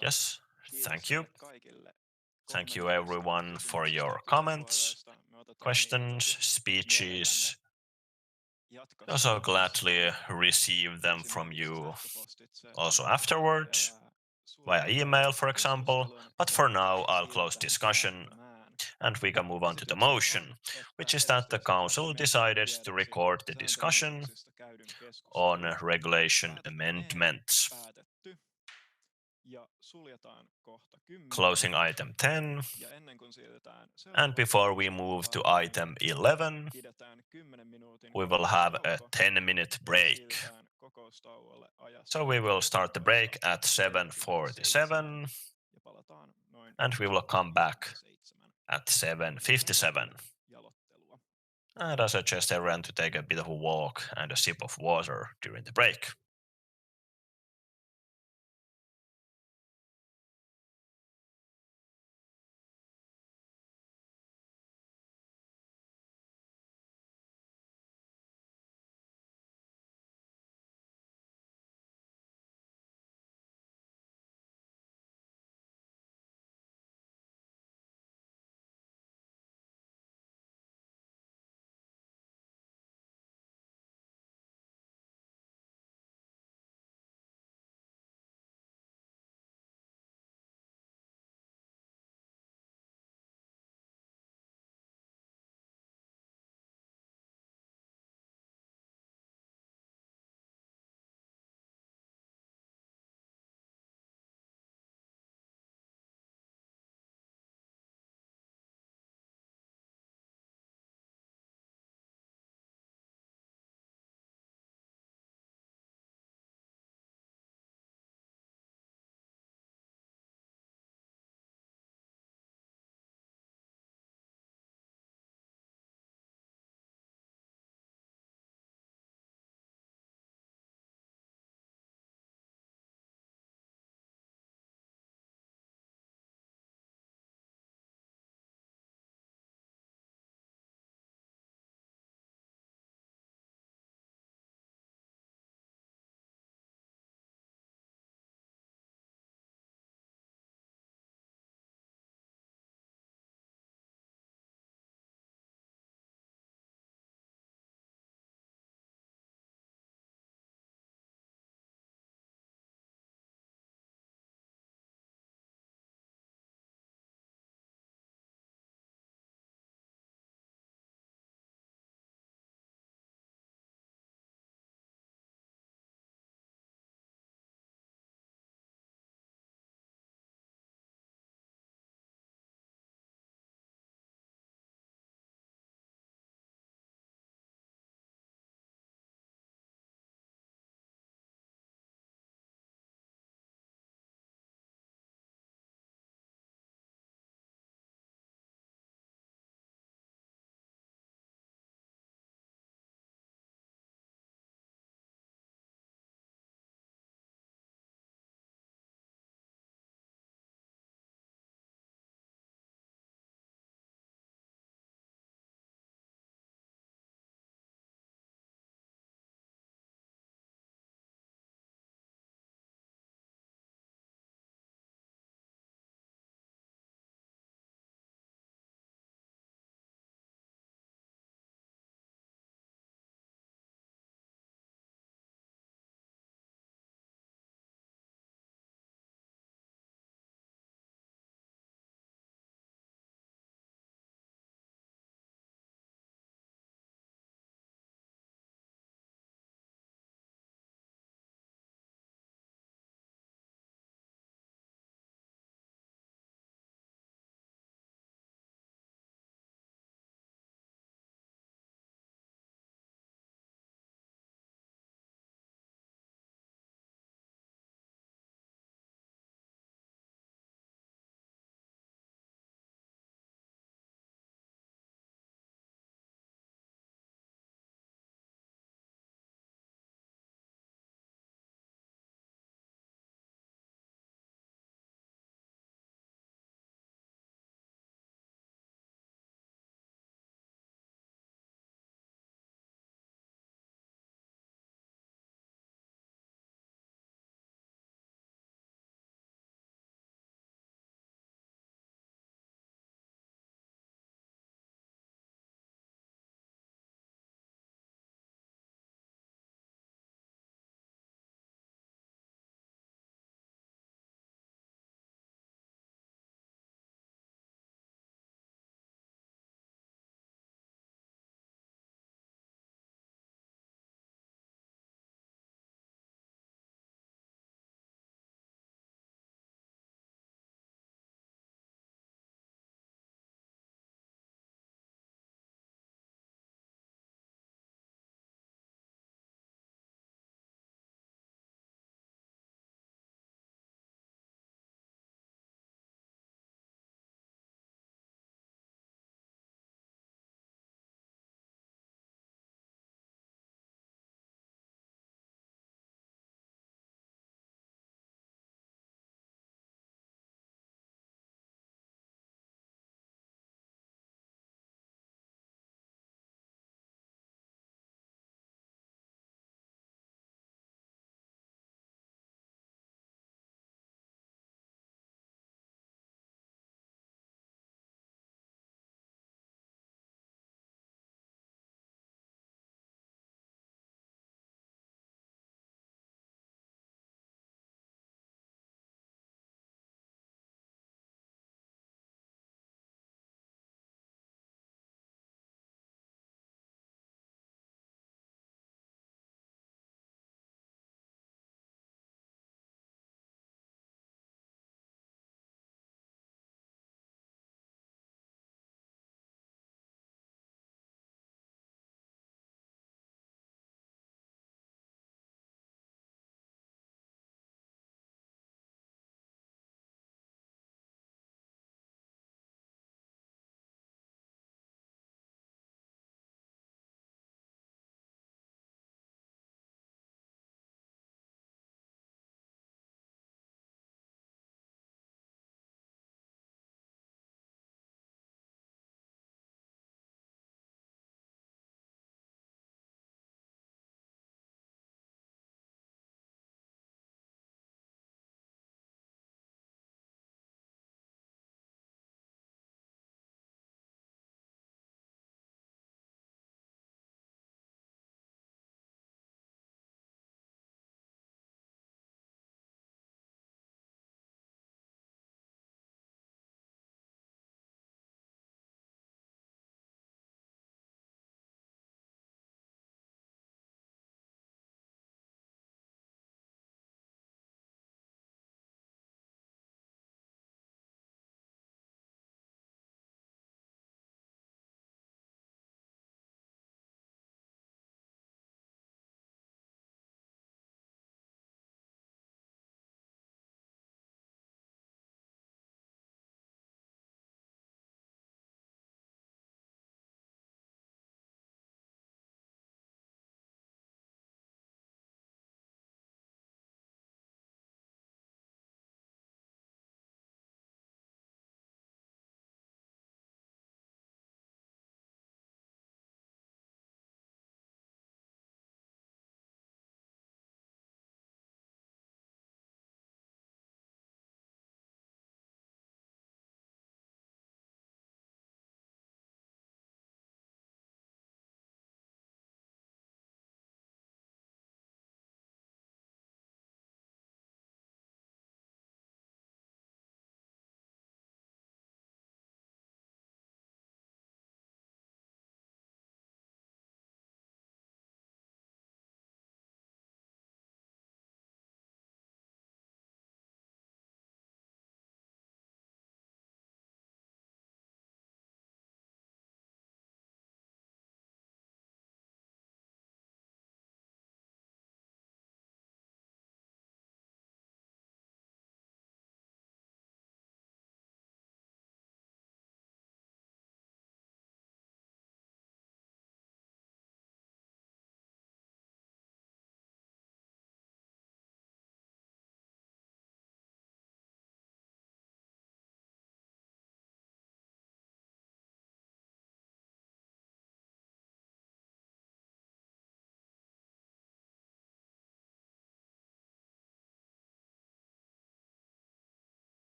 Yes, thank you. Thank you everyone for your comments, questions, speeches. I also gladly receive them from you also afterwards, via email, for example. But for now, I'll close discussion and we can move on to the motion, which is that the council decided to record the discussion on regulation amendments. Closing item 10. And before we move to item 11, we will have a 10-minute break. So we will start the break at 7:47 and we will come back at 7:57. And I suggest everyone to take a bit of a walk and a sip of water during the break.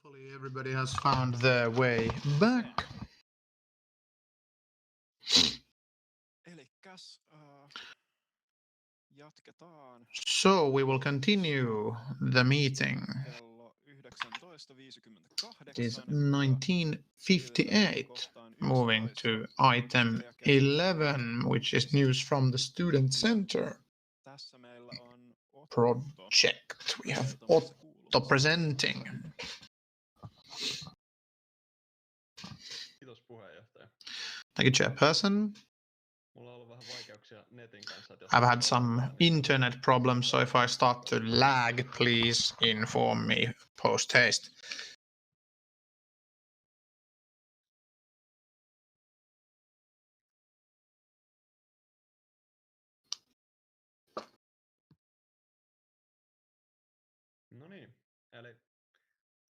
Hopefully everybody has found their way back. Elikkäs jatketaan. So we will continue the meeting. Kello 19:58. It is 19:58, moving to item 11, which is news from the Student Center Tässä meillä on project. We have Otto presenting. Kiitos puheenjohtaja. Thank you, Chairperson. Mulla on ollut vähän vaikeuksia netin kanssa. I've had some internet problems, so if I start to lag, please inform me post haste. No niin, eli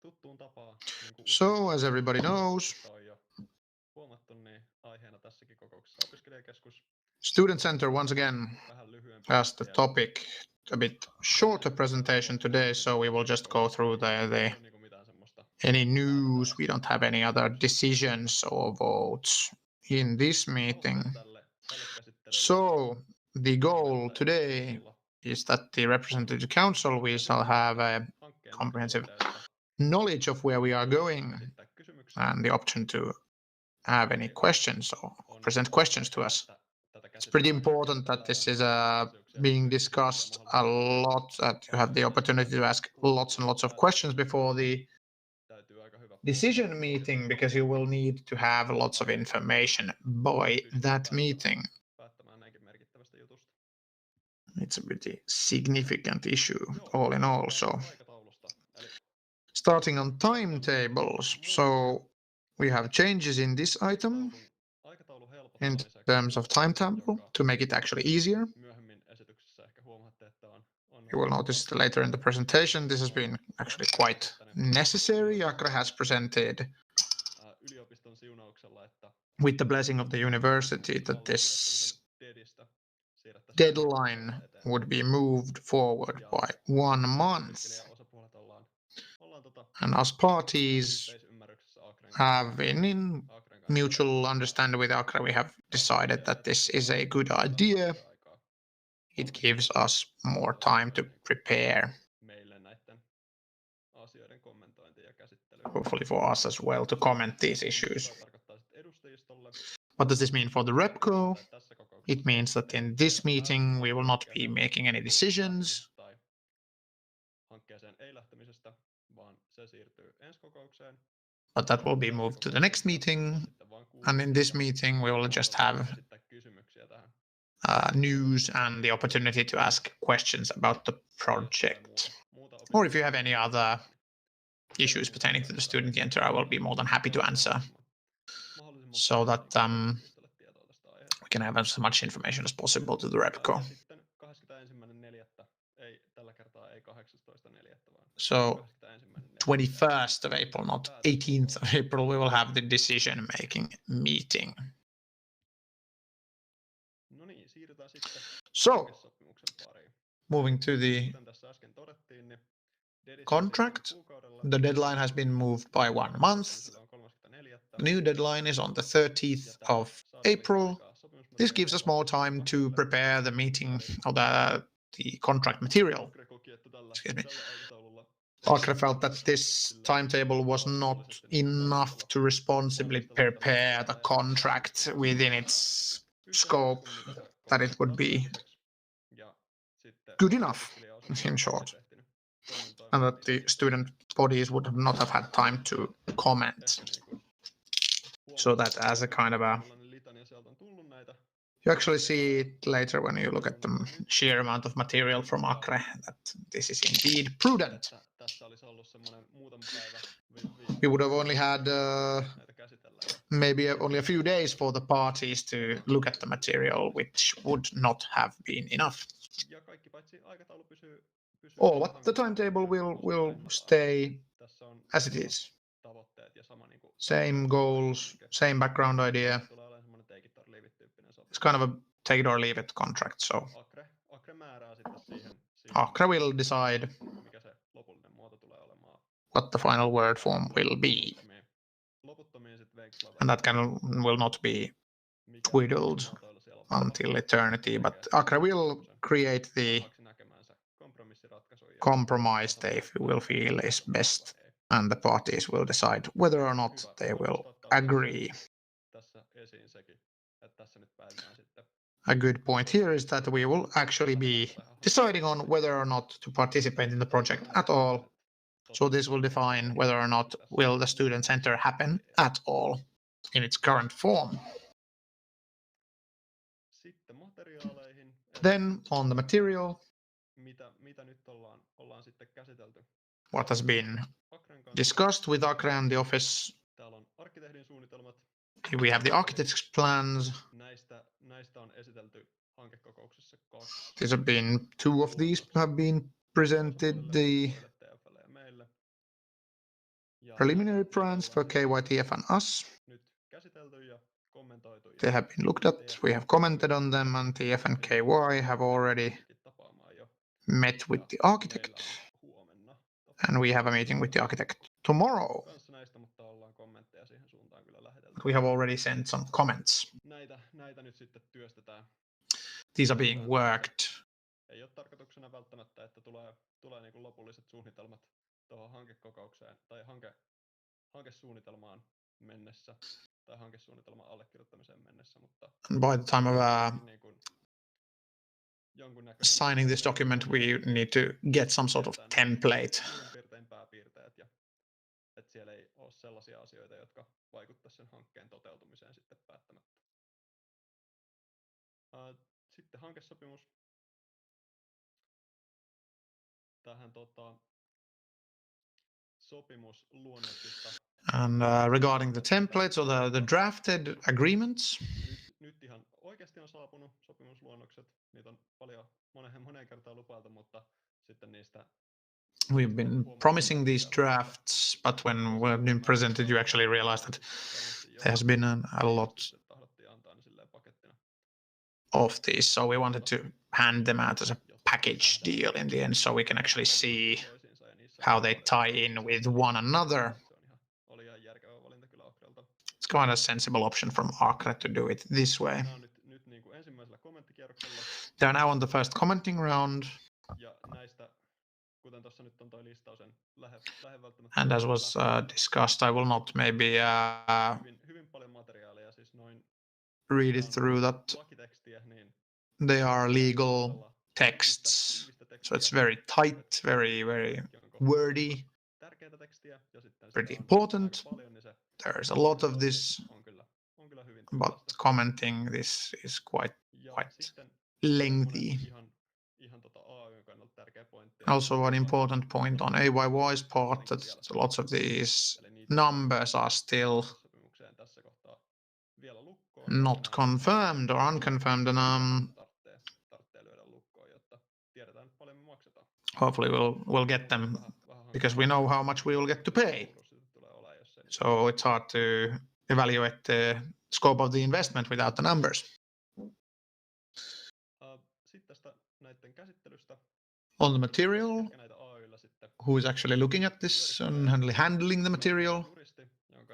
tuttuun tapaan. So, as everybody knows, On jo huomattu, niin aiheena tässäkin kokouksessa opiskelijakeskus. Student Center once again has the topic, a bit shorter presentation today, so we will just go through any news. We don't have any other decisions or votes in this meeting. So the goal today is that the representative council, we shall have a comprehensive knowledge of where we are going and the option to have any questions or present questions to us. It's pretty important that this is being discussed a lot, that you have the opportunity to ask lots and lots of questions before the decision meeting, because you will need to have lots of information by that meeting. It's a pretty significant issue all in all. So starting on timetables, so we have changes in this item in terms of timetable to make it actually easier. You will notice later in the presentation, this has been actually quite necessary. Akra has presented with the blessing of the university that this deadline would be moved forward by 1 month. And us parties have been in mutual understanding with Akra. We have decided that this is a good idea. It gives us more time to prepare. Hopefully for us as well to comment these issues. What does this mean for the RepCo? It means that in this meeting we will not be making any decisions. But that will be moved to the next meeting. And in this meeting we will just have news and the opportunity to ask questions about the project. Or if you have any other issues pertaining to the student center, I will be more than happy to answer, so that we can have as much information as possible to the RepCo. So 21st of April, not 18th of April, we will have the decision-making meeting. So, moving to the contract, the deadline has been moved by 1 month. The new deadline is on the 30th of April. This gives us more time to prepare the meeting or the contract material. Excuse me. Akra felt that this timetable was not enough to responsibly prepare the contract within its scope, that it would be good enough, in short, and that the student bodies would not have had time to comment. So that as a kind of a, you actually see it later when you look at the sheer amount of material from Akra, that this is indeed prudent. We would have only had maybe only a few days for the parties to look at the material, which would not have been enough. Or what the timetable will stay as it is. Same goals, same background idea. It's kind of a take it or leave it contract, so Akra will decide what the final word form will be. And that will not be twiddled until eternity, but Acre will create the compromise they will feel is best, and the parties will decide whether or not they will agree. A good point here is that we will actually be deciding on whether or not to participate in the project at all. So this will define whether or not will the student center happen at all in its current form. Then on the material, what has been discussed with Acre and the office. We have the architect's plans. These have been, two of these have been presented. The preliminary plans for KYTF and us. They have been looked at, we have commented on them, and TF and KY have already met with the architect. And we have a meeting with the architect tomorrow. We have already sent some comments. These are being worked. Ei ole tarkoituksena välttämättä, että tulee niin kuin lopulliset suunnitelmat tuohon hankekokoukseen tai hankesuunnitelmaan mennessä tai hankesuunnitelman allekirjoittamiseen mennessä, mutta by the time of signing this document, we need to get some sort of template. Pääpiirteet ja että siellä ei ole sellaisia asioita, jotka vaikuttaisivat sen hankkeen toteutumiseen sitten päättämättä. Sitten hankesopimus. Tähän sopimusluonnoksista. And regarding the templates or the drafted agreements. Nyt ihan oikeasti on saapunut sopimusluonnokset. Niitä on paljon moneen kertaan lupailtu, mutta sitten niistä we've been promising these drafts, but when we've been presented, you actually realize that there has been a lot of these. So we wanted to hand them out as a package deal in the end, so we can actually see how they tie in with one another. It's quite a sensible option from Acre to do it this way. They're now on the first commenting round. And as was discussed, I will not maybe read it through that. They are legal texts, so it's very tight, very, very wordy, pretty important. There's a lot of this, but commenting this is quite lengthy. Also an important point on AYY's part that lots of these numbers are still not confirmed or unconfirmed, and hopefully we'll get them because we know how much we will get to pay. So it's hard to evaluate the scope of the investment without the numbers. On the material, who is actually looking at this and handling the material?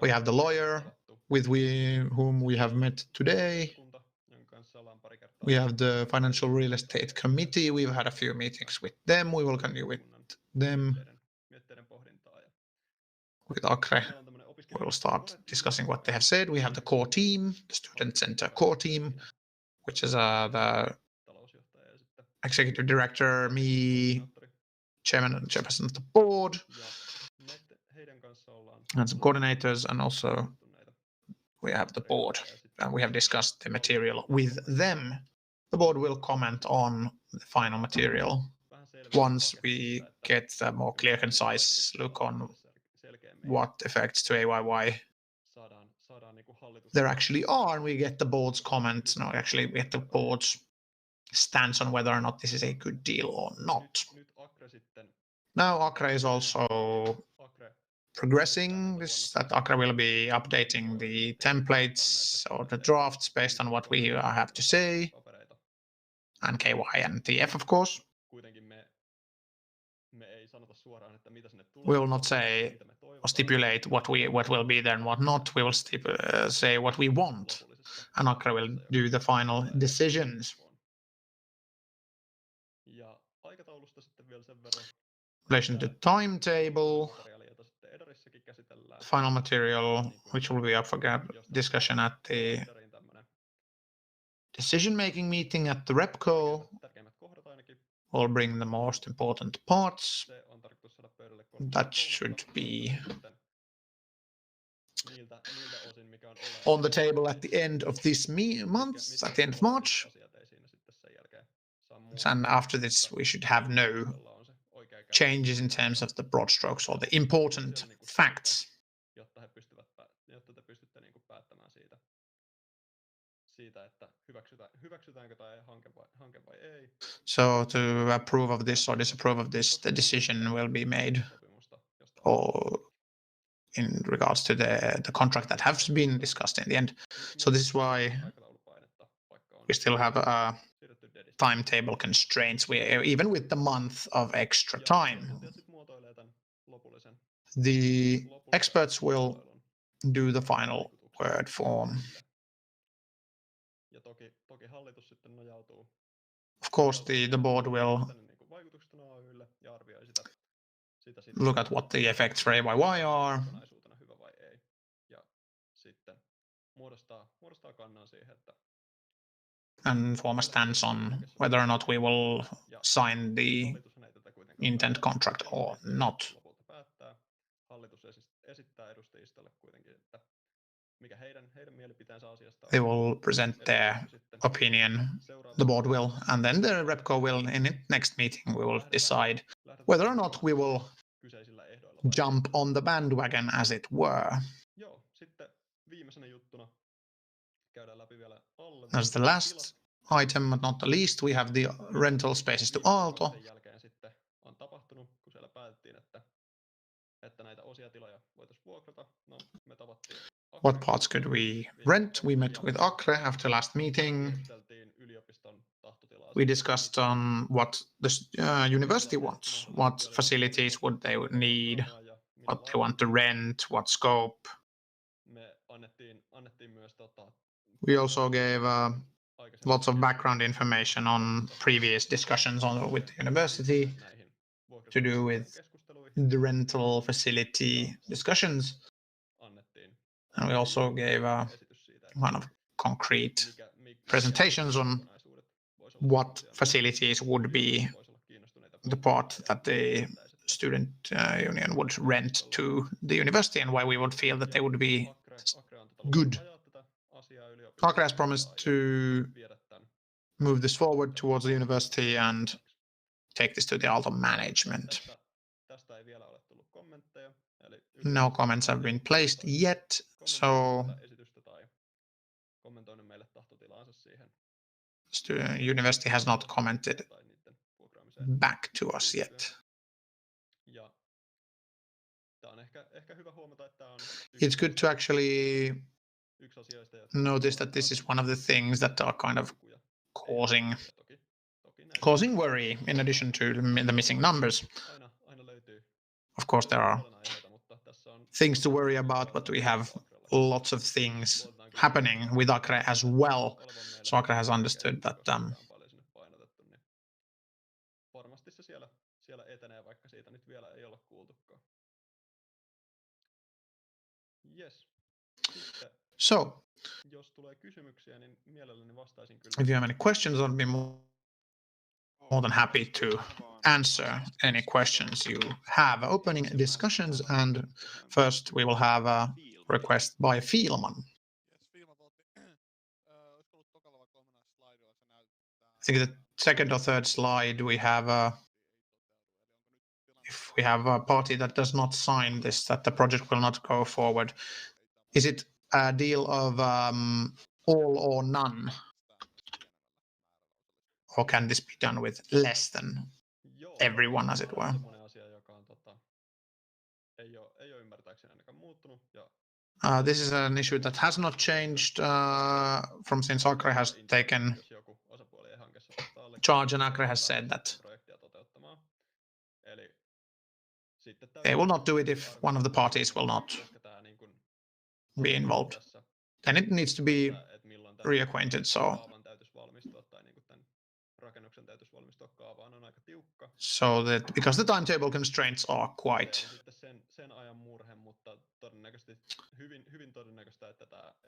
We have the lawyer with whom we have met today. We have the Financial Real Estate Committee. We've had a few meetings with them. We will continue with them. With Acre, we will start discussing what they have said. We have the core team, the Student Center core team, which is the executive director, me, chairman and chairperson of the board, and some coordinators, and also we have the board, and we have discussed the material with them. The board will comment on the final material once we get a more clear, concise look on what effects to AYY there actually are, and we get the board's comments. No, actually we get the board's stance on whether or not this is a good deal or not. Now Acre is also progressing this, that Acre will be updating the templates or the drafts based on what we have to say, and KY and TF of course. We will not say or stipulate what will be there and what not. We will say what we want, and ACRE will do the final decisions. In relation to timetable, final material, which will be up for discussion at the decision-making meeting at the RepCo, will bring the most important parts. That should be on the table at the end of this month, at the end of March. And after this, we should have no changes in terms of the broad strokes or the important facts. So to approve of this or disapprove of this, the decision will be made or in regards to the contract that has been discussed in the end. So this is why we still have timetable constraints. Even with the month of extra time, the experts will do the final word form. Of course, the board will look at what the effects for AYYE are. And form a stance on whether or not we will sign the intent contract or not. They will present their opinion, the board will, and then the RepCo will, in its next meeting, we will decide whether or not we will jump on the bandwagon, as it were. As the last item, but not the least, we have the rental spaces to Aalto. What parts could we rent? We met with ACRE after last meeting. We discussed on what the university wants, what facilities would they need, what they want to rent, what scope. We also gave lots of background information on previous discussions with the university to do with the rental facility discussions. And we also gave kind of concrete presentations on what facilities would be the part that the student union would rent to the university and why we would feel that they would be good. ACRE has promised to move this forward towards the university and take this to the Aalto management. No comments have been placed yet, so the university has not commented back to us yet. It's good to actually notice that this is one of the things that are kind of causing worry, in addition to the missing numbers. Of course, there are things to worry about, but we have lots of things happening with ACRE as well. So ACRE has understood that so if you have any questions, I'll be more than happy to answer any questions you have. Opening discussions, and first we will have a request by Fielman. I think the second or third slide we have if we have a party that does not sign this, that the project will not go forward. Is it a deal of all or none? Or can this be done with less than everyone, as it were? This is an issue that has not changed from since ACRE has taken charge, and ACRE has said that They will not do it if one of the parties will not be involved. Then it needs to be reacquainted. So that because the timetable constraints are quite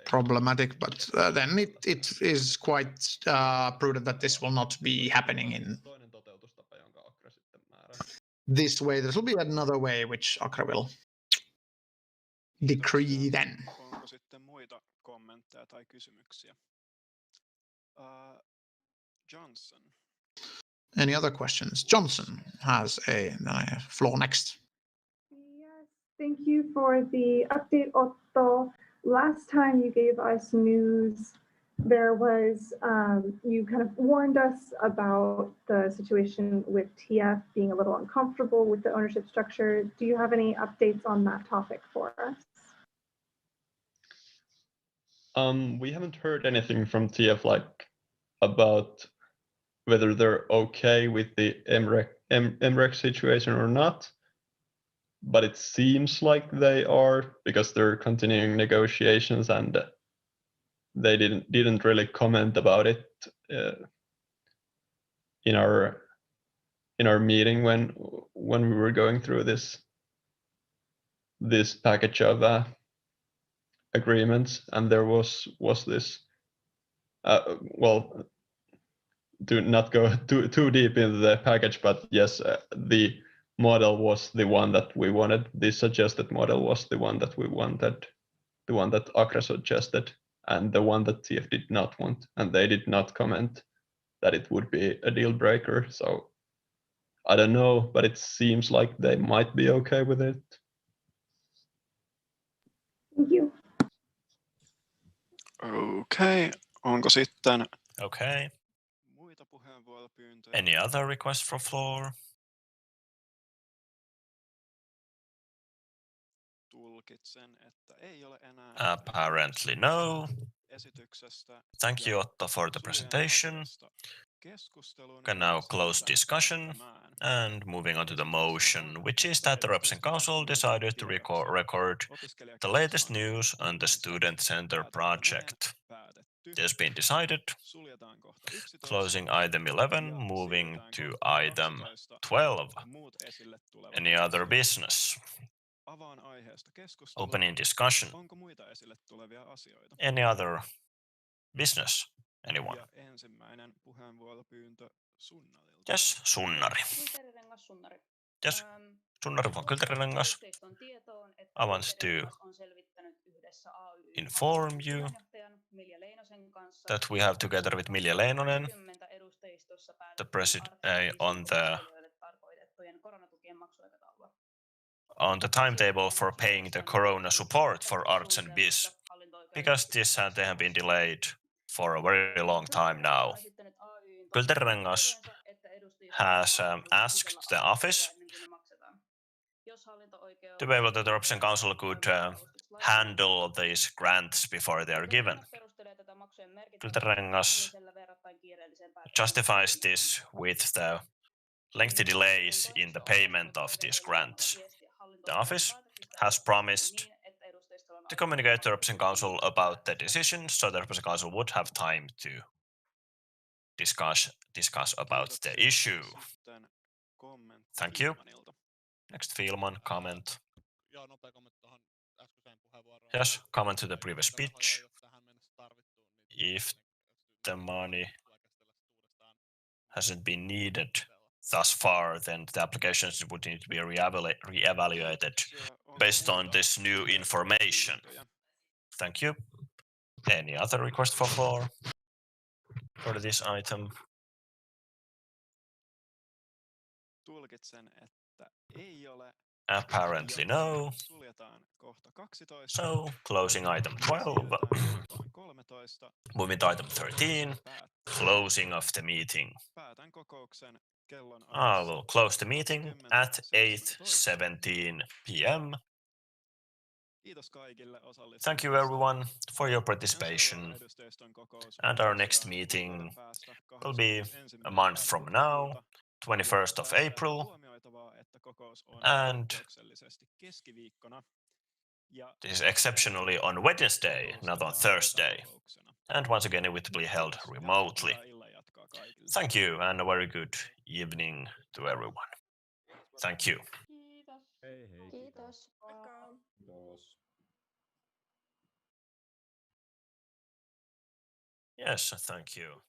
problematic, but then it is quite prudent that this will not be happening in this way. This will be another way which Akra will decree then. Onko sitten muita kommentteja tai kysymyksiä? Johnson. Any other questions? Johnson has a floor next. Yes, thank you for the update, Otto. Last time you gave us news, there was, you kind of warned us about the situation with TF being a little uncomfortable with the ownership structure. Do you have any updates on that topic for us? We haven't heard anything from TF about whether they're okay with the MREC situation or not, but it seems like they are because they're continuing negotiations, and they didn't really comment about it in our meeting when we were going through this package of agreements, and there was this well, do not go too deep into the package, but yes, the model was the one that we wanted. The suggested model was the one that we wanted, the one that Akra suggested, and the one that TF did not want, and they did not comment that it would be a deal breaker. So I don't know, but it seems like they might be okay with it. Thank you. Okay. Onko sitten Okay. muita puheenvuoropyyntöjä? Any other requests for floor? Tulkitsen, että ei ole enää Apparently no. esityksestä. Thank you, Otto, for the presentation. Can now close discussion and moving on to the motion, which is that the Reps Council decided to record the latest news on the Student Center project. It has been decided. Closing item 11, moving to item 12. Any other business? Opening discussion. Onko muita esille tulevia asioita? Any other business? Anyone? Ja ensimmäinen puheenvuoropyyntö Sunnarilta. Yes, Sunnari. Kulterirengas Sunnari. Yes, Sunnari von Kulterirengas. I want to inform you that we have together with Milja Leinonen the on the timetable for paying the corona support for arts and biz, because this they have been delayed for a very long time now. Kulterirengas has asked the office to be able that the Reps Council could handle these grants before they are given. Kulterirengas justifies this with the lengthy delays in the payment of these grants. The office has promised to communicate to the Reps Council about the decision, so the Reps Council would have time to discuss about the issue. Thank you. Next, Filman, comment. Yes, comment to the previous speech. If the money hasn't been needed thus far, then the applications would need to be re-evaluated based on this new information. Thank you. Any other request for floor for this item? Tulkitsen, että ei ole. Apparently no. So, closing item 12. Moving to item 13. Closing of the meeting. I will close the meeting at 8:17 p.m. Thank you everyone for your participation, and our next meeting will be a month from now, 21st of April. että kokous on And poikkeuksellisesti keskiviikkona. this is exceptionally on Wednesday, not on Thursday. And once again, it will be held remotely. Thank you, and a very good evening to everyone. Thank you. Kiitos. Hei hei. Kiitos. Kiitos. Yes, thank you.